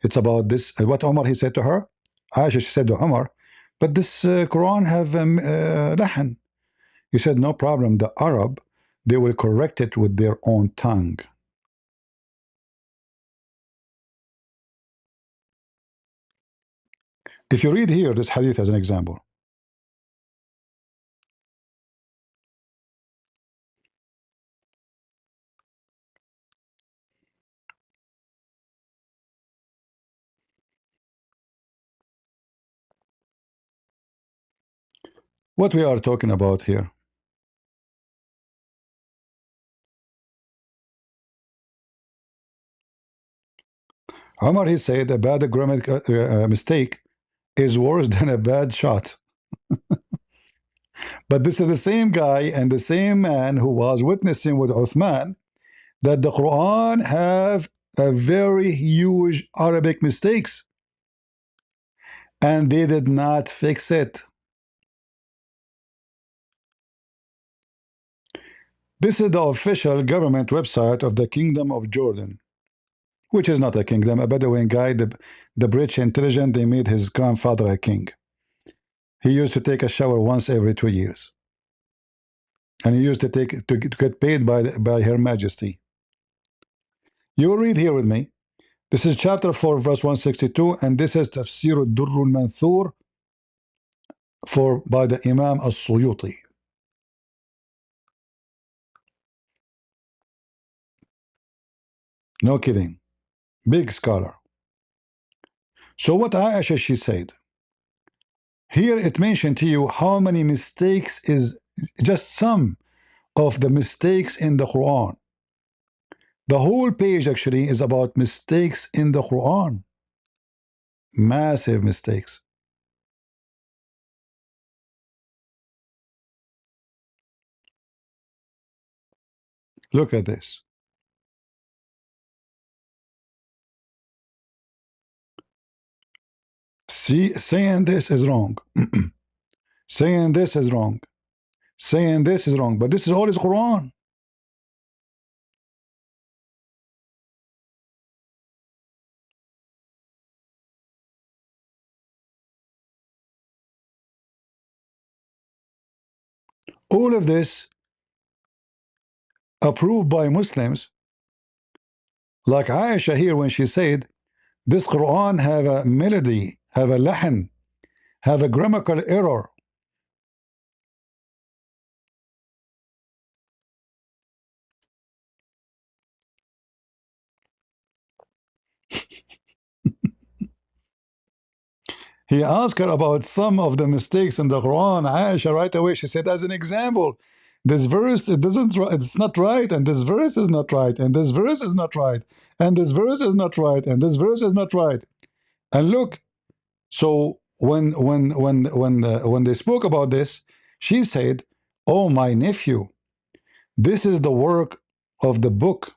It's about this, what Omar, he said to her. Aisha, she said to Omar, but this Quran have lahan. He said, no problem. The Arab, they will correct it with their own tongue. If you read here, this hadith as an example. What we are talking about here. Omar, he said a bad grammatical mistake is worse than a bad shot. But this is the same guy and the same man who was witnessing with Uthman that the Quran have a very huge Arabic mistakes and they did not fix it. This is the official government website of the Kingdom of Jordan, which is not a kingdom. A Bedouin guy, the British intelligence, they made his grandfather a king. He used to take a shower once every 2 years. And he used to get paid by Her Majesty. You will read here with me. This is chapter 4, verse 162, and this is Tafsir al-Durr al-Manthur by the Imam al-Suyuti. No kidding. Big scholar. So what Aisha, she said, here it mentioned to you how many mistakes is just some of the mistakes in the Quran. The whole page actually is about mistakes in the Quran. Massive mistakes. Look at this. See, saying this is wrong. Saying this is wrong. Saying this is wrong. But this is all is Quran. All of this approved by Muslims, like Aisha here when she said, this Quran have a melody, have a lahan, have a grammatical error. He asked her about some of the mistakes in the Quran. Aisha right away, she said, as an example, this verse, it's not right, and this verse is not right, and this verse is not right, and this verse is not right, and this verse is not right. And look, so when they spoke about this, she said, oh, my nephew, this is the work of the book.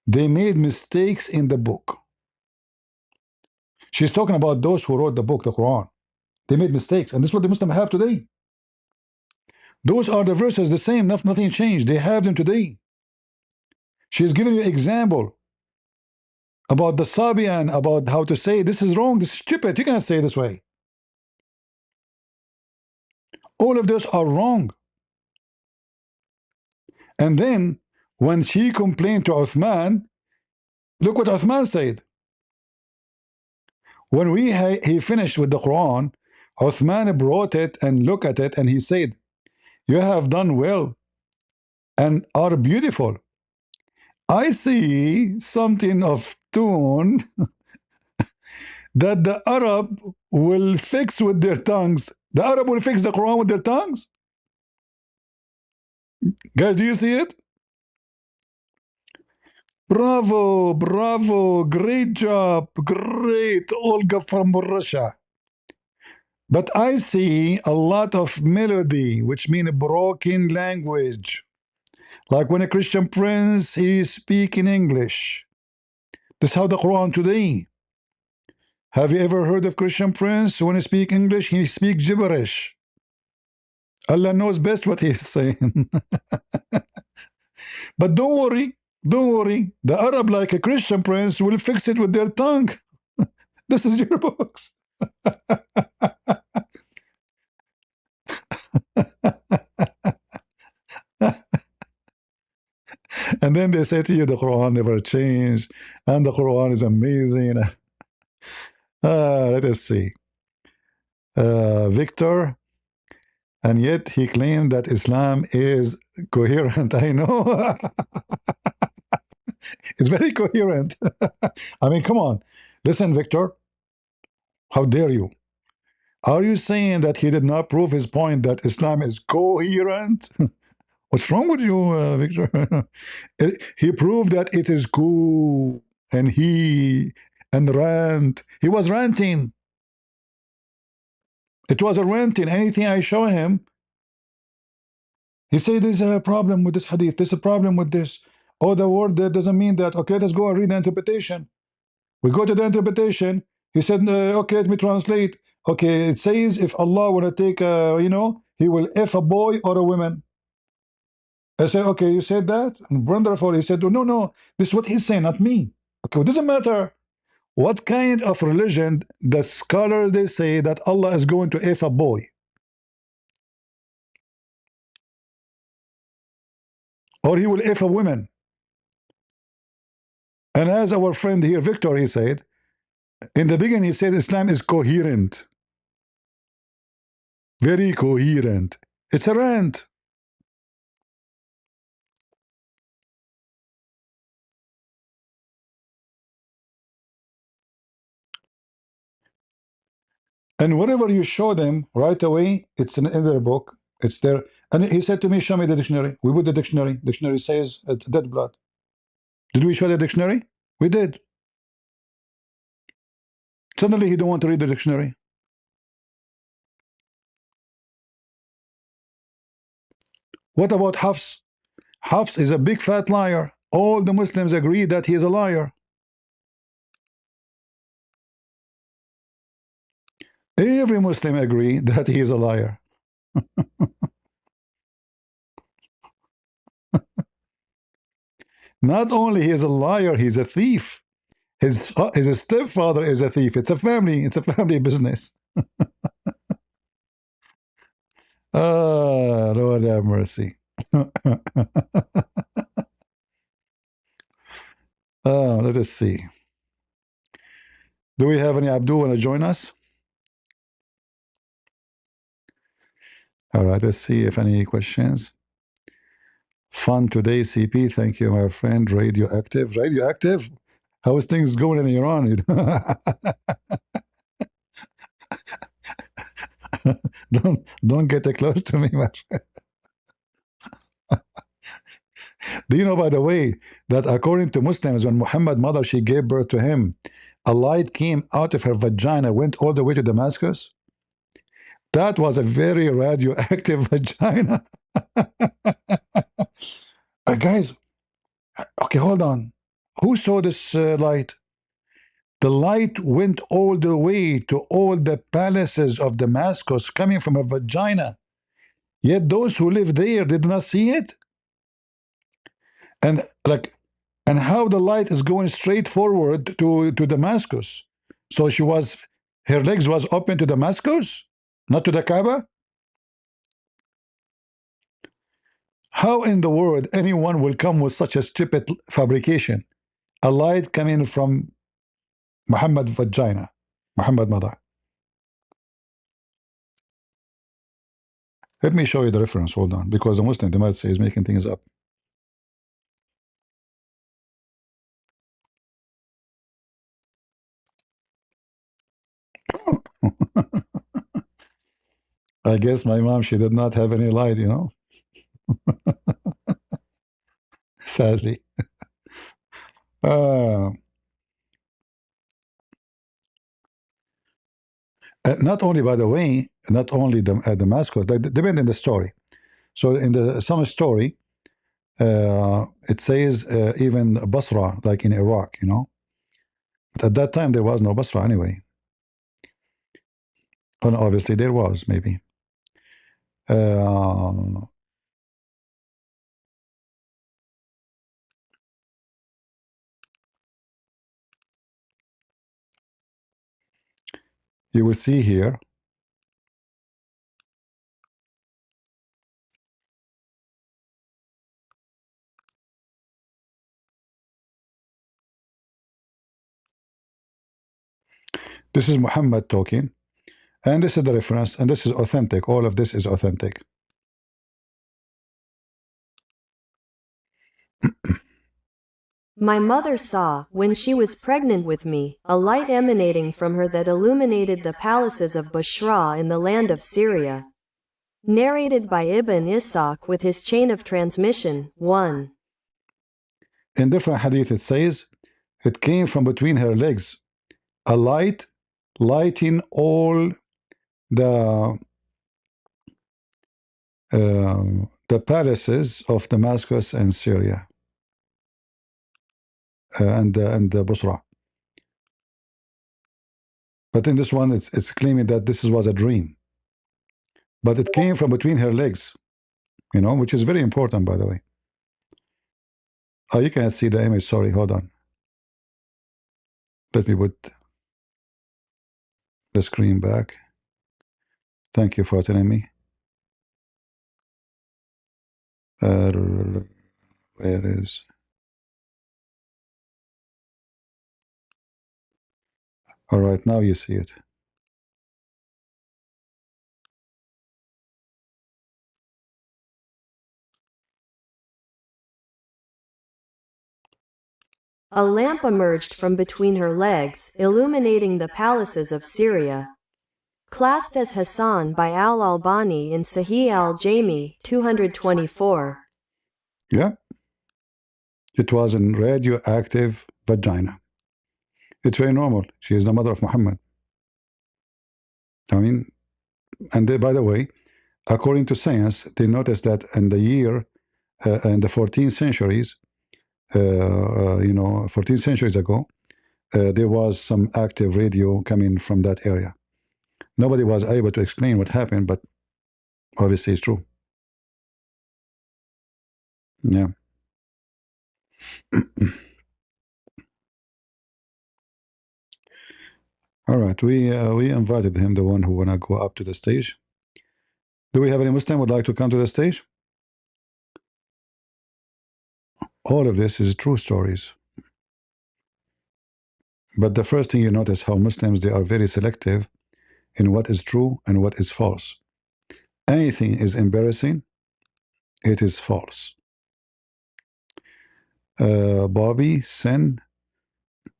They made mistakes in the book. She's talking about those who wrote the book, the Quran. They made mistakes, and this is what the Muslims have today. Those are the verses, the same, nothing changed. They have them today. She's giving you an example about the Sabian, about how to say this is wrong, this is stupid. You cannot say it this way. All of those are wrong. And then when she complained to Uthman, look what Uthman said. When he finished with the Quran, Uthman brought it and looked at it and he said, you have done well and are beautiful. I see something of tune that the Arab will fix with their tongues. The Arab will fix the Quran with their tongues. Guys, do you see it? Bravo, bravo, great job, great, Olga from Russia. But I see a lot of melody, which means a broken language. Like when a Christian prince, he speaks in English. This is how the Quran today. Have you ever heard of Christian prince? When he speaks English, he speaks gibberish. Allah knows best what he is saying. But don't worry, don't worry. The Arab, like a Christian prince, will fix it with their tongue. This is your books. And then they say to you, the Quran never changed, and the Quran is amazing. Let us see. Victor, and yet he claimed that Islam is coherent. I know. It's very coherent. I mean, come on. Listen, Victor. How dare you? Are you saying that he did not prove his point that Islam is coherent? What's wrong with you, Victor? He proved that it is cool, and rant. He was ranting. It was a ranting. Anything I show him, he said there's a problem with this hadith. There's a problem with this. Oh, the word that doesn't mean that. Okay, let's go and read the interpretation. We go to the interpretation. He said, okay, let me translate. Okay, it says if Allah want to take, he will F a boy or a woman. I said, okay, you said that? And wonderful. He said, oh, no, this is what he's saying, not me. Okay, it doesn't matter what kind of religion the scholars, they say that Allah is going to F a boy. Or he will F a woman. And as our friend here, Victor, he said, in the beginning, he said Islam is coherent. Very coherent. It's a rant. And whatever you show them right away, it's in their book. It's there. And he said to me, show me the dictionary. We put the dictionary. Dictionary says it's dead blood. Did we show the dictionary? We did. Suddenly he don't want to read the dictionary. What about Hafs? Hafs is a big fat liar. All the Muslims agree that he is a liar. Every Muslim agree that he is a liar. Not only he is a liar, he's a thief. His stepfather is a thief. It's a family business. Oh, Lord have mercy. Let us see. Do we have any Abdul want to join us? All right, let's see if any questions. Fun today, CP. Thank you, my friend. Radioactive. Radioactive? How is things going in Iran? don't get too close to me, my friend. Do you know, by the way, that according to Muslims, when Muhammad's mother, she gave birth to him, a light came out of her vagina, went all the way to Damascus? That was a very radioactive vagina. Guys, okay, hold on. Who saw this light? The light went all the way to all the palaces of Damascus coming from a vagina. Yet those who live there did not see it. And and how the light is going straight forward to Damascus. So her legs was open to Damascus, not to the Kaaba. How in the world anyone will come with such a stupid fabrication? A light coming from Muhammad vagina, Muhammad mother. Let me show you the reference. Hold on, because the Muslim, they might say, is making things up. I guess my mom, she did not have any light, you know. Sadly. Not only, by the way, not only Damascus, depending on the story. So in some story, it says even Basra, like in Iraq, you know. But at that time, there was no Basra anyway. And obviously, there was, maybe. You will see here. This is Muhammad talking. And this is the reference. And this is authentic. All of this is authentic. My mother saw, when she was pregnant with me, a light emanating from her that illuminated the palaces of Bushra in the land of Syria. Narrated by Ibn Ishaq with his chain of transmission. 1. In different hadith, it says, it came from between her legs, a light lighting all the palaces of Damascus and Syria and Busra. But in this one, it's claiming that this was a dream. But it came from between her legs, you know, which is very important, by the way. Oh, you can't see the image. Sorry, hold on. Let me put the screen back. Thank you for telling me. Where is... All right, now you see it. A lamp emerged from between her legs, illuminating the palaces of Syria. Classed as Hassan by Al-Albani in Sahih al-Jami, 224. Yeah. It was a radioactive vagina. It's very normal. She is the mother of Muhammad. I mean, and they, by the way, according to science, they noticed that in the year, in the 14th centuries, 14 centuries ago, there was some active radio coming from that area. Nobody was able to explain what happened, but obviously it's true. Yeah. All right, we invited him, the one who wanna go up to the stage. Do we have any Muslim would like to come to the stage? All of this is true stories. But the first thing you notice how Muslims, they are very selective in what is true and what is false. Anything is embarrassing, it is false. Bobby, Sin,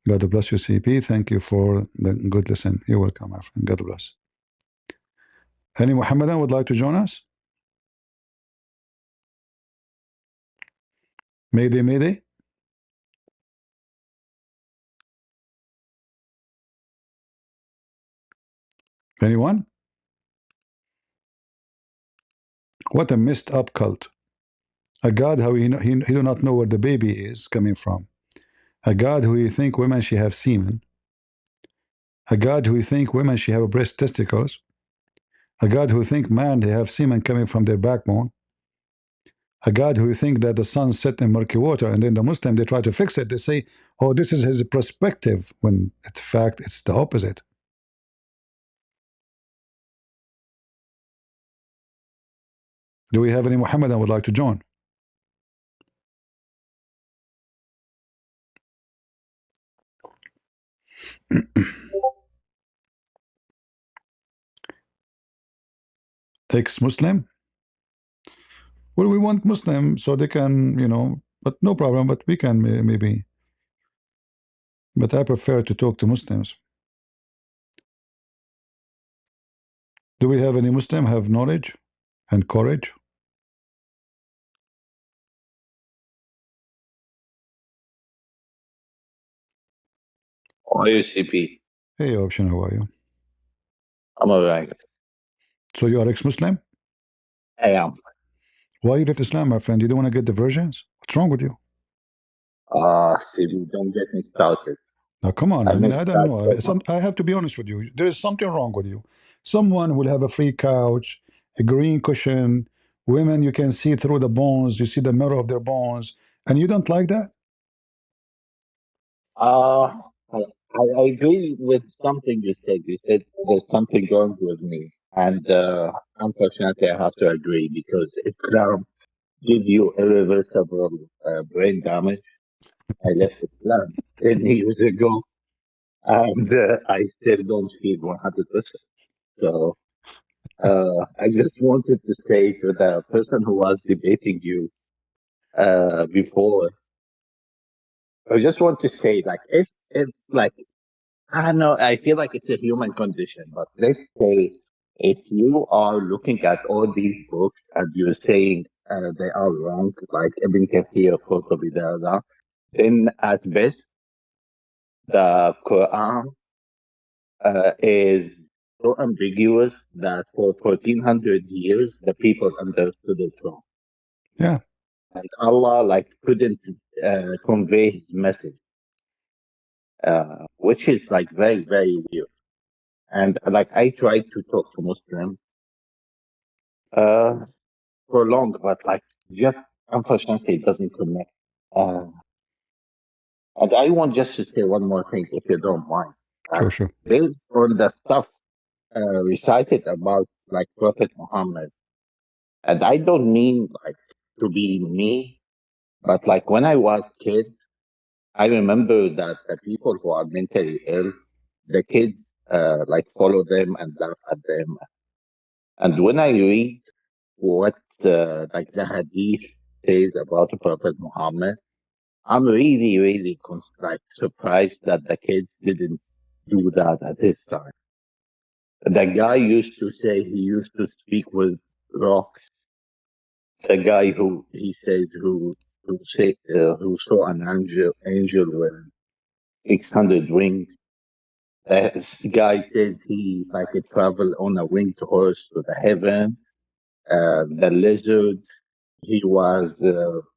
God bless you, CP. Thank you for the good listen. You're welcome, my friend. God bless. Any Muhammadan would like to join us? Mayday, Mayday. Anyone? What a messed up cult. A God how he do not know where the baby is coming from. A God who you think women should have semen. A God who you think women should have breast testicles. A God who think man they have semen coming from their backbone. A God who you think that the sun set in murky water, and then the Muslim they try to fix it. They say, "Oh, this is his perspective," when in fact it's the opposite. Do we have any Muhammadan would like to join? Ex-Muslim? Well, we want Muslim so they can, but no problem. But we can maybe. But I prefer to talk to Muslims. Do we have any Muslim have knowledge and courage? How are you, CP? Hey, Option, how are you? I'm alright. So you are ex-Muslim? I am. Why you left Islam, my friend? You don't want to get the versions? What's wrong with you? CP, don't get me started. Now, come on. I mean, missed I don't that know. I have to be honest with you. There is something wrong with you. Someone will have a free couch, a green cushion. Women, you can see through the bones. You see the mirror of their bones. And you don't like that? I agree with something you said. You said there's something wrong with me. And unfortunately, I have to agree because Islam gives you irreversible brain damage. I left Islam 10 years ago and I still don't feel 100%. So I just wanted to say to the person who was debating you before, I just want to say, like, if like, I don't know, I feel like it's a human condition, but let's say if you are looking at all these books and you're saying they are wrong, like Ibn Kathir, Qurtubi, then at best, the Quran is so ambiguous that for 1400 years, the people understood it wrong. Yeah. And Allah, like, couldn't convey his message. Which is like very, very weird. And like I tried to talk to Muslims for long, but like just unfortunately it doesn't connect. And I want just to say one more thing, if you don't mind. Sure. Based on the stuff recited about like Prophet Muhammad, and I don't mean like to be me, but like when I was kid, I remember that the people who are mentally ill, the kids like follow them and laugh at them. And when I read what like the Hadith says about Prophet Muhammad, I'm really, really like surprised that the kids didn't do that at his time. The guy used to say he used to speak with rocks. The guy who he says who saw an angel with 600 wings. This guy said he like he traveled on a winged horse to the heaven. The lizard, he was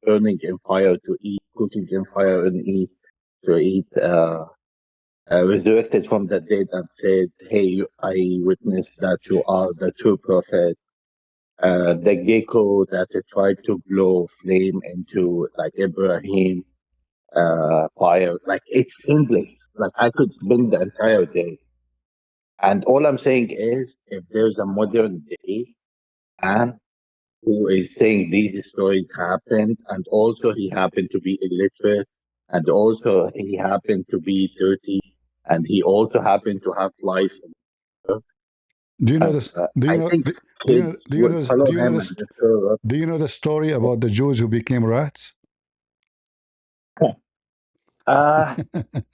burning in fire to eat, cooking in fire and eat to eat. Resurrected from the dead and said, "Hey, I witnessed that you are the true prophet." The gecko that tried to blow flame into like Ibrahim fire, like it's endless. Like I could spend the entire day. And all I'm saying is, if there's a modern day man who is saying these stories happened, and also he happened to be illiterate, and also he happened to be dirty, and he also happened to have life. Do you know this? Do you I know? think Do you kids know? Do you will know this? follow Do you know him this? and just grow up. Do you know the story about the Jews who became rats? Uh,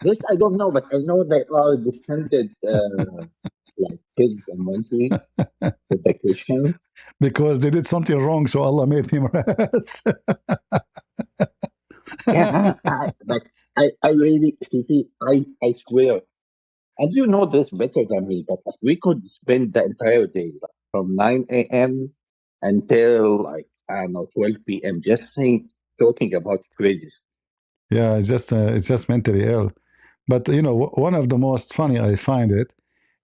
this I don't know, but I know they are descended like pigs and monkeys with the Christians. Because they did something wrong, so Allah made him rats. Yeah, I really see, I swear. And you know this better than me, but we could spend the entire day, like from 9 a.m. until like, I don't know, 12 p.m. just saying, talking about crazy. Yeah, it's just mentally ill. But you know, one of the most funny I find it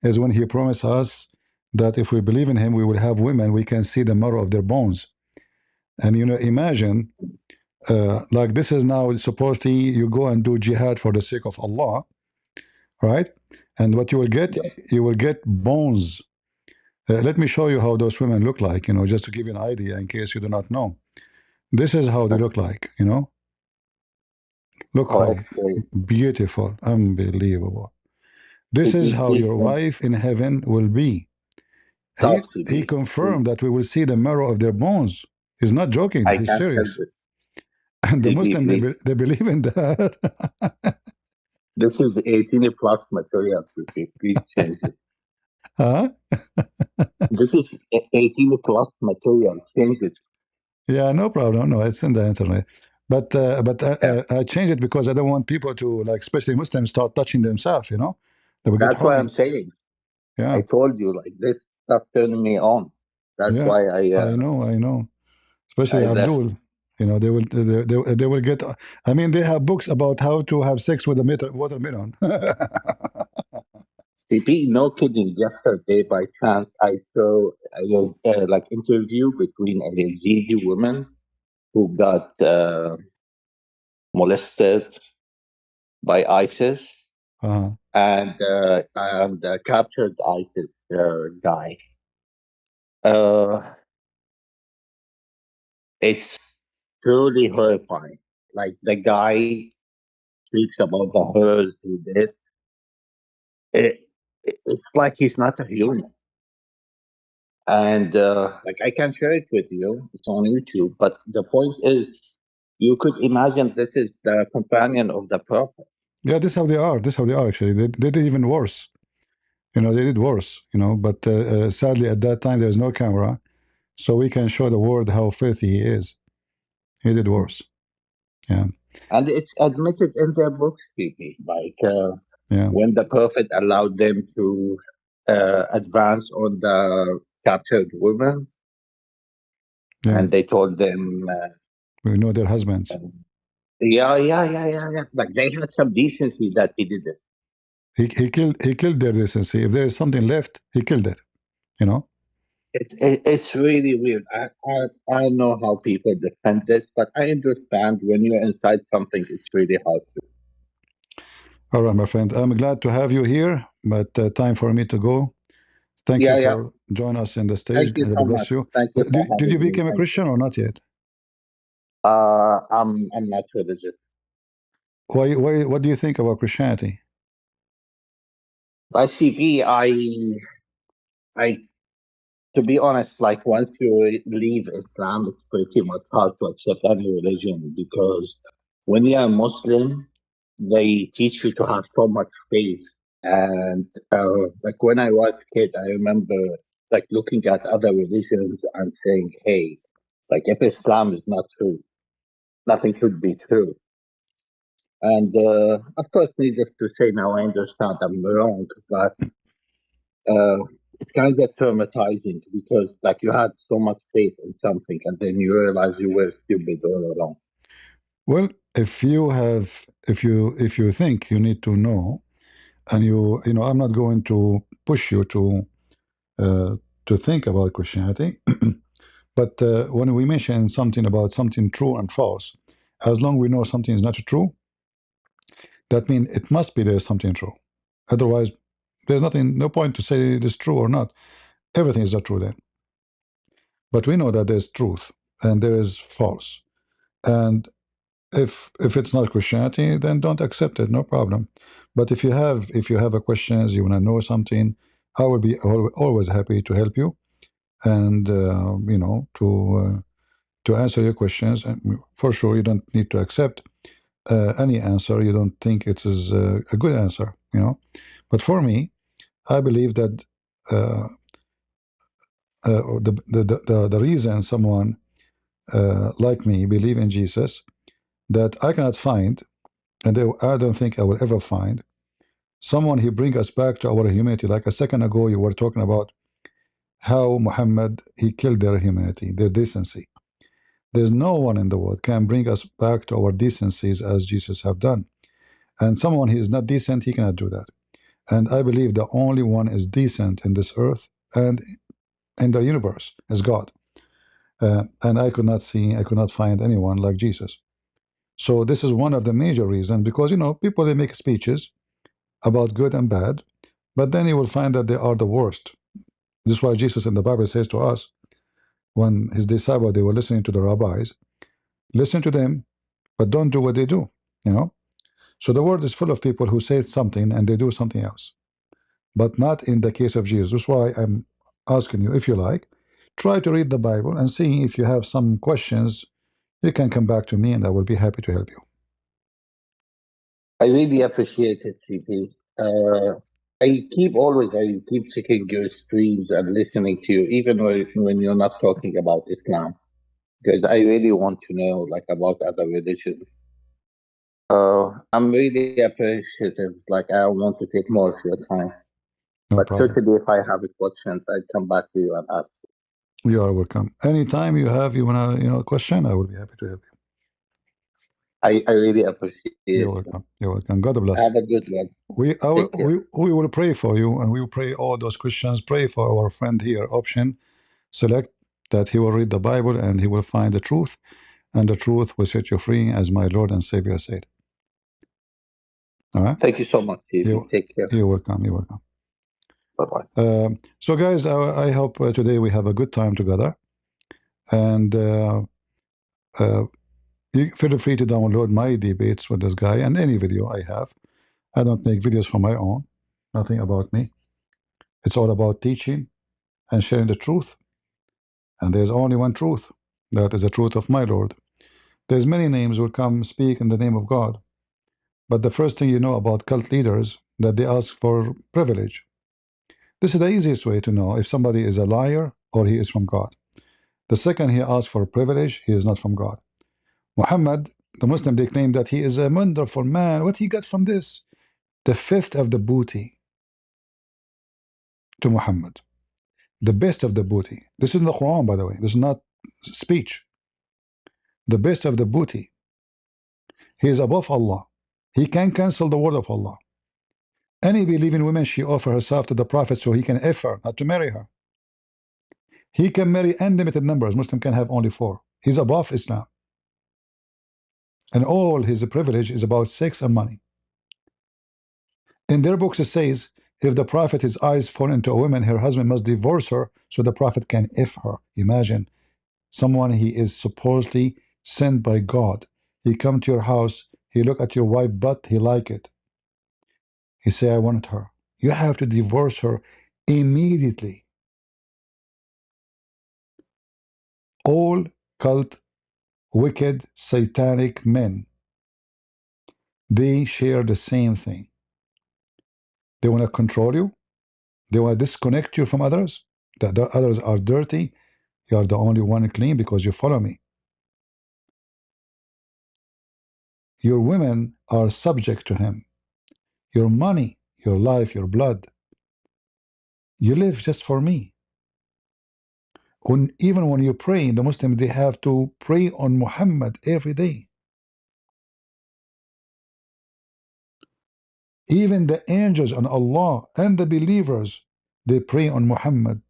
is when he promised us that if we believe in him, we will have women, we can see the marrow of their bones. And you know, imagine like this is now supposedly you go and do jihad for the sake of Allah, right? And what Yeah. you will get bones. Let me show you how those women look like, you know, just to give you an idea in case you do not know. This is how they look like, you know. Look Oh, how it's great. beautiful, unbelievable. This is CP, how please your wife in heaven will be. stop, He CP. confirmed that we will see the marrow of their bones. He's not joking. I He's can't help serious. it. And the CP, Muslim please. they believe in that. This is 18 plus material, CP. Please change it. Huh? This is 18 plus material. Change it. Yeah, no problem. No, it's in the internet. Yeah. I changed it because I don't want people to like, especially Muslims, start touching themselves. You know, they will get That's why I'm horny. saying. I Yeah, told you, like, this stuff turned me on. That's yeah. why I know. Especially I left. Abdul. You know, they will get. I mean, they have books about how to have sex with a watermelon. CP, no kidding. Yesterday, by chance, I was like interview between a Yazidi woman who got molested by ISIS uh, and captured ISIS guy. Uh, it's truly horrifying. Like the guy speaks about the horrors he did. It, it's like he's not a human. And like I can share it with you. It's on YouTube. But the point is, you could imagine this is the companion of the prophet. yeah, this is how they are. This is how they are. Actually, they did even worse. You know, they did worse. You know, but sadly, at that time, there's no camera, so we can show the world how filthy he is. He did worse. Yeah, And it's admitted in their books, PP. Like yeah, when the prophet allowed them to advance on the captured women, yeah. and they told them, We know their husbands. yeah. Like they had some decency that he did it. He killed their decency. If there is something left, he killed it. You know. It's really weird. I know how people defend this, but I understand when you're inside something, it's really hard to. All right, my friend. I'm glad to have you here, but time for me to go. Thank you Yeah. for joining us in the stage. Thank you God so much. bless you. Thank you for Did you having me. become a Thank you. Christian or not yet? I'm not religious. Why? What do you think about Christianity? ICP, I, to be honest, like once you leave Islam, it's pretty much hard to accept any religion because when you're a Muslim, they teach you to have so much faith. And like when I was a kid, I remember like looking at other religions and saying, hey, like if Islam is not true, nothing should be true. And of course, needless to say, now I understand I'm wrong, but uh, it's kind of traumatizing because like you had so much faith in something and then you realize you were stupid all along. Well, if you think you need to know, and you know, I'm not going to push you uh, to think about Christianity, but when we mention something about something true and false, as long we know something is not true, that means it must be there's something true. Otherwise, there's nothing, no point to say it is true or not. Everything is not true then. But we know that there's truth and there is false. And if it's not Christianity, then don't accept it, no problem. But if you have a questions, you want to know something, I will be always happy to help you, and to answer your questions. And for sure, you don't need to accept any answer you don't think it is a good answer. But for me, I believe that the reason someone like me believe in Jesus, that I cannot find, and I don't think I will ever find someone who bring us back to our humanity. Like a second ago, you were talking about how Muhammad, he killed their humanity, their decency. There's no one in the world can bring us back to our decencies as Jesus have done. And someone who is not decent, he cannot do that. And I believe the only one is decent in this earth and in the universe is God. And I could not find anyone like Jesus. So this is one of the major reasons, because people, they make speeches about good and bad, but then you will find that they are the worst. This is why Jesus in the Bible says to us, when his disciples, they were listening to the rabbis, listen to them, but don't do what they do. So the world is full of people who say something and they do something else, but not in the case of Jesus. That's why I'm asking you, if you like, try to read the Bible and see if you have some questions. You can come back to me and I will be happy to help you. I really appreciate it, CP. I keep checking your streams and listening to you, even when you're not talking about Islam, because I really want to know like about other religions. I'm really appreciative. Like I want to take more of your time, No but problem. certainly if I have questions, I'd come back to you and ask. You are welcome. Anytime you wanna question, I will be happy to help you. I really appreciate You're it. welcome. You're welcome. God bless. Have a good one. Take care. We will pray for you, and we will pray all those Christians. Pray for our friend here. Option select that he will read the Bible and he will find the truth, and the truth will set you free, as my Lord and Savior said. All right. Thank you so much, CP. Take care. You're welcome. You're welcome. Bye-bye. So, guys, I hope today we have a good time together, and you feel free to download my debates with this guy and any video I have. I don't make videos for my own. Nothing about me. It's all about teaching and sharing the truth. And there's only one truth. That is the truth of my Lord. There's many names will come speak in the name of God. But the first thing you know about cult leaders, that they ask for privilege. This is the easiest way to know if somebody is a liar or he is from God. The second he asks for privilege, he is not from God. Muhammad, the Muslim, they claim that he is a wonderful man. What he got from this? The fifth of the booty to Muhammad. The best of the booty. This is in the Quran, by the way. This is not speech. The best of the booty. He is above Allah. He can cancel the word of Allah. Any believing woman, she offer herself to the Prophet so he can F her, not to marry her. He can marry unlimited numbers. Muslim can have only 4. He's above Islam. And all his privilege is about sex and money. In their books it says, if the Prophet, his eyes fall into a woman, her husband must divorce her so the Prophet can F her. Imagine someone he is supposedly sent by God. He come to your house, he look at your wife butt, he like it. He say, I want her. You have to divorce her immediately. All cult, wicked, satanic men, they share the same thing. They want to control you. They want to disconnect you from others. That the others are dirty. You are the only one clean because you follow me. Your women are subject to him. Your money, your life, your blood. You live just for me. Even when you pray, the Muslims, they have to pray on Muhammad every day. Even the angels and Allah and the believers, they pray on Muhammad.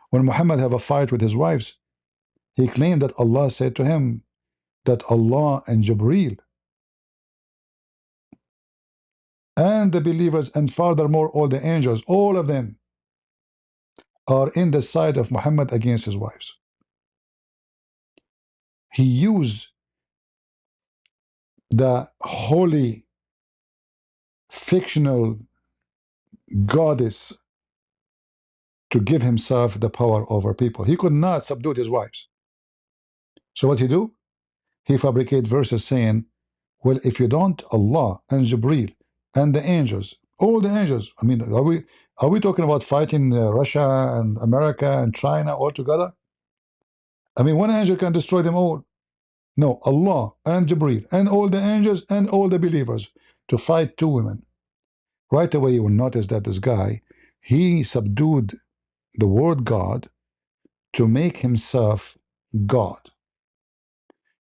When Muhammad have a fight with his wives, he claimed that Allah said to him that Allah and Jibreel and the believers, and furthermore all the angels, all of them, are in the side of Muhammad against his wives. He used the holy fictional goddess to give himself the power over people. He could not subdue his wives. So what he do? He fabricate verses saying, well, if you don't, Allah and Jibreel and the angels, all the angels, I mean, are we talking about fighting Russia and America and China all together? I mean, one angel can destroy them all. No, Allah and Jibreel and all the angels and all the believers to fight two women. Right away, you will notice that this guy, he subdued the word God to make himself God,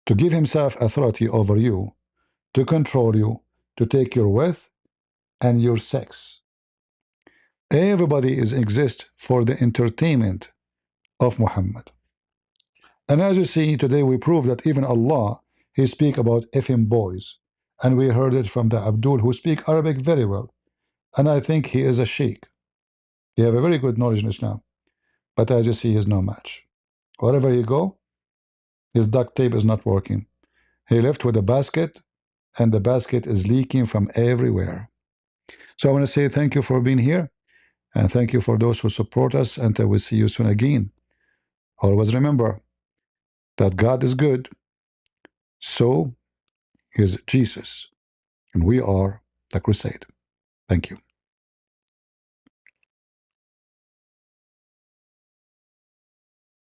to give himself authority over you, to control you, to take your wealth and your sex. Everybody exists for the entertainment of Muhammad. And as you see, today we prove that even Allah, he speak about effing boys. And we heard it from the Abdul, who speak Arabic very well. And I think he is a sheikh. He have a very good knowledge in Islam. But as you see, he is no match. Wherever he go, his duct tape is not working. He left with a basket, and the basket is leaking from everywhere. So I want to say thank you for being here, and thank you for those who support us. Until we see you soon again. Always remember that God is good, so is Jesus, and we are the Crusade. Thank you.